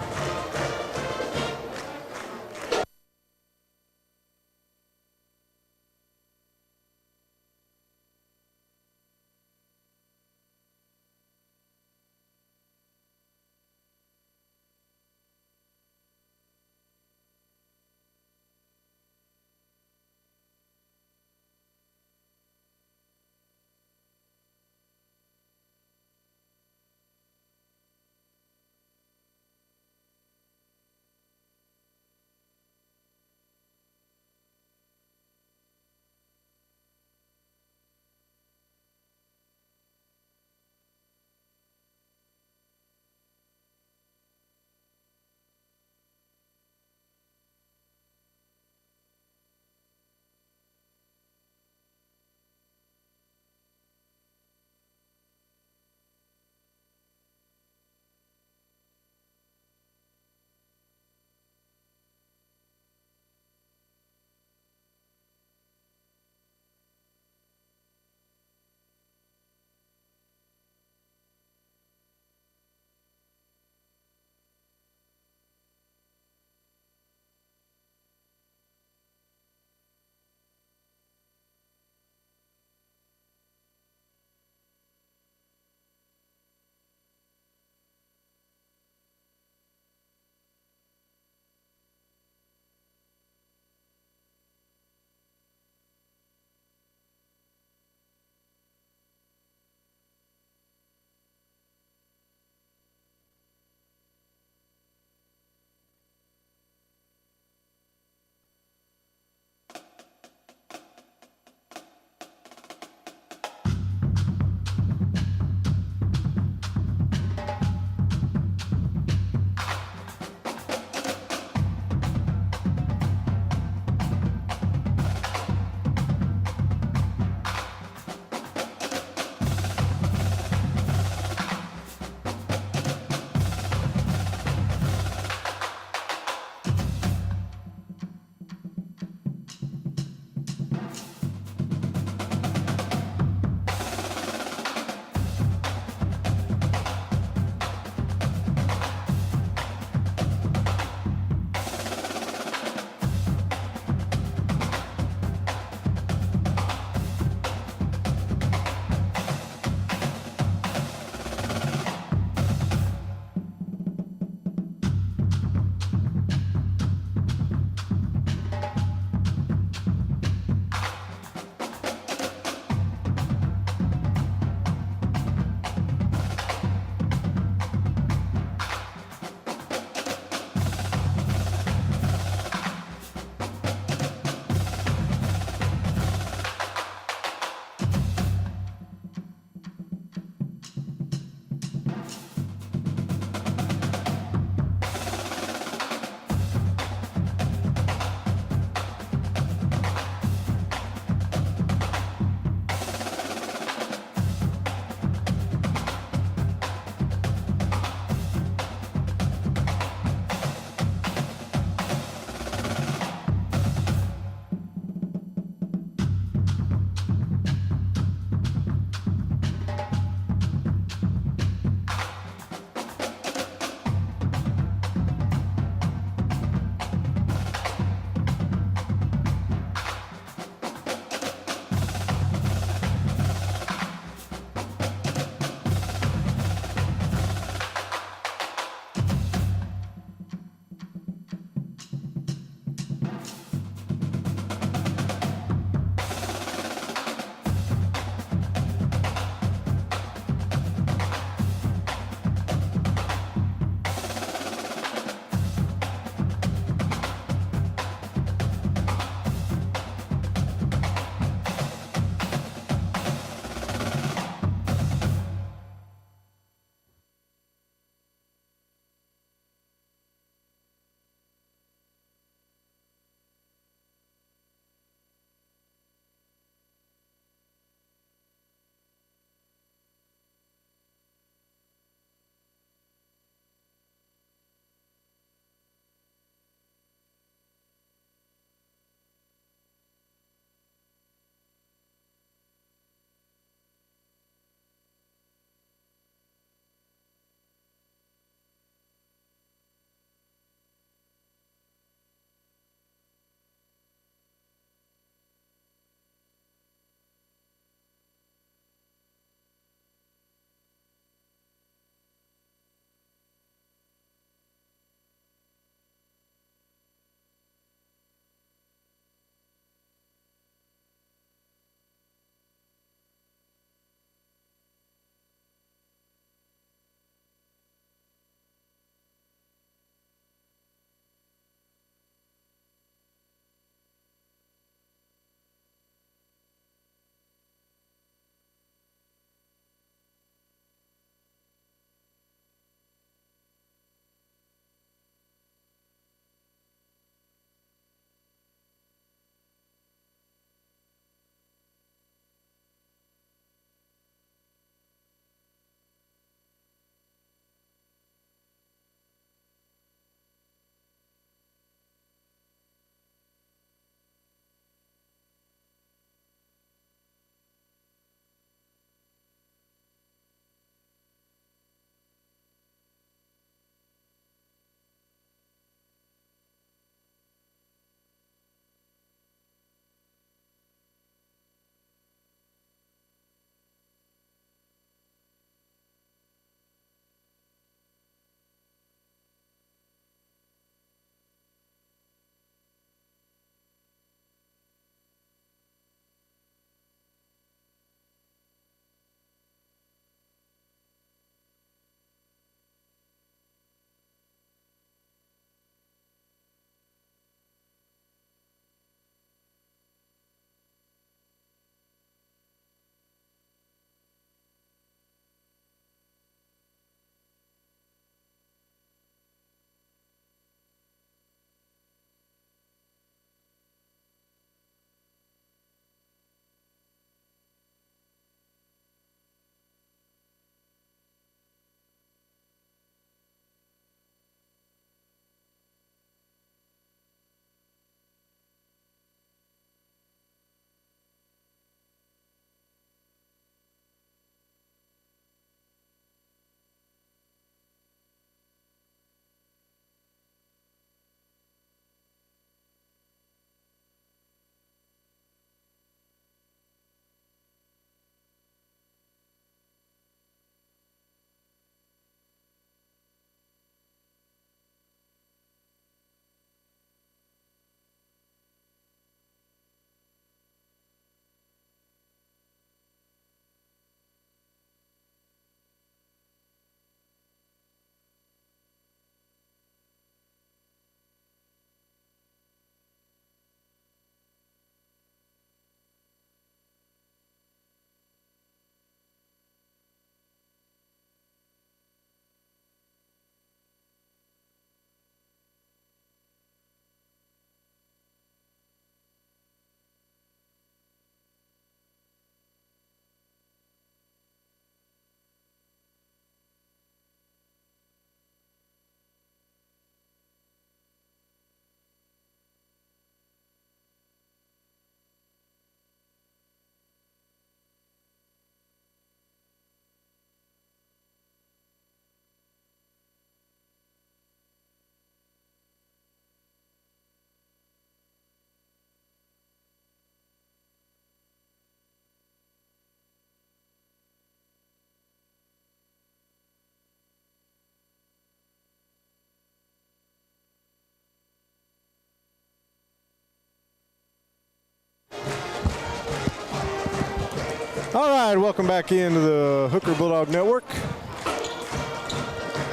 F: All right, welcome back into the Hooker Bulldog Network.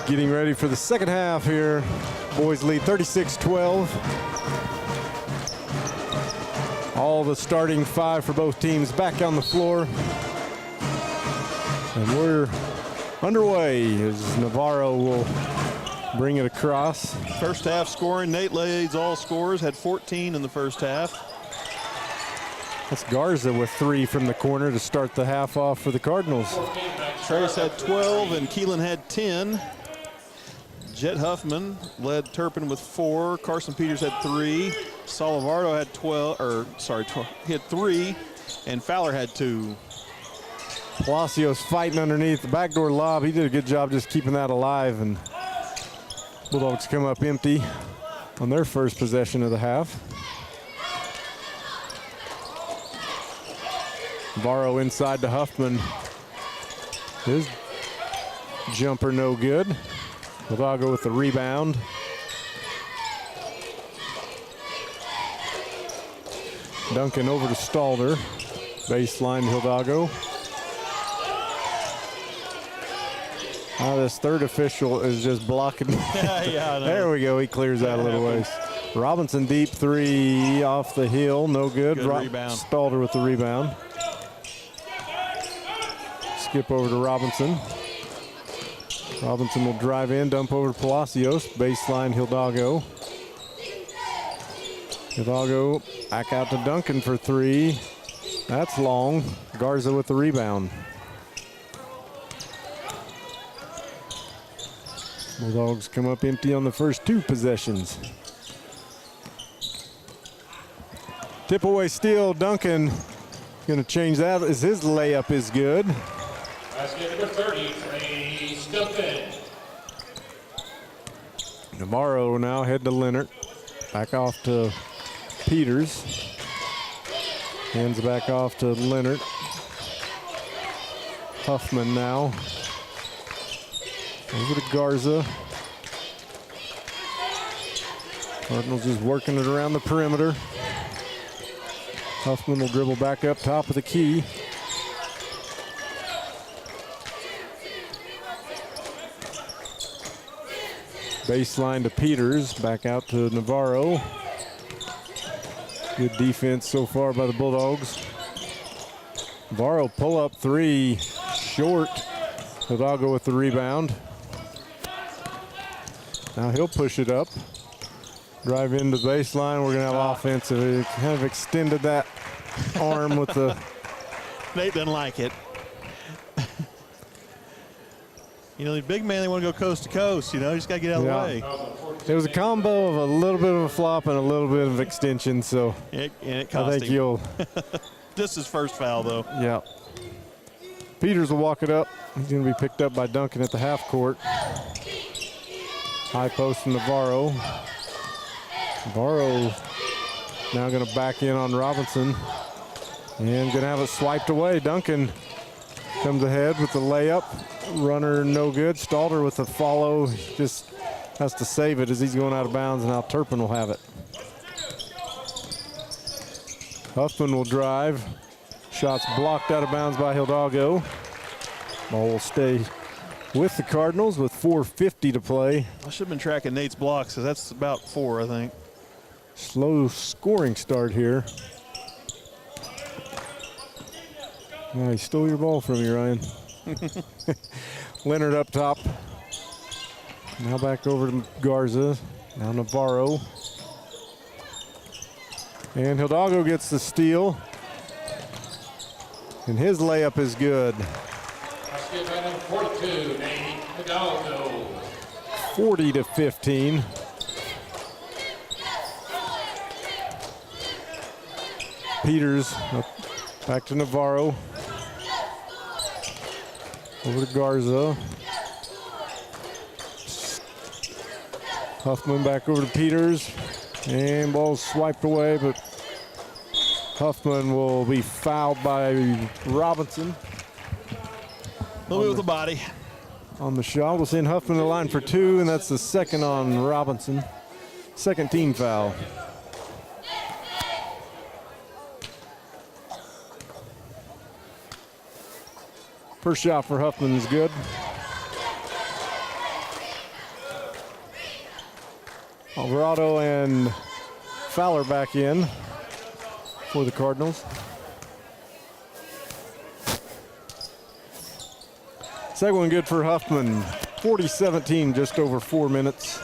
F: Getting ready for the second half here. Boys lead 36-12. All the starting five for both teams back on the floor. And we're underway as Navarro will bring it across.
E: First half scoring, Nate leads all scorers, had 14 in the first half.
F: That's Garza with 3 from the corner to start the half off for the Cardinals.
E: Trace had 12 and Keelan had 10. Jet Huffman led Turpin with 4. Carson Peters had 3. Solivardo had 12, he had 3, and Fowler had 2.
F: Palacios fighting underneath the backdoor lob. He did a good job just keeping that alive, and Bulldogs come up empty on their first possession of the half. Navarro inside to Huffman. His jumper no good. Hidalgo with the rebound. Duncan over to Stalder. Baseline to Hidalgo. This third official is just blocking.
E: Yeah,
F: there we go. He clears that a little ways. Robinson deep 3 off the hill. No good.
E: Good rebound.
F: Stalder with the rebound. Skip over to Robinson. Robinson will drive in, dump over to Palacios. Baseline Hidalgo. Hidalgo back out to Duncan for 3. That's long. Garza with the rebound. Bulldogs come up empty on the first 2 possessions. Tip away steal. Duncan going to change that as his layup is good.
B: Basket number 30, Turpin.
F: Navarro now head to Leonard. Back off to Peters. Hands back off to Leonard. Huffman now. Over to Garza. Cardinals just working it around the perimeter. Huffman will dribble back up top of the key. Baseline to Peters, back out to Navarro. Good defense so far by the Bulldogs. Navarro pull up 3, short. Hidalgo with the rebound. Now he'll push it up. Drive into the baseline. We're going to have offensive. It kind of extended that arm with the.
E: Nate doesn't like it. You know, the big man, they want to go coast to coast. You know, you just got to get out of the way.
F: It was a combo of a little bit of a flop and a little bit of extension. So
E: And it cost
F: I think
E: him.
F: you'll.
E: This is first foul, though.
F: Yeah. Peters will walk it up. He's going to be picked up by Duncan at the half court. High post from Navarro. Navarro now going to back in on Robinson. And going to have it swiped away. Duncan comes ahead with the layup. Runner no good. Stalder with the follow. Just has to save it as he's going out of bounds. Now Turpin will have it. Huffman will drive. Shots blocked out of bounds by Hidalgo. Ball will stay with the Cardinals with 4:50 to play.
E: I should have been tracking Nate's blocks because that's about 4, I think.
F: Slow scoring start here. He stole your ball from you, Ryan. Leonard up top. Now back over to Garza. Now Navarro. And Hidalgo gets the steal. And his layup is good.
B: Basket by number 42, Nate Hidalgo.
F: 40-15. Peters back to Navarro. Over to Garza. Huffman back over to Peters. And ball's swiped away, but Huffman will be fouled by Robinson.
E: A little bit with the body.
F: On the shot. We'll send Huffman to the line for 2, and that's the second on Robinson. Second team foul. First shot for Huffman is good. Alvarado and Fowler back in for the Cardinals. Second one good for Huffman. 40-17, just over 4 minutes.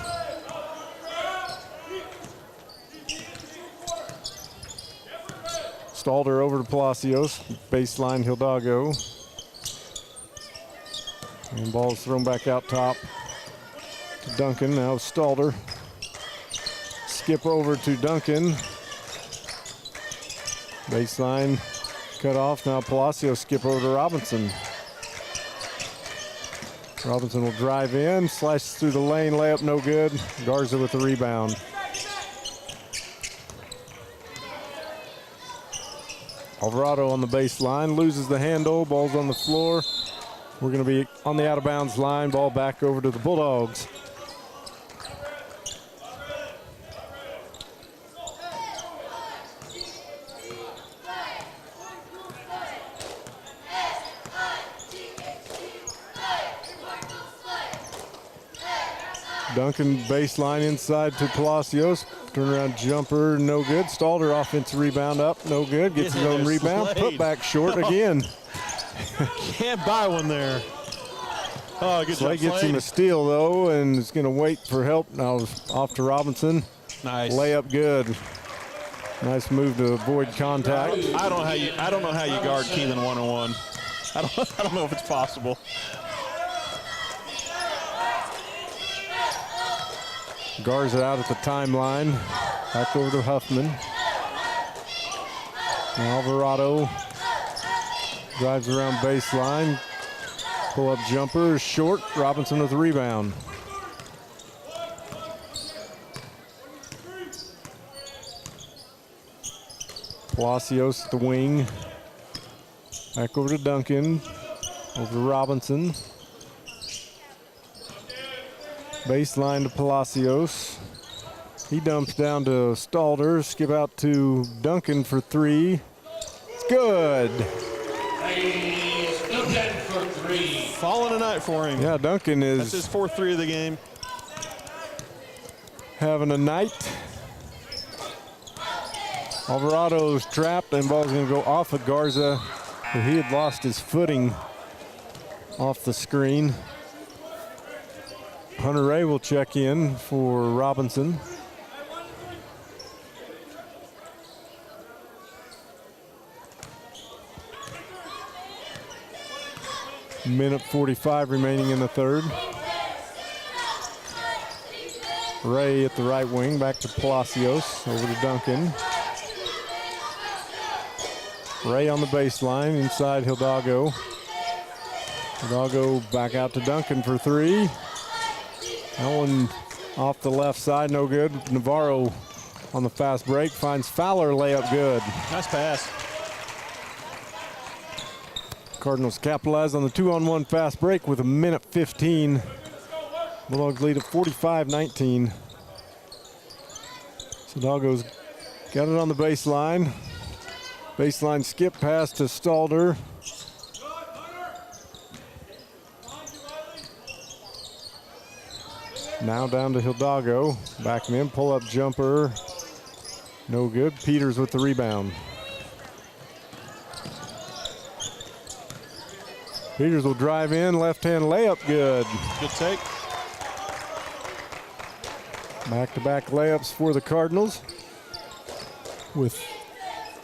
F: Stalder over to Palacios. Baseline Hidalgo. And ball's thrown back out top to Duncan. Now Stalder. Skip over to Duncan. Baseline cut off. Now Palacios skip over to Robinson. Robinson will drive in, slices through the lane, layup no good. Garza with the rebound. Alvarado on the baseline, loses the handle, ball's on the floor. We're going to be on the out of bounds line, ball back over to the Bulldogs. Duncan baseline inside to Palacios. Turnaround jumper, no good. Stalder offensive rebound up, no good. Gets his own rebound. Put back short again.
E: Can't buy one there. Oh, good
F: Slade
E: job,
F: gets him a steal though, and is going to wait for help. Now off to Robinson.
E: Nice.
F: Layup good. Nice move to avoid contact.
E: I don't know how you guard Keelan one-on-one. I don't know if it's possible.
F: Garza out at the timeline. Back over to Huffman. Now Alvarado drives around baseline. Pull-up jumper, short. Robinson with the rebound. Palacios at the wing. Back over to Duncan. Over to Robinson. Baseline to Palacios. He dumps down to Stalder. Skip out to Duncan for three. It's good.
B: Ladies, Duncan for three.
E: Falling tonight for him.
F: Yeah, Duncan
E: That's his
F: is
E: fourth three of the game.
F: having a night. Alvarado's trapped and ball's going to go off of Garza. He had lost his footing off the screen. Hunter Ray will check in for Robinson. Minute 45 remaining in the third. Ray at the right wing, back to Palacios, over to Duncan. Ray on the baseline, inside Hidalgo. Hidalgo back out to Duncan for three. That one off the left side, no good. Navarro on the fast break, finds Fowler, layup good.
E: Nice pass.
F: Cardinals capitalize on the 2-on-1 fast break with a minute 15. Bulldogs lead at 45-19. Hidalgo's got it on the baseline. Baseline skip pass to Stalder. Now down to Hidalgo. Backing in, pull-up jumper. No good. Peters with the rebound. Peters will drive in, left-hand layup, good.
E: Good take.
F: Back-to-back layups for the Cardinals with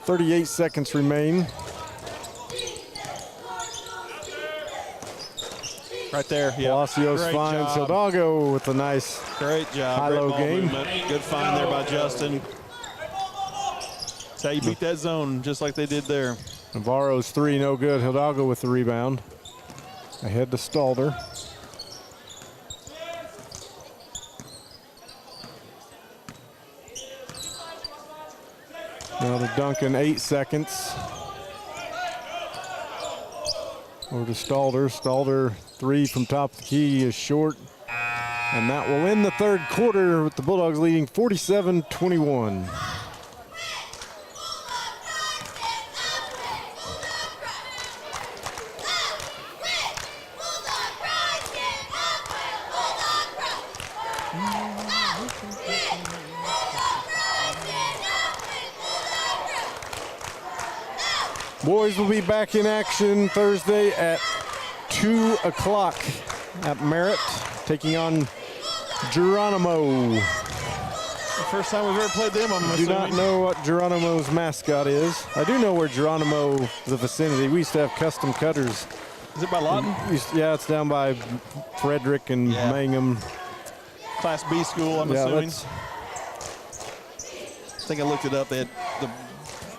F: 38 seconds remain.
E: Right there. Yeah.
F: Palacios
E: Great
F: finds
E: job.
F: Hidalgo with a nice
E: Great job.
F: high-low
E: Great ball
F: game.
E: movement. Good find there by Justin. That's how you beat that zone, just like they did there.
F: Navarro's three, no good. Hidalgo with the rebound. Ahead to Stalder. Now to Duncan, 8 seconds. Over to Stalder. Stalder, three from top of the key is short. And that will end the third quarter with the Bulldogs leading 47-21. Boys will be back in action Thursday at 2 o'clock at Merritt, taking on Geronimo.
E: The first time we've ever played them, I'm
F: I do not know what Geronimo's mascot is. I do know where Geronimo, the vicinity. We used to have custom cutters.
E: Is it by Lawton?
F: Yeah, it's down by Frederick and Mangum.
E: Class B school, I'm
F: Yeah,
E: assuming.
F: that's,
E: I think I looked it up. They had the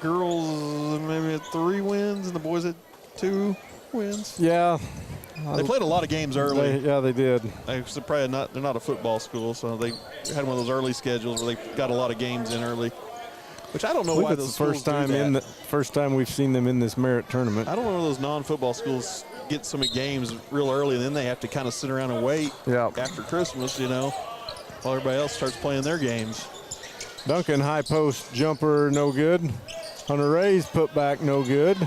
E: girls maybe had 3 wins and the boys had 2 wins.
F: yeah.
E: They played a lot of games early.
F: They did.
E: They're not a football school, so they had one of those early schedules where they got a lot of games in early. Which I don't know
F: I believe
E: why
F: it's
E: those
F: the first
E: schools
F: time
E: do that.
F: first time we've seen them in this Merritt tournament.
E: I don't know why those non-football schools get so many games real early, and then they have to kind of sit around and wait after Christmas, while everybody else starts playing their games.
F: Duncan, high post jumper, no good. Hunter Ray's put back, no good.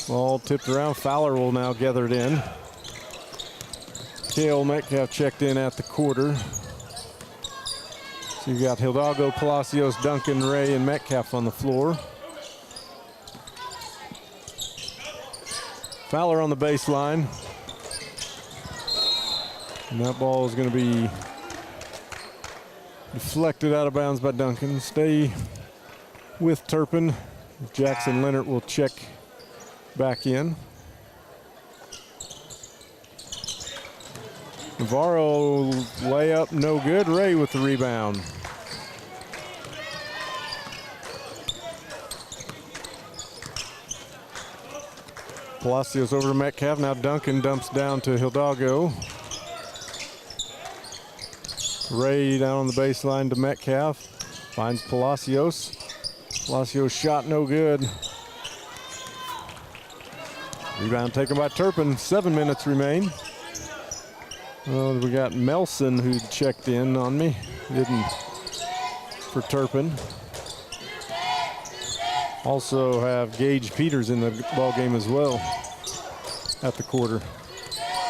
F: Ball tipped around. Fowler will now gather it in. Cale Metcalf checked in at the quarter. So you got Hidalgo, Palacios, Duncan, Ray, and Metcalf on the floor. Fowler on the baseline. And that ball is going to be deflected out of bounds by Duncan. Stay with Turpin. Jackson Leonard will check back in. Navarro layup, no good. Ray with the rebound. Palacios over to Metcalf. Now Duncan dumps down to Hidalgo. Ray down on the baseline to Metcalf. Finds Palacios. Palacios shot no good. Rebound taken by Turpin. 7 minutes remain. We got Melson who checked in on me. Didn't for Turpin. Also have Gage Peters in the ball game as well at the quarter.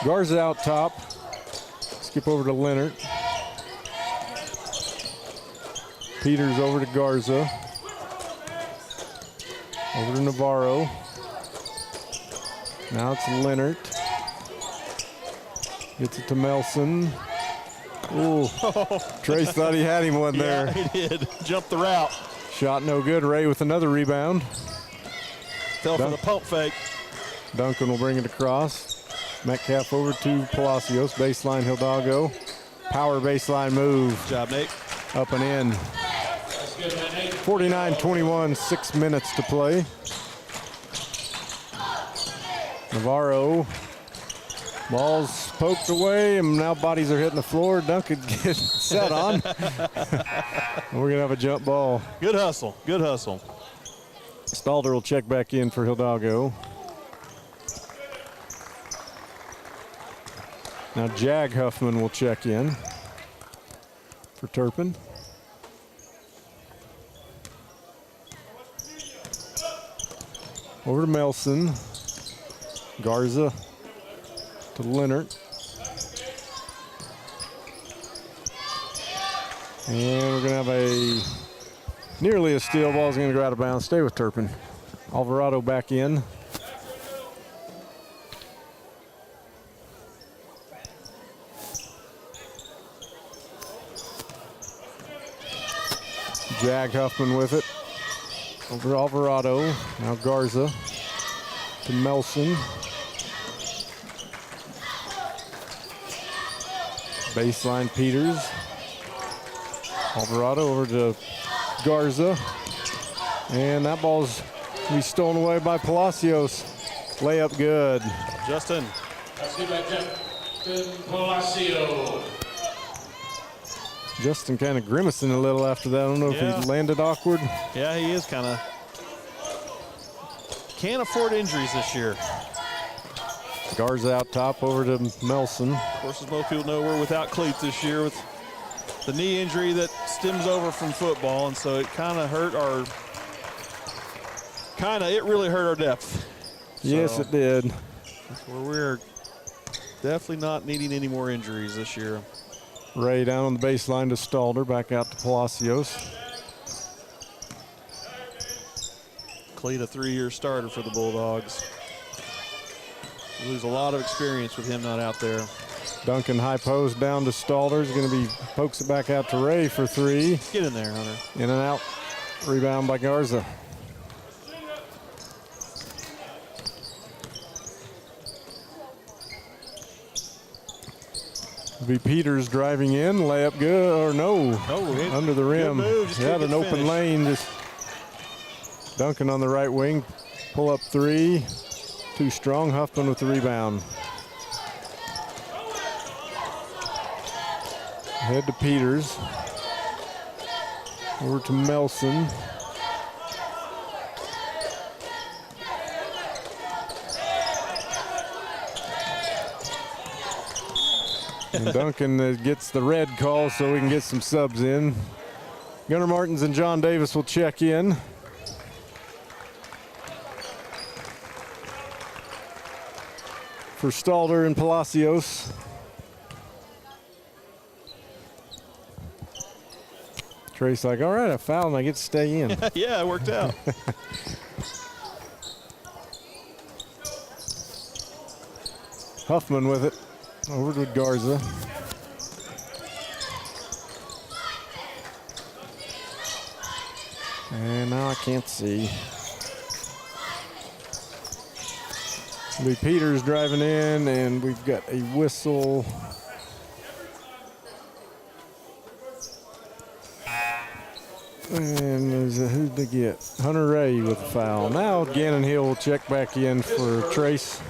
F: Garza out top. Skip over to Leonard. Peters over to Garza. Over to Navarro. Now it's Leonard. Gets it to Melson. Ooh, Trace thought he had him one there.
E: Yeah, he did. Jumped the route.
F: Shot no good. Ray with another rebound.
E: Fell for the pump fake.
F: Duncan will bring it across. Metcalf over to Palacios. Baseline Hidalgo. Power baseline move.
E: Good job, Nate.
F: Up and in. 49-21, 6 minutes to play. Navarro. Ball's poked away, and now bodies are hitting the floor. Duncan gets set on. We're going to have a jump ball.
E: Good hustle. Good hustle.
F: Stalder will check back in for Hidalgo. Now Jag Huffman will check in for Turpin. Over to Melson. Garza to Leonard. And we're going to have a nearly a steal. Ball's going to go out of bounds. Stay with Turpin. Alvarado back in. Jag Huffman with it. Over to Alvarado. Now Garza to Melson. Baseline Peters. Alvarado over to Garza. And that ball's going to be stolen away by Palacios. Layup good.
E: Justin.
B: Let's get back to Palacio.
F: Justin kind of grimacing a little after that. I don't know if he landed awkward.
E: Yeah, he is kind of. Can't afford injuries this year.
F: Garza out top over to Melson.
E: Of course, as most people know, we're without cleats this year with the knee injury that stems over from football, and so it kind of hurt our. It really hurt our depth.
F: Yes, it did.
E: Where we're definitely not needing any more injuries this year.
F: Ray down on the baseline to Stalder, back out to Palacios.
E: Cleat, a 3-year starter for the Bulldogs. You lose a lot of experience with him not out there.
F: Duncan high post down to Stalder. Is going to be pokes it back out to Ray for 3.
E: Get in there, Hunter.
F: In and out. Rebound by Garza. Be Peters driving in, layup good, or no, under the rim. Had an open lane, just Duncan on the right wing, pull up 3, too strong, Huffman with the rebound. Head to Peters, over to Melson. And Duncan gets the red call so we can get some subs in. Gunnar Martins and John Davis will check in. For Stalder and Palacios. Trace like, all right, I fouled and I get to stay in.
E: Yeah, it worked out.
F: Huffman with it. Over to Garza. And now I can't see. Lee Peters driving in, and we've got a whistle. And who'd they get? Hunter Ray with the foul. Now Gannon Hill will check back in for Trace.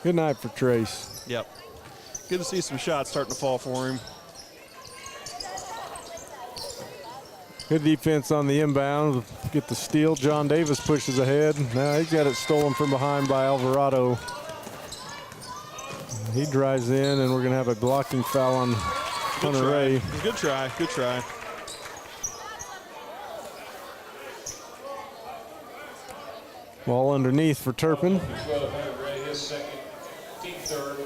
F: Good night for Trace.
E: Yep. Good to see some shots starting to fall for him.
F: Good defense on the inbound. Get the steal. John Davis pushes ahead. Now he's got it stolen from behind by Alvarado. He drives in, and we're going to have a blocking foul on Hunter Ray.
E: Good try. Good try.
F: Ball underneath for Turpin.
B: 12, Hunter Ray, his second, team third.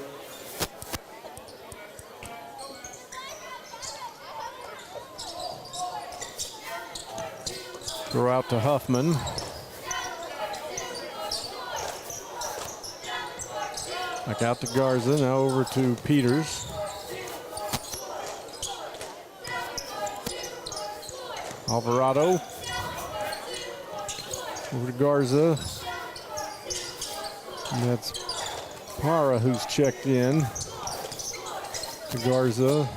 F: Throw out to Huffman. Back out to Garza. Now over to Peters. Alvarado. Over to Garza. And that's Para who's checked in. To Garza.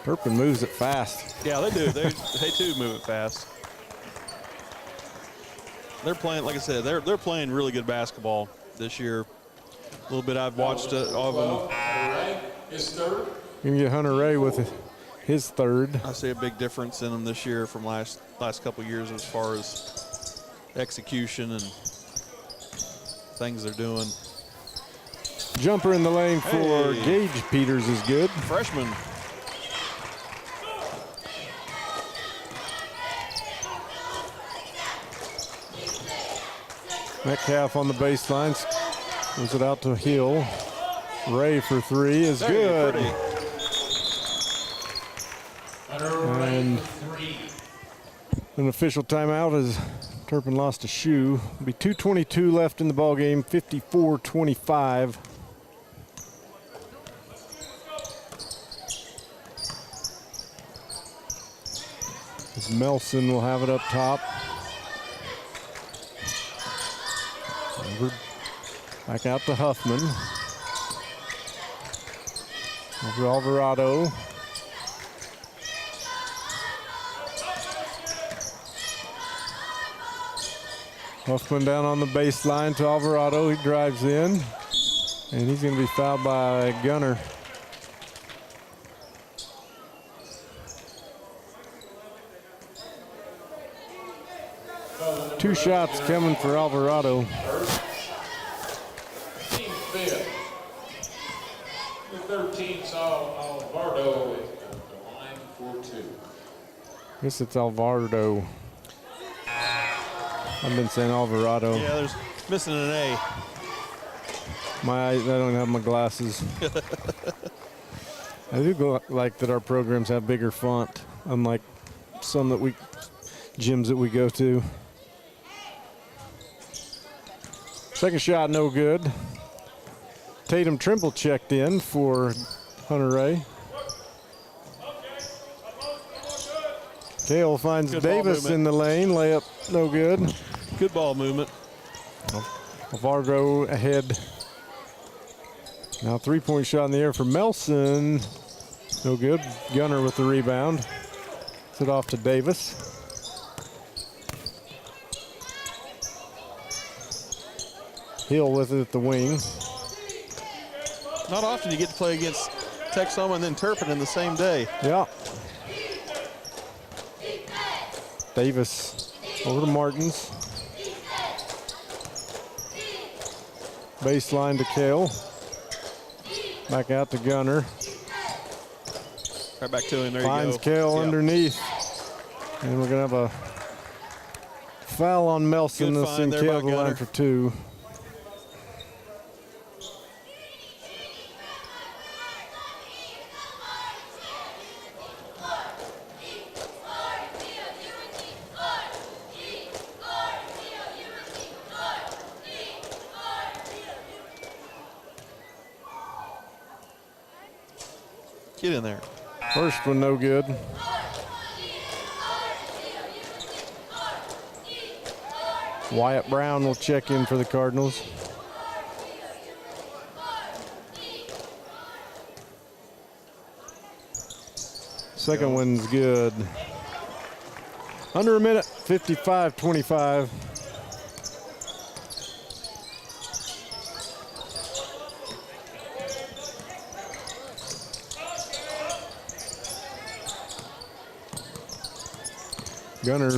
F: Turpin moves it fast.
E: Yeah, they do. They too move it fast. They're playing, like I said, they're playing really good basketball this year. A little bit I've watched of them.
B: Hunter Ray, his third.
F: You can get Hunter Ray with his third.
E: I see a big difference in them this year from last couple years as far as execution and things they're doing.
F: Jumper in the lane for Gage Peters is good.
E: Freshman.
F: Metcalf on the baseline. Moves it out to Hill. Ray for 3 is good.
E: Pretty.
B: Hunter Ray,
F: And
B: three.
F: an official timeout as Turpin lost a shoe. It'll be 2:22 left in the ball game, 54-25. As Melson will have it up top. Over, back out to Huffman. Over to Alvarado. Huffman down on the baseline to Alvarado. He drives in, and he's going to be fouled by Gunner. Two shots coming for Alvarado.
B: Team fifth. The 13th, Alvarado at the line for 2.
F: Guess it's Alvarado. I've been saying Alvarado.
E: Yeah, there's missing an A.
F: My eyes, I don't have my glasses. I do like that our programs have bigger font, unlike some gyms that we go to. Second shot, no good. Tatum Trimble checked in for Hunter Ray. Kale finds
E: Good ball
F: Davis
E: movement.
F: in the lane. Layup, no good.
E: Good ball movement.
F: Vargo ahead. Now 3-point shot in the air for Melson. No good. Gunner with the rebound. It's it off to Davis. Hill with it at the wing.
E: Not often you get to play against Texoma and then Turpin in the same day.
F: Yeah. Davis over to Martins. Baseline to Kale. Back out to Gunner.
E: Right back to him. There
F: Finds
E: you go.
F: Kale
E: Yep.
F: underneath. And we're going to have a foul on Melson.
E: Good
F: They'll
E: find
F: send
E: there
F: Kale
E: by
F: to the line
E: Gunner.
F: for 2.
E: Get in there.
F: First one no good. Wyatt Brown will check in for the Cardinals. Second one's good. Under a minute, 55-25. Gunner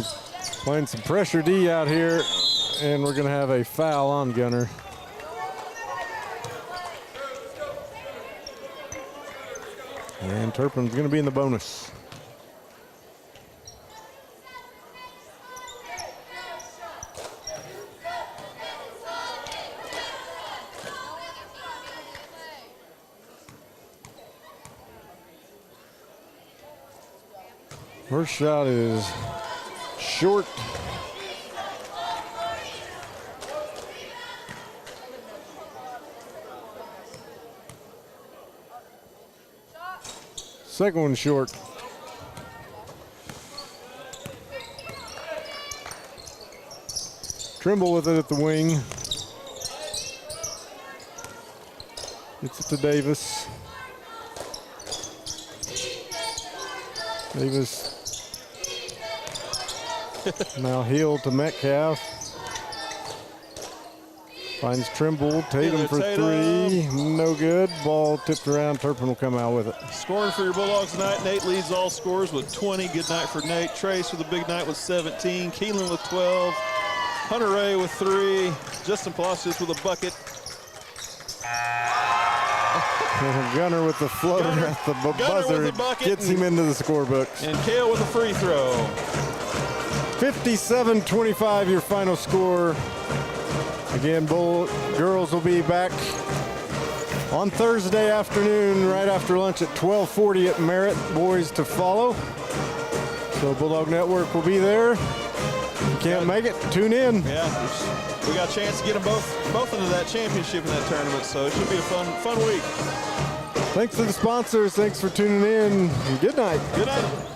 F: playing some pressure D out here, and we're going to have a foul on Gunner. And Turpin's going to be in the bonus. First shot is short. Second one short. Trimble with it at the wing. Gets it to Davis. Davis now Hill to Metcalf. Finds Trimble. Tatum for three. No good. Ball tipped around. Turpin will come out with it.
E: Scoring for your Bulldogs tonight. Nate leads all scorers with 20. Good night for Nate. Trace with a big night with 17. Keelan with 12. Hunter Ray with 3. Justin Palacios with a bucket.
F: Gunner with the floater at the buzzer gets him into the scorebooks.
E: And Kale with a free throw.
F: 57-25 your final score. Again, girls will be back on Thursday afternoon right after lunch at 12:40 at Merritt. Boys to follow. So Bulldog Network will be there. If you can't make it, tune in.
E: Yeah, we got a chance to get them both into that championship in that tournament, so it should be a fun week.
F: Thanks to the sponsors. Thanks for tuning in. Good night.
E: Good night.